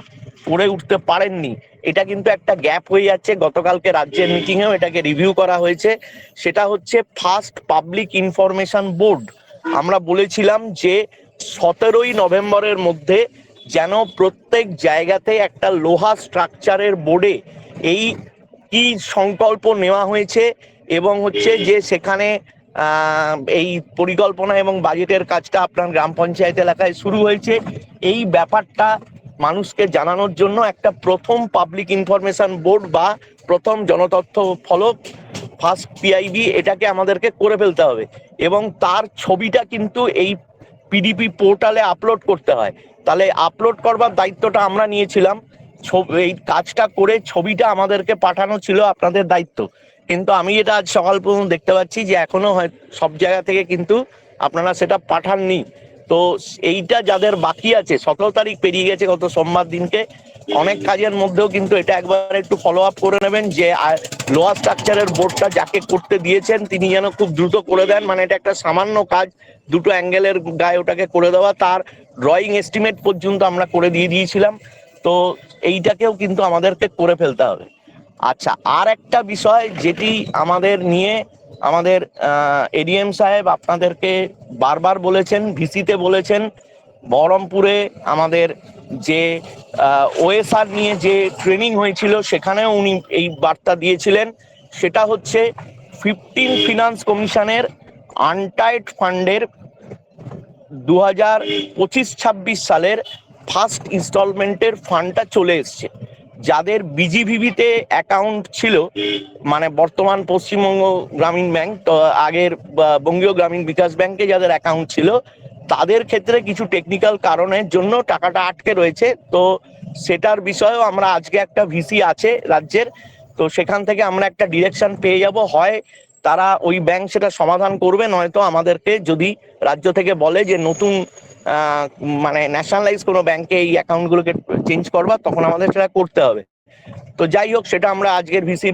করে উঠতে পারেননি। এটা কিন্তু একটা গ্যাপ হয়ে যাচ্ছে। গতকালকে রাজ্যের মিটিংয়েও এটাকে রিভিউ করা হয়েছে। সেটা হচ্ছে ফার্স্ট পাবলিক ইনফরমেশন বোর্ড। আমরা বলেছিলাম যে 17ই নভেম্বরের মধ্যে যেন প্রত্যেক জায়গাতে একটা লোহা স্ট্রাকচারের বোর্ডে এই কি সংকল্প নেওয়া হয়েছে এবং হচ্ছে যে সেখানে এই পরিকল্পনা এবং বাজেটের কাজটা আপনার গ্রাম পঞ্চায়েত এলাকায় শুরু হয়েছে, এই ব্যাপারটা মানুষকে জানানোর জন্য একটা প্রথম পাবলিক ইনফরমেশন বোর্ড বা প্রথম জনতথ্য ফলক ফার্স্ট পিআইবি এটাকে আমাদেরকে করে ফেলতে হবে এবং তার ছবিটা কিন্তু এই পিডিপি পোর্টালে আপলোড করতে হয়, তাহলে আপলোড করবার দায়িত্বটা আমরা নিয়েছিলাম। এই কাজটা করে ছবিটা আমাদেরকে পাঠানো ছিল আপনাদের দায়িত্ব, কিন্তু আমি এটা আজ সকাল পর্যন্ত দেখতে পাচ্ছি যে এখনো হয় সব জায়গা থেকে কিন্তু আপনারা সেটা পাঠাননি। তো এইটা যাদের বাকি আছে, 17 তারিখ পেরিয়ে গেছে গত সোমবার দিনকে, অনেক কাজের মধ্যেও কিন্তু এটা একবার একটু ফলো আপ করে নেবেন যে লোয়ার স্ট্রাকচারের বোর্ডটা যাকে করতে দিয়েছেন তিনি যেন খুব দ্রুত করে দেন। মানে এটা একটা সামান্য কাজ, দুটো অ্যাঙ্গেলের গায়ে ওটাকে করে দেওয়া, তার ড্রয়িং এস্টিমেট পর্যন্ত আমরা করে দিয়েছিলাম। তো এইটাকেও কিন্তু আমাদেরকে করে ফেলতে হবে। আচ্ছা, আর একটা বিষয় যেটি আমাদের নিয়ে আমাদের এডিএম সাহেব আপনাদেরকে বারবার বলেছেন, ভিসিতে বলেছেন, বহরমপুরে আমাদের যে ওএসআর নিয়ে যে ট্রেনিং হয়েছিল সেখানেও উনি এই বার্তা দিয়েছিলেন, সেটা হচ্ছে 15 ফিনান্স কমিশনের আনটাইড ফান্ডের 2025-26 সালের ফার্স্ট ইনস্টলমেন্টের ফান্ডটা চলে এসছে। যাদের বিজিভিবিতে অ্যাকাউন্ট ছিল, মানে বর্তমান পশ্চিমবঙ্গ গ্রামীণ ব্যাংক, তো আগের বঙ্গীয় গ্রামীণ বিকাশ ব্যাংকে যাদের অ্যাকাউন্ট ছিল, তাদের ক্ষেত্রে কিছু টেকনিক্যাল কারণের জন্য টাকাটা আটকে রয়েছে। তো সেটার বিষয়েও আমরা আজকে একটা ভিসি আছে রাজ্যের, তো সেখান থেকে আমরা একটা ডিরেকশন পেয়ে যাব, হয় তারা ওই ব্যাংক সেটা সমাধান করবে, নয়তো আমাদেরকে যদি রাজ্য থেকে বলে যে নতুন মানে ন্যাশনালাইজ কোনো ব্যাংকে এই অ্যাকাউন্টগুলোকে চেঞ্জ করবা, তখন আমাদের সেটা করতে হবে। তো যাই হোক, সেটা আমরা আজকের ভিসি,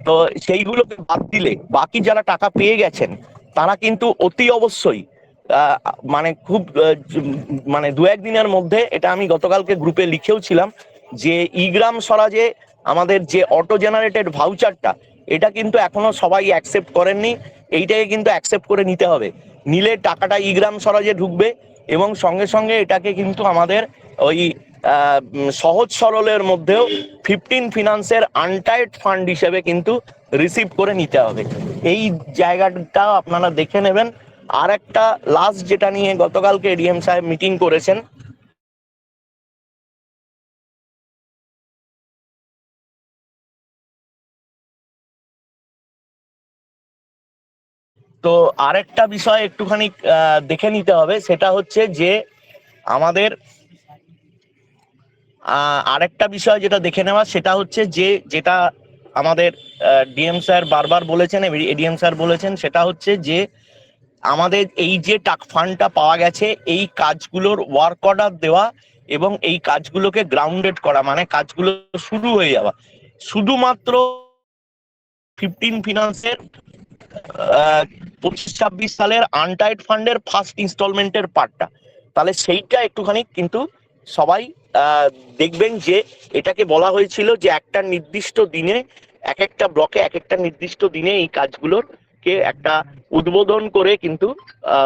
তো সেইগুলোকে বাদ দিলে বাকি যারা টাকা পেয়ে গেছেন তারা কিন্তু অতি অবশ্যই মানে খুব মানে 2-1 দিনের মধ্যে, এটা আমি গতকালকে গ্রুপে লিখেও ছিলাম, যে ইগ্রাম স্বরাজে আমাদের যে অটো জেনারেটেড ভাউচারটা, এটা কিন্তু এখনো সবাই অ্যাকসেপ্ট করেননি, এইটাকে কিন্তু অ্যাকসেপ্ট করে নিতে হবে। নিলে টাকাটা ইগ্রাম স্বরাজে ঢুকবে এবং সঙ্গে সঙ্গে এটাকে কিন্তু আমাদের ওই সহজ সরলের মধ্যেও 15 ফিনান্সের আনটাইড ফান্ড হিসেবে কিন্তু রিসিভ করে নিতে হবে। এই জায়গাটা আপনারা দেখে নেবেন। আর একটা লাস্ট যেটা নিয়ে গতকালকে এডিএম সাহেব মিটিং করেছেন, তো আরেকটা বিষয় একটুখানি দেখে নিতে হবে, সেটা হচ্ছে যে আমাদের আরেকটা বিষয় যেটা দেখে নেওয়া, সেটা হচ্ছে যে যেটা আমাদের ডিএম স্যার বারবার বলেছেন, এডিএম স্যার বলেছেন, সেটা হচ্ছে যে আমাদের এই যে ফান্ডটা পাওয়া গেছে, এই কাজগুলোর ওয়ার্ক অর্ডার দেওয়া এবং এই কাজগুলোকে গ্রাউন্ডেড করা, মানে কাজগুলো শুরু হয়ে যাওয়া। শুধুমাত্র 15 ফিনান্সের 25-26 সালের আনটাইড ফান্ডের ফার্স্ট ইনস্টলমেন্টের পার্টটা, তাহলে সেইটা একটুখানি কিন্তু সবাই দেখবেন যে এটাকে বলা হয়েছিল যে একটা নির্দিষ্ট দিনে এক একটা ব্লকে এক একটা নির্দিষ্ট দিনে এই কাজগুলোকে একটা উদ্বোধন করে কিন্তু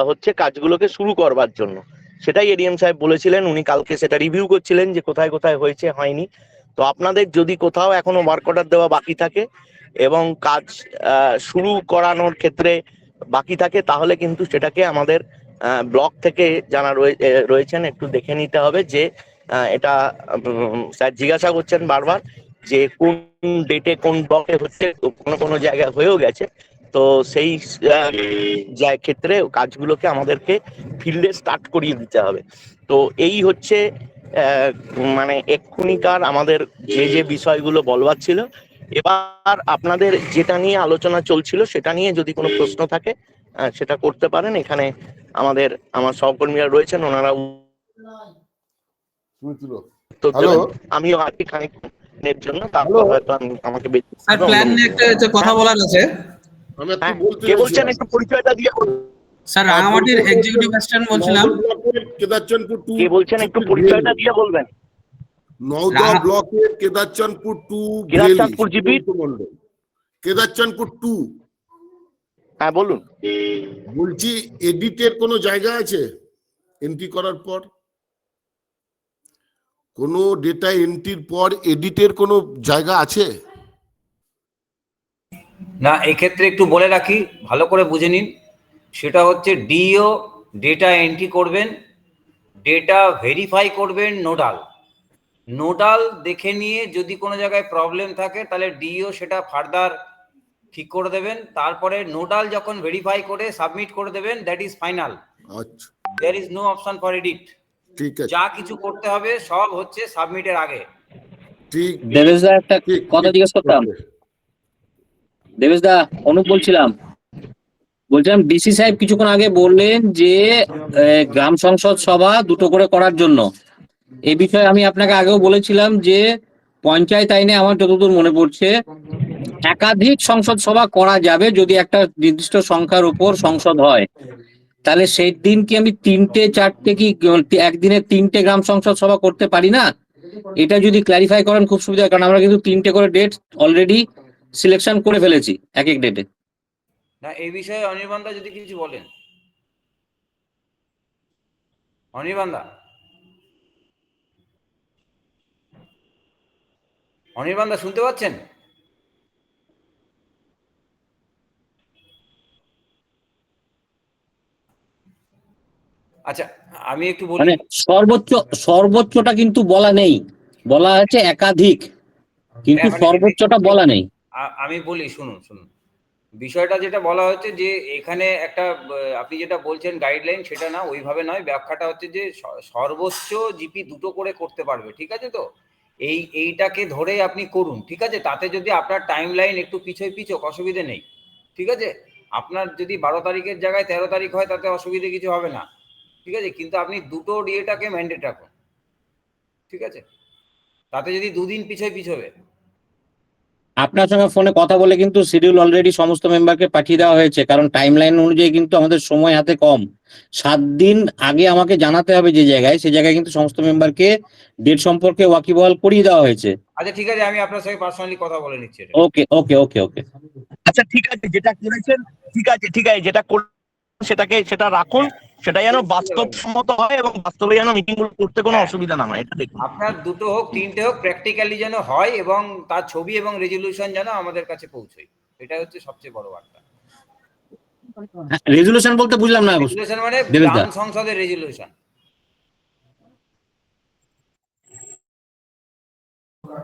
হচ্ছে কাজগুলোকে শুরু করবার জন্য। সেটাই এডিএম সাহেব বলেছিলেন, উনি কালকে সেটা রিভিউ করছিলেন যে কোথায় কোথায় হয়েছে হয়নি। তো আপনাদের যদি কোথাও এখনো ওয়ার্ক অর্ডার দেওয়া বাকি থাকে এবং কাজ শুরু করানোর ক্ষেত্রে বাকি থাকে, তাহলে কিন্তু সেটাকে আমাদের ব্লক থেকে যারা রয়েছেন একটু দেখে নিতে হবে যে এটা স্যার জিজ্ঞাসা করছেন বারবার যে কোন ডেটে কোন ব্লকে হচ্ছে, কোনো কোনো জায়গায় হয়েও গেছে। তো সেই ক্ষেত্রে কাজগুলোকে আমাদেরকে ফিল্ডে স্টার্ট করিয়ে দিতে হবে। তো এই হচ্ছে মানে এক্ষুনিকার আমাদের যে যে বিষয়গুলো বলবার ছিল। এবার আপনাদের যেটা নিয়ে আলোচনা চলছিল সেটা নিয়ে যদি কোনো প্রশ্ন থাকে সেটা করতে পারেন। এখানে আমার সহকর্মীরা রয়েছেন, ওনারা আমিও আছি খানিকক্ষণের জন্য, তারপর হয়তো আমাকে স্যার প্ল্যান নিয়ে একটা কথা বলার আছে। কে বলছেন একটু পরিচয়টা দিয়ে বলুন। স্যার রাঙামাটির এক্সিকিউটিভ অ্যাসিস্ট্যান্ট বলছিলাম। কেদারচন্দ্পুর 2 কে বলছেন একটু পরিচয়টা দিয়ে বলবেন। নওদা ব্লকের কেদারচন্দ্পুর 2 কেদারচন্দ্পুর জিপি কেদারচন্দ্পুর 2। হ্যাঁ বলুন। বলছি এডিটের কোনো জায়গা আছে এন্ট্রি করার পর? কোনো ডেটা এন্ট্রির পর এডিটের কোনো জায়গা আছে? না, এক্ষেত্রে একটু বলে রাখি, ভালো করে বুঝে নিন। সেটা হচ্ছে ডিও ডেটা এন্ট্রি করবেন, ডেটা ভেরিফাই করবেন নোডাল দেখে নিয়ে যদি কোনো জায়গায় প্রবলেম থাকে তাহলে ডিও সেটা ফার্দার ঠিক করে দেবেন, তারপরে নোডাল যখন ভেরিফাই করে সাবমিট করে দেবেন, দ্যাট ইজ ফাইনাল। আচ্ছা, there is no option for edit. ঠিক আছে, যা কিছু করতে হবে সব হচ্ছে সাবমিটের আগে। ঠিক। দেবেশদা একটা ঠিক, কথা ঠিক, জিজ্ঞেস করতাম। ওকে। দেবেশদা, অনুপ বলছিলাম ডিসি সাহেব কিছুক্ষণ আগে বললেন যে গ্রাম সংসদ সভা দুটো করে করার জন্য। এই বিষয়ে আমি আপনাকে আগেও বলেছিলাম যে পঞ্চায়েত আইনে আমার যতদূর মনে পড়ছে একাধিক সংসদ সভা করা যাবে যদি একটা নির্দিষ্ট সংখ্যার উপর সংসদ হয়। তাহলে সেই দিন কি আমি 3টে 4টে কি একদিনে 3টে গ্রাম সংসদ সভা করতে পারি না? এটা যদি ক্ল্যারিফাই করেন খুব সুবিধা, কারণ আমরা কিন্তু 3টে করে ডেট অলরেডি সিলেকশন করে ফেলেছি এক এক ডেটে। না, এই বিষয়ে অনির্বাণদা যদি কিছু বলেন। অনির্বাণদা, অনির্বাণদা শুনতে পাচ্ছেন? আচ্ছা, আমি একটু বলি। মানে সর্বোচ্চটা কিন্তু বলা নেই, বলা আছে একাধিক, কিন্তু সর্বোচ্চটা বলা নেই। আমি বলি, শুনুন শুনুন, বিষয়টা যেটা বলা হচ্ছে যে এখানে একটা আপনি যেটা বলছেন গাইডলাইন, সেটা না, ওইভাবে নয়। ব্যাখ্যাটা হচ্ছে যে সর্বোচ্চ জিপি দুটো করে করতে পারবে, ঠিক আছে? তো এইটাকে ধরে আপনি করুন, ঠিক আছে? তাতে যদি আপনার টাইম লাইন একটু পিছোক, অসুবিধে নেই, ঠিক আছে? আপনার যদি 12 তারিখের জায়গায় 13 তারিখ হয় তাতে অসুবিধে কিছু হবে না, ঠিক আছে? কিন্তু আপনি দুটো ডিএটাকে ম্যান্ডেট রাখুন, ঠিক আছে? তাতে যদি দুদিন পিছোবে। আপনার সঙ্গে ফোনে কথা বলে কিন্তু শিডিউল অলরেডি সমস্ত মেম্বারকে পাঠিয়ে দেওয়া হয়েছে, কারণ টাইম লাইন অনুযায়ী কিন্তু আমাদের সময় হাতে কম। 7 দিন আগে আমাকে জানাতে হবে যে জায়গায়, সে জায়গায় কিন্তু সমস্ত মেম্বারকে ডেট সম্পর্কে ওয়াকিবহাল করিয়ে দেওয়া হয়েছে। আচ্ছা, ঠিক আছে, আমি আপনার সঙ্গে পার্সোনালি কথা বলে নিচ্ছি। ওকে ওকে ওকে ওকে আচ্ছা ঠিক আছে, যেটা করেছেন ঠিক আছে, যেটা সেটা রাখুন, সেটা যেন বাস্তবসম্মত হয় এবং বাস্তবে যেন মিটিং গুলো করতে কোনো অসুবিধা না হয়, এটা দেখুন। আপনার দুটো হোক 3টে হোক প্র্যাকটিক্যালি যেন হয় এবং তার ছবি এবং রেজলিউশন যেন আমাদের কাছে পৌঁছয়, এটা হচ্ছে সবচেয়ে বড় বার্তা। রেজুলেশন বলতে বুঝলাম না। রেজলিউশন মানে গ্রাম সংসদের রেজলিউশন।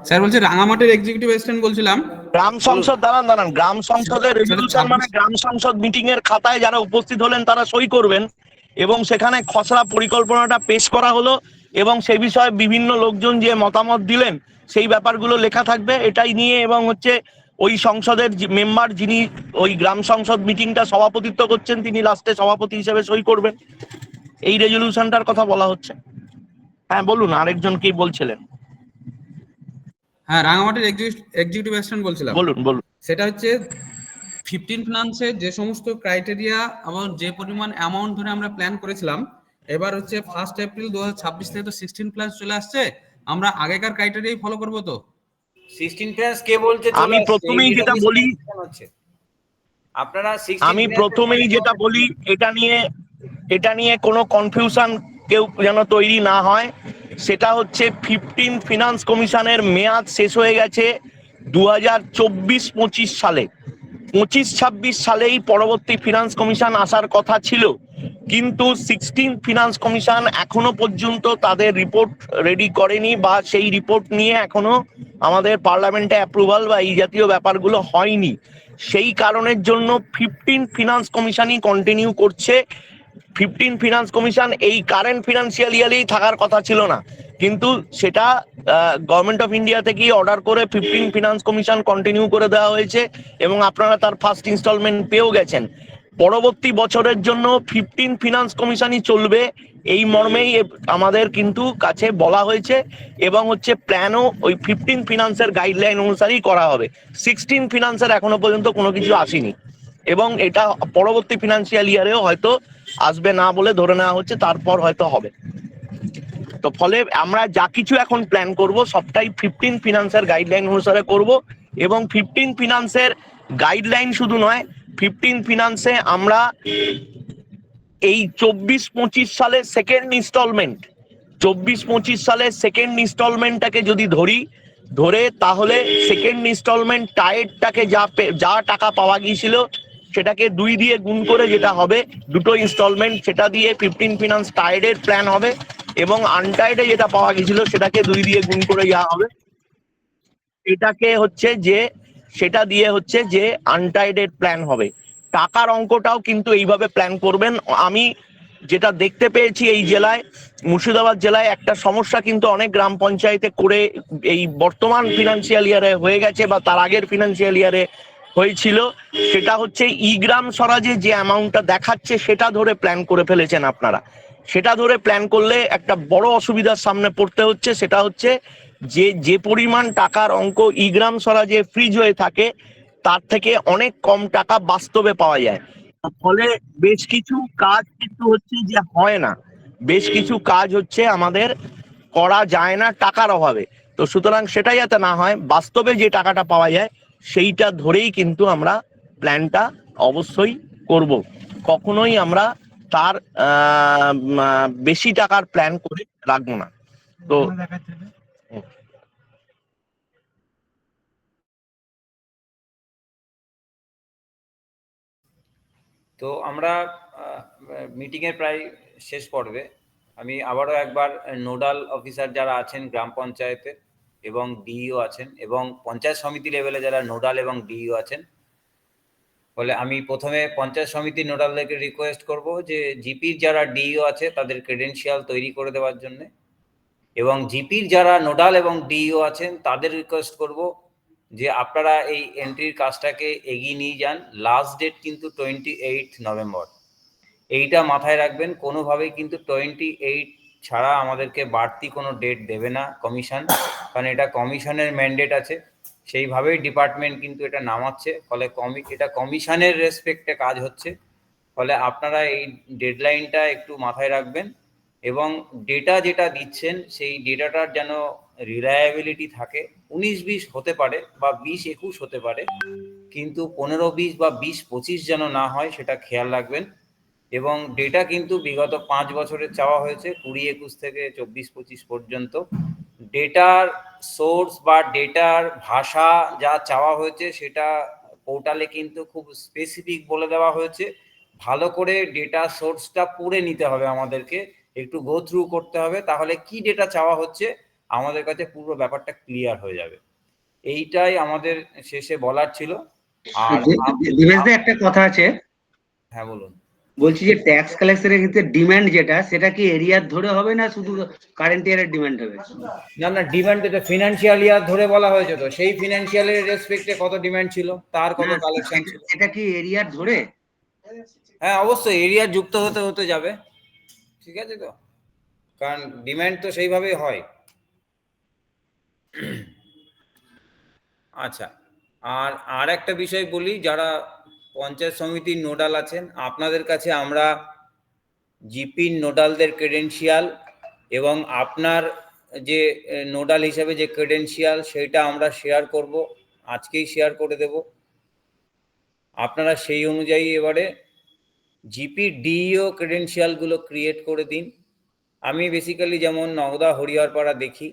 স্যার বলছি রাঙামাটির এক্সিকিউটিভ অ্যাসিস্ট্যান্ট বলছিলাম। গ্রাম সংসদ দাঁড়ান, গ্রাম সংসদের রেজলিউশন মানে গ্রাম সংসদ মিটিং এর খাতায় যারা উপস্থিত হলেন তারা সই করবেন এবং সেখানে খসড়া পরিকল্পনাটা পেশ করা হলো এবং সেই বিষয়ে বিভিন্ন লোকজন যে মতামত দিলেন সেই ব্যাপারগুলো লেখা থাকবে এটাই নিয়ে, এবং হচ্ছে ওই সংসদের মেম্বার যিনি ওই গ্রাম সংসদ মিটিংটা সভাপতিত্ব করছেন তিনি লাস্টে সভাপতি হিসেবে সই করবেন। এই রেজলিউশনটার কথা বলা হচ্ছে। হ্যাঁ বলুন, আরেকজন কি বলছিলেন? হ্যাঁ, রাঙামাটির এক্সিকিউটিভ অ্যাসিস্ট্যান্ট বলছিলাম। বলুন। সেটা হচ্ছে 15 ফিনান্সে যে সমস্ত ক্রাইটেরিয়া এবং যে পরিমাণ অ্যামাউন্ট ধরে আমরা প্ল্যান করেছিলাম, এবার হচ্ছে 1 এপ্রিল 2026 থেকে তো 16 প্লাস চলে আসছে, আমরা আগেকার ক্রাইটেরিয়াই ফলো করব তো? 16 প্লাস কে বলছে? আমি প্রথমেই যেটা বলি, আপনারা আমি প্রথমেই যেটা বলি, এটা নিয়ে কোনো কনফিউশন কেউ যেন তৈরি না হয়। সেটা হচ্ছে 15 ফিনান্স কমিশনের মেয়াদ শেষ হয়ে গেছে 2024-25 সালে। 25-26 সালেই পরবর্তী ফিনান্স কমিশন আসার কথা ছিল, কিন্তু 16 ফিনান্স কমিশন এখনো পর্যন্ত তাদের রিপোর্ট রেডি করেনি বা সেই রিপোর্ট নিয়ে এখনো আমাদের পার্লামেন্টে অ্যাপ্রুভাল বা এই জাতীয় ব্যাপারগুলো হয়নি। সেই কারণের জন্য 15 ফিনান্স কমিশনই কন্টিনিউ করছে। 15 ফিনান্স কমিশন এই কারেন্ট ফিনান্সিয়াল ইয়ারেই থাকার কথা ছিল না, কিন্তু সেটা গভর্নমেন্ট অফ ইন্ডিয়া থেকেই অর্ডার করে 15 ফিনান্স কমিশন কন্টিনিউ করে দেওয়া হয়েছে এবং আপনারা তার ফার্স্ট ইনস্টলমেন্ট পেয়েও গেছেন। পরবর্তী বছরের জন্য 15 ফিনান্স কমিশনই চলবে, এই মর্মেই আমাদের কিন্তু কাছে বলা হয়েছে এবং হচ্ছে প্ল্যানও ওই 15 ফিনান্সের গাইডলাইন অনুসারেই করা হবে। 16 ফিনান্সের এখনো পর্যন্ত কোনো কিছু আসেনি এবং এটা পরবর্তী ফিনান্সিয়াল ইয়ারেও হয়তো আসবে না বলে ধরে নেওয়া হচ্ছে, তারপর হয়তো হবে। তো ফলে আমরা যা কিছু এখন প্ল্যান করব সবটাই 15 ফিনান্সের গাইডলাইন অনুসারে করব এবং 15 ফিনান্সের গাইডলাইন শুধু নয়, 15 ফিনান্সে আমরা এই 24-25 সালের সেকেন্ড ইনস্টলমেন্ট, 24-25 সালের সেকেন্ড ইনস্টলমেন্টটাকে যদি ধরে তাহলে সেকেন্ড ইনস্টলমেন্ট টায়ারটাকে যা টাকা পাওয়া গিয়েছিল সেটাকে 2 দিয়ে গুণ করে যেটা হবে দুটো ইনস্টলমেন্ট, সেটা দিয়ে 15 ফিনান্স টায়ার্ডের প্ল্যান হবে এবং আনটায়ার্ডে যেটা পাওয়া গিয়েছিল সেটাকে 2 দিয়ে গুণ করে যাওয়া হবে। এটাকে হচ্ছে যে সেটা দিয়ে হচ্ছে যে আনটাইডেড প্ল্যান হবে। টাকার অঙ্কটাও কিন্তু এইভাবে প্ল্যান করবেন। আমি যেটা দেখতে পেয়েছি এই জেলায়, মুর্শিদাবাদ জেলায় একটা সমস্যা কিন্তু অনেক গ্রাম পঞ্চায়েতে করে এই বর্তমান ফিনান্সিয়াল ইয়ারে হয়ে গেছে বা তার আগের ফিনান্সিয়াল ইয়ারে হয়েছিল, সেটা হচ্ছে ই গ্রাম স্বরাজে যে অ্যামাউন্টটা দেখাচ্ছে সেটা ধরে প্ল্যান করে ফেলেছেন আপনারা। সেটা ধরে প্ল্যান করলে একটা বড় অসুবিধার সামনে পড়তে হচ্ছে, সেটা হচ্ছে যে পরিমাণ টাকার অঙ্ক ই গ্রাম স্বরাজে ফ্রিজ হয়ে থাকে তার থেকে অনেক কম টাকা বাস্তবে পাওয়া যায়। ফলে বেশ কিছু কাজ কিন্তু হচ্ছে যে হয় না, বেশ কিছু কাজ হচ্ছে আমাদের করা যায় না টাকার অভাবে। তো সুতরাং সেটা যাতে না হয়, বাস্তবে যে টাকাটা পাওয়া যায় সেইটা ধরেই কিন্তু আমরা প্ল্যানটা অবশ্যই করব। কখনোই আমরা তার বেশি টাকার প্ল্যান করে রাখবো না। তো তো আমরা মিটিংয়ের প্রায় শেষ পর্বে। আমি আবারও একবার নোডাল অফিসার যারা আছেন গ্রাম পঞ্চায়েতে এবং ডিইও আছেন এবং পঞ্চায়েত সমিতি লেভেলে যারা নোডাল এবং ডিইও আছেন, ফলে আমি প্রথমে পঞ্চায়েত সমিতির নোডালদেরকে রিকোয়েস্ট করব যে জিপির যারা ডিইও আছে তাদের ক্রেডেনশিয়াল তৈরি করে দেওয়ার জন্য, এবং জিপির যারা নোডাল এবং ডিইও আছেন তাদের রিকোয়েস্ট করব যে আপনারা এই এন্ট্রির কাজটাকে এগিয়ে নিয়ে যান। লাস্ট ডেট কিন্তু 28 নভেম্বর, এইটা মাথায় রাখবেন। কোনোভাবেই কিন্তু 28 ছাড়া আমাদেরকে বাড়তি কোনো ডেট দেবে না কমিশন, কারণ এটা কমিশনের ম্যান্ডেট আছে, সেইভাবেই ডিপার্টমেন্ট কিন্তু এটা নামাচ্ছে। ফলে এটা কমিশনের রেসপেক্টে কাজ হচ্ছে, ফলে আপনারা এই ডেডলাইনটা একটু মাথায় রাখবেন এবং ডেটা যেটা দিচ্ছেন সেই ডেটাটার যেন রিলায়েবিলিটি থাকে। 19-20 হতে পারে বা 20-21 হতে পারে, কিন্তু 15-20 বা 20-25 যেন না হয় সেটা খেয়াল রাখবেন। এবং ডেটা কিন্তু বিগত 5 বছরের চাওয়া হয়েছে, 20-21 থেকে 24-25 পর্যন্ত। ডেটার সোর্স বা ডেটার ভাষা যা চাওয়া হয়েছে সেটা পোর্টালে কিন্তু খুব স্পেসিফিক বলে দেওয়া হয়েছে। ভালো করে ডেটা সোর্সটা পড়ে নিতে হবে, আমাদেরকে একটু গো থ্রু করতে হবে, তাহলে কি ডেটা চাওয়া হচ্ছে আমাদের কাছে পুরো ব্যাপারটা ক্লিয়ার হয়ে যাবে। এইটাই আমাদের শেষে বলার ছিল। আর দিবেশ দা, একটা কথা আছে। হ্যাঁ বলুন। বলছি যে ট্যাক্স কালেকশনের ক্ষেত্রে ডিমান্ড যেটা, সেটা কি এরিয়ার ধরে হবে না শুধু কারেন্ট ইয়ারের ডিমান্ড হবে? না, ডিমান্ড এটা ফিনান্সিয়াল ইয়ার ধরে বলা হয়েছে, তো সেই ফিনান্সিয়ালের রেসপেক্টে কত ডিমান্ড ছিল, তার কত কালেকশন ছিল। এটা কি এরিয়ার ধরে? হ্যাঁ অবশ্যই এরিয়া যুক্ত হতে হতে যাবে, ঠিক আছে তো, কারণ ডিমান্ড তো সেইভাবেই হয়। আচ্ছা, আর একটা বিষয় বলি, যারা পঞ্চায়েত সমিতির নোডাল আছেন আপনাদের কাছে আমরা জিপির নোডালদের ক্রেডেনশিয়াল এবং আপনার যে নোডাল হিসেবে যে ক্রেডেনশিয়াল সেটা আমরা শেয়ার করব, আজকেই শেয়ার করে দেব। আপনারা সেই অনুযায়ী এবারে জিপির ডিইও ক্রেডেনশিয়ালগুলো ক্রিয়েট করে দিন। আমি বেসিক্যালি যেমন নওদা হরিহরপাড়া দেখি,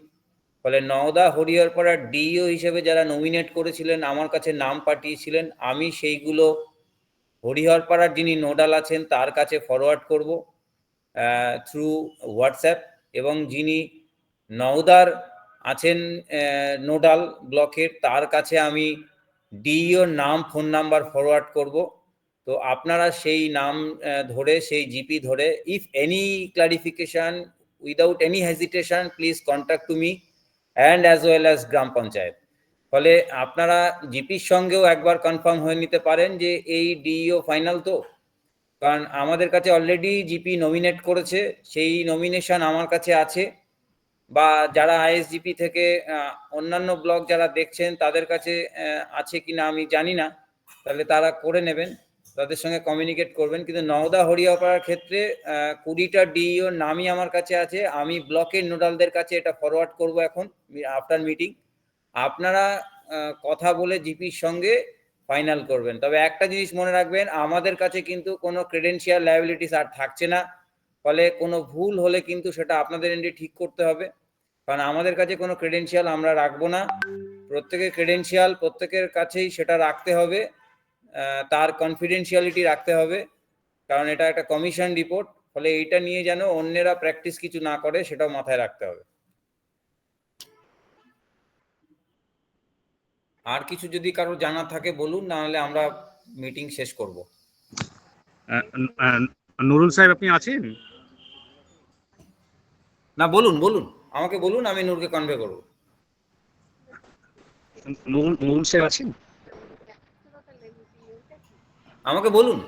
ফলে নওদা হরিহরপাড়ার ডিইও হিসেবে যারা নমিনেট করেছিলেন আমার কাছে নাম পাঠিয়েছিলেন, আমি সেইগুলো হরিহরপাড়ার যিনি নোডাল আছেন তার কাছে ফরওয়ার্ড করব থ্রু হোয়াটসঅ্যাপ, এবং যিনি নওদার আছেন নোডাল ব্লকের তার কাছে আমি ডিইওর নাম ফোন নাম্বার ফরওয়ার্ড করব। তো আপনারা সেই নাম ধরে, সেই জিপি ধরে, if any clarification without any hesitation please contact to me and as well as Gram Panchayat. ফলে আপনারা জিপির সঙ্গেও একবার কনফার্ম হয়ে নিতে পারেন যে এই ডিইও ফাইনাল তো, কারণ আমাদের কাছে অলরেডি জিপি নমিনেট করেছে, সেই নমিনেশন আমার কাছে আছে, বা যারা আইএসজিপি থেকে অন্যান্য ব্লক যারা দেখছেন তাদের কাছে আছে কিনা আমি জানি না, তাহলে তারা করে নেবেন, তাদের সঙ্গে কমিউনিকেট করবেন। কিন্তু নওদা হরিহরপাড়ার ক্ষেত্রে 20টা ডিইওর নামই আমার কাছে আছে, আমি ব্লকের নোডালদের কাছে এটা ফরওয়ার্ড করব এখন আফটার মিটিং। আপনারা কথা বলে জিপির সঙ্গে ফাইনাল করবেন। তবে একটা জিনিস মনে রাখবেন, আমাদের কাছে কিন্তু কোনো ক্রেডেনশিয়াল লায়াবিলিটিস আর থাকছে না, ফলে কোনো ভুল হলে কিন্তু সেটা আপনাদের এন্ডে ঠিক করতে হবে, কারণ আমাদের কাছে কোনো ক্রেডেনশিয়াল আমরা রাখবো না। প্রত্যেকের ক্রেডেনশিয়াল প্রত্যেকের কাছেই সেটা রাখতে হবে, তার কনফিডেন্সিয়ালিটি রাখতে হবে, কারণ এটা একটা কমিশন রিপোর্ট। ফলে এইটা নিয়ে যেন অন্যেরা প্র্যাকটিস কিছু না করে সেটাও মাথায় রাখতে হবে। আর কিছু যদি কারো জানা থাকে বলুন, নাহলে আমরা মিটিং শেষ করব। নুরুল সাহেব আপনি আছেন? না, বলুন বলুন, আমাকে বলুন, আমি নূরকে কনভে করব। নুরুল সাহেব আছেন? আমাকে বলুন।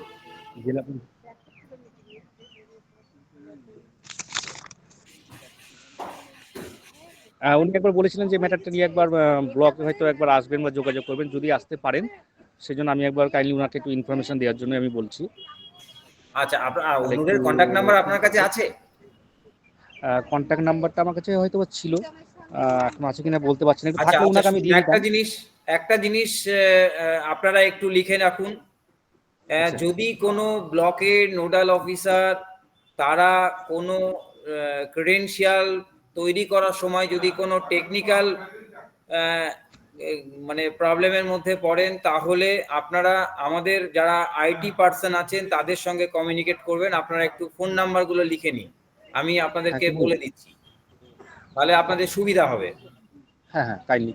উনি একবার বলেছিলেন যে ম্যাটারটা নিয়ে একবার ব্লকে হয়তো একবার আসবেন বা যোগাযোগ করবেন, যদি আসতে পারেন সেজন্য আমি একবার কাইন্ডলি ওনাকে একটু ইনফরমেশন দেওয়ার জন্য আমি বলছি। আচ্ছা, নূরের কন্ট্যাক্ট নাম্বার আপনার কাছে আছে? কন্ট্যাক্ট নাম্বারটা আমার কাছে হয়তো ছিল, এখন আছে কিনা বলতে পারছি না, একটু আচ্ছা, থাকলে ওনাকে আমি দিয়ে একটা দিতাম। জিনিস আপনারা একটু লিখে রাখুন। যদি কোনো ব্লকের নোডাল অফিসার তারা কোনো ক্রেডেনশিয়াল তৈরি করার সময় যদি কোনো টেকনিক্যাল মানে প্রবলেমের মধ্যে পড়েন, তাহলে আপনারা আমাদের যারা আইটি পার্সন আছেন তাদের সঙ্গে কমিউনিকেট করবেন। আপনারা একটু ফোন নাম্বারগুলো লিখে নিন, আমি আপনাদেরকে বলে দিচ্ছি, তাহলে আপনাদের সুবিধা হবে। হ্যাঁ হ্যাঁ, কাইন্ডলি।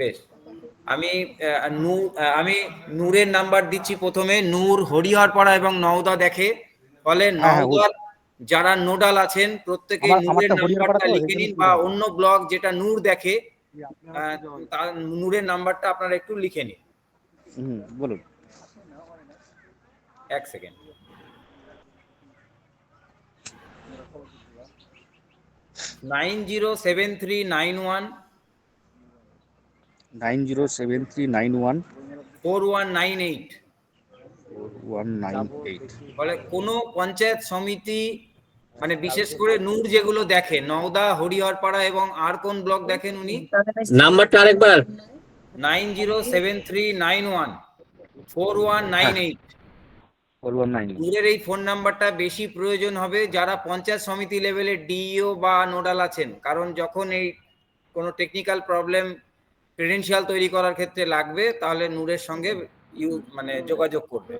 বেশ, আমি নূরের নাম্বার দিচ্ছি। প্রথমে নূর হরিহরপাড়া এবং নওদা দেখে, ফলে নওদার যারা নোডাল আছেন প্রত্যেকে নূরের নাম্বারটা লিখে নিন, বা অন্য ব্লক যেটা নূর দেখে তার নূরের নাম্বারটা আপনারা একটু লিখে নিন। বলুন। এক সেকেন্ড। 907391 907391 4198। ফলে কোনো পঞ্চায়েত সমিতি, মানে বিশেষ করে নূর যেগুলো দেখে, নওদা, হরিহরপাড়া এবং আর কোন ব্লক দেখেন উনি? নাম্বারটা আরেকবার। 907391 4198। নূরের এই ফোন নাম্বারটা বেশি প্রয়োজন হবে যারা পঞ্চায়েত সমিতি লেভেলে ডিইও বা নোডাল আছেন, কারণ যখন এই কোনো টেকনিক্যাল প্রবলেম ক্রেডেনশিয়াল তৈরি করার ক্ষেত্রে লাগবে, তাহলে নূরের সঙ্গে মানে যোগাযোগ করবে।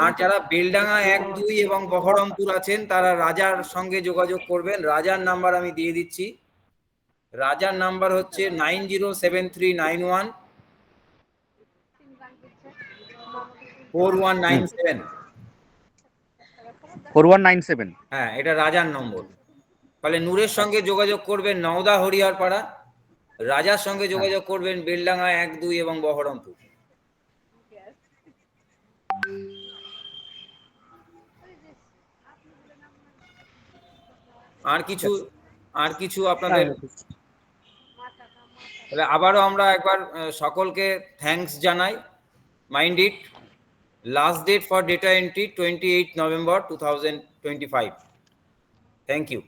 আর যারা বেলডাঙ্গা 1, 2 এবং বহরমপুর আছেন তারা রাজার সঙ্গে যোগাযোগ করবেন। রাজার নাম্বার আমি দিয়ে দিচ্ছি। রাজার নাম্বার হচ্ছে 907391 4197। 4197। হ্যাঁ, এটা রাজার নম্বর। ফলে নূরের সঙ্গে যোগাযোগ করবেন নওদা, হরিহরপাড়া, রাজার সঙ্গে যোগাযোগ করবেন বেলডাঙ্গা 1, 2 এবং বহরমপুর। আর কিছু আপনাদের? তাহলে আবারও আমরা একবার সকলকে থ্যাঙ্কস জানাই। Mind it, last date for data entry 28 November 2025। Thank you.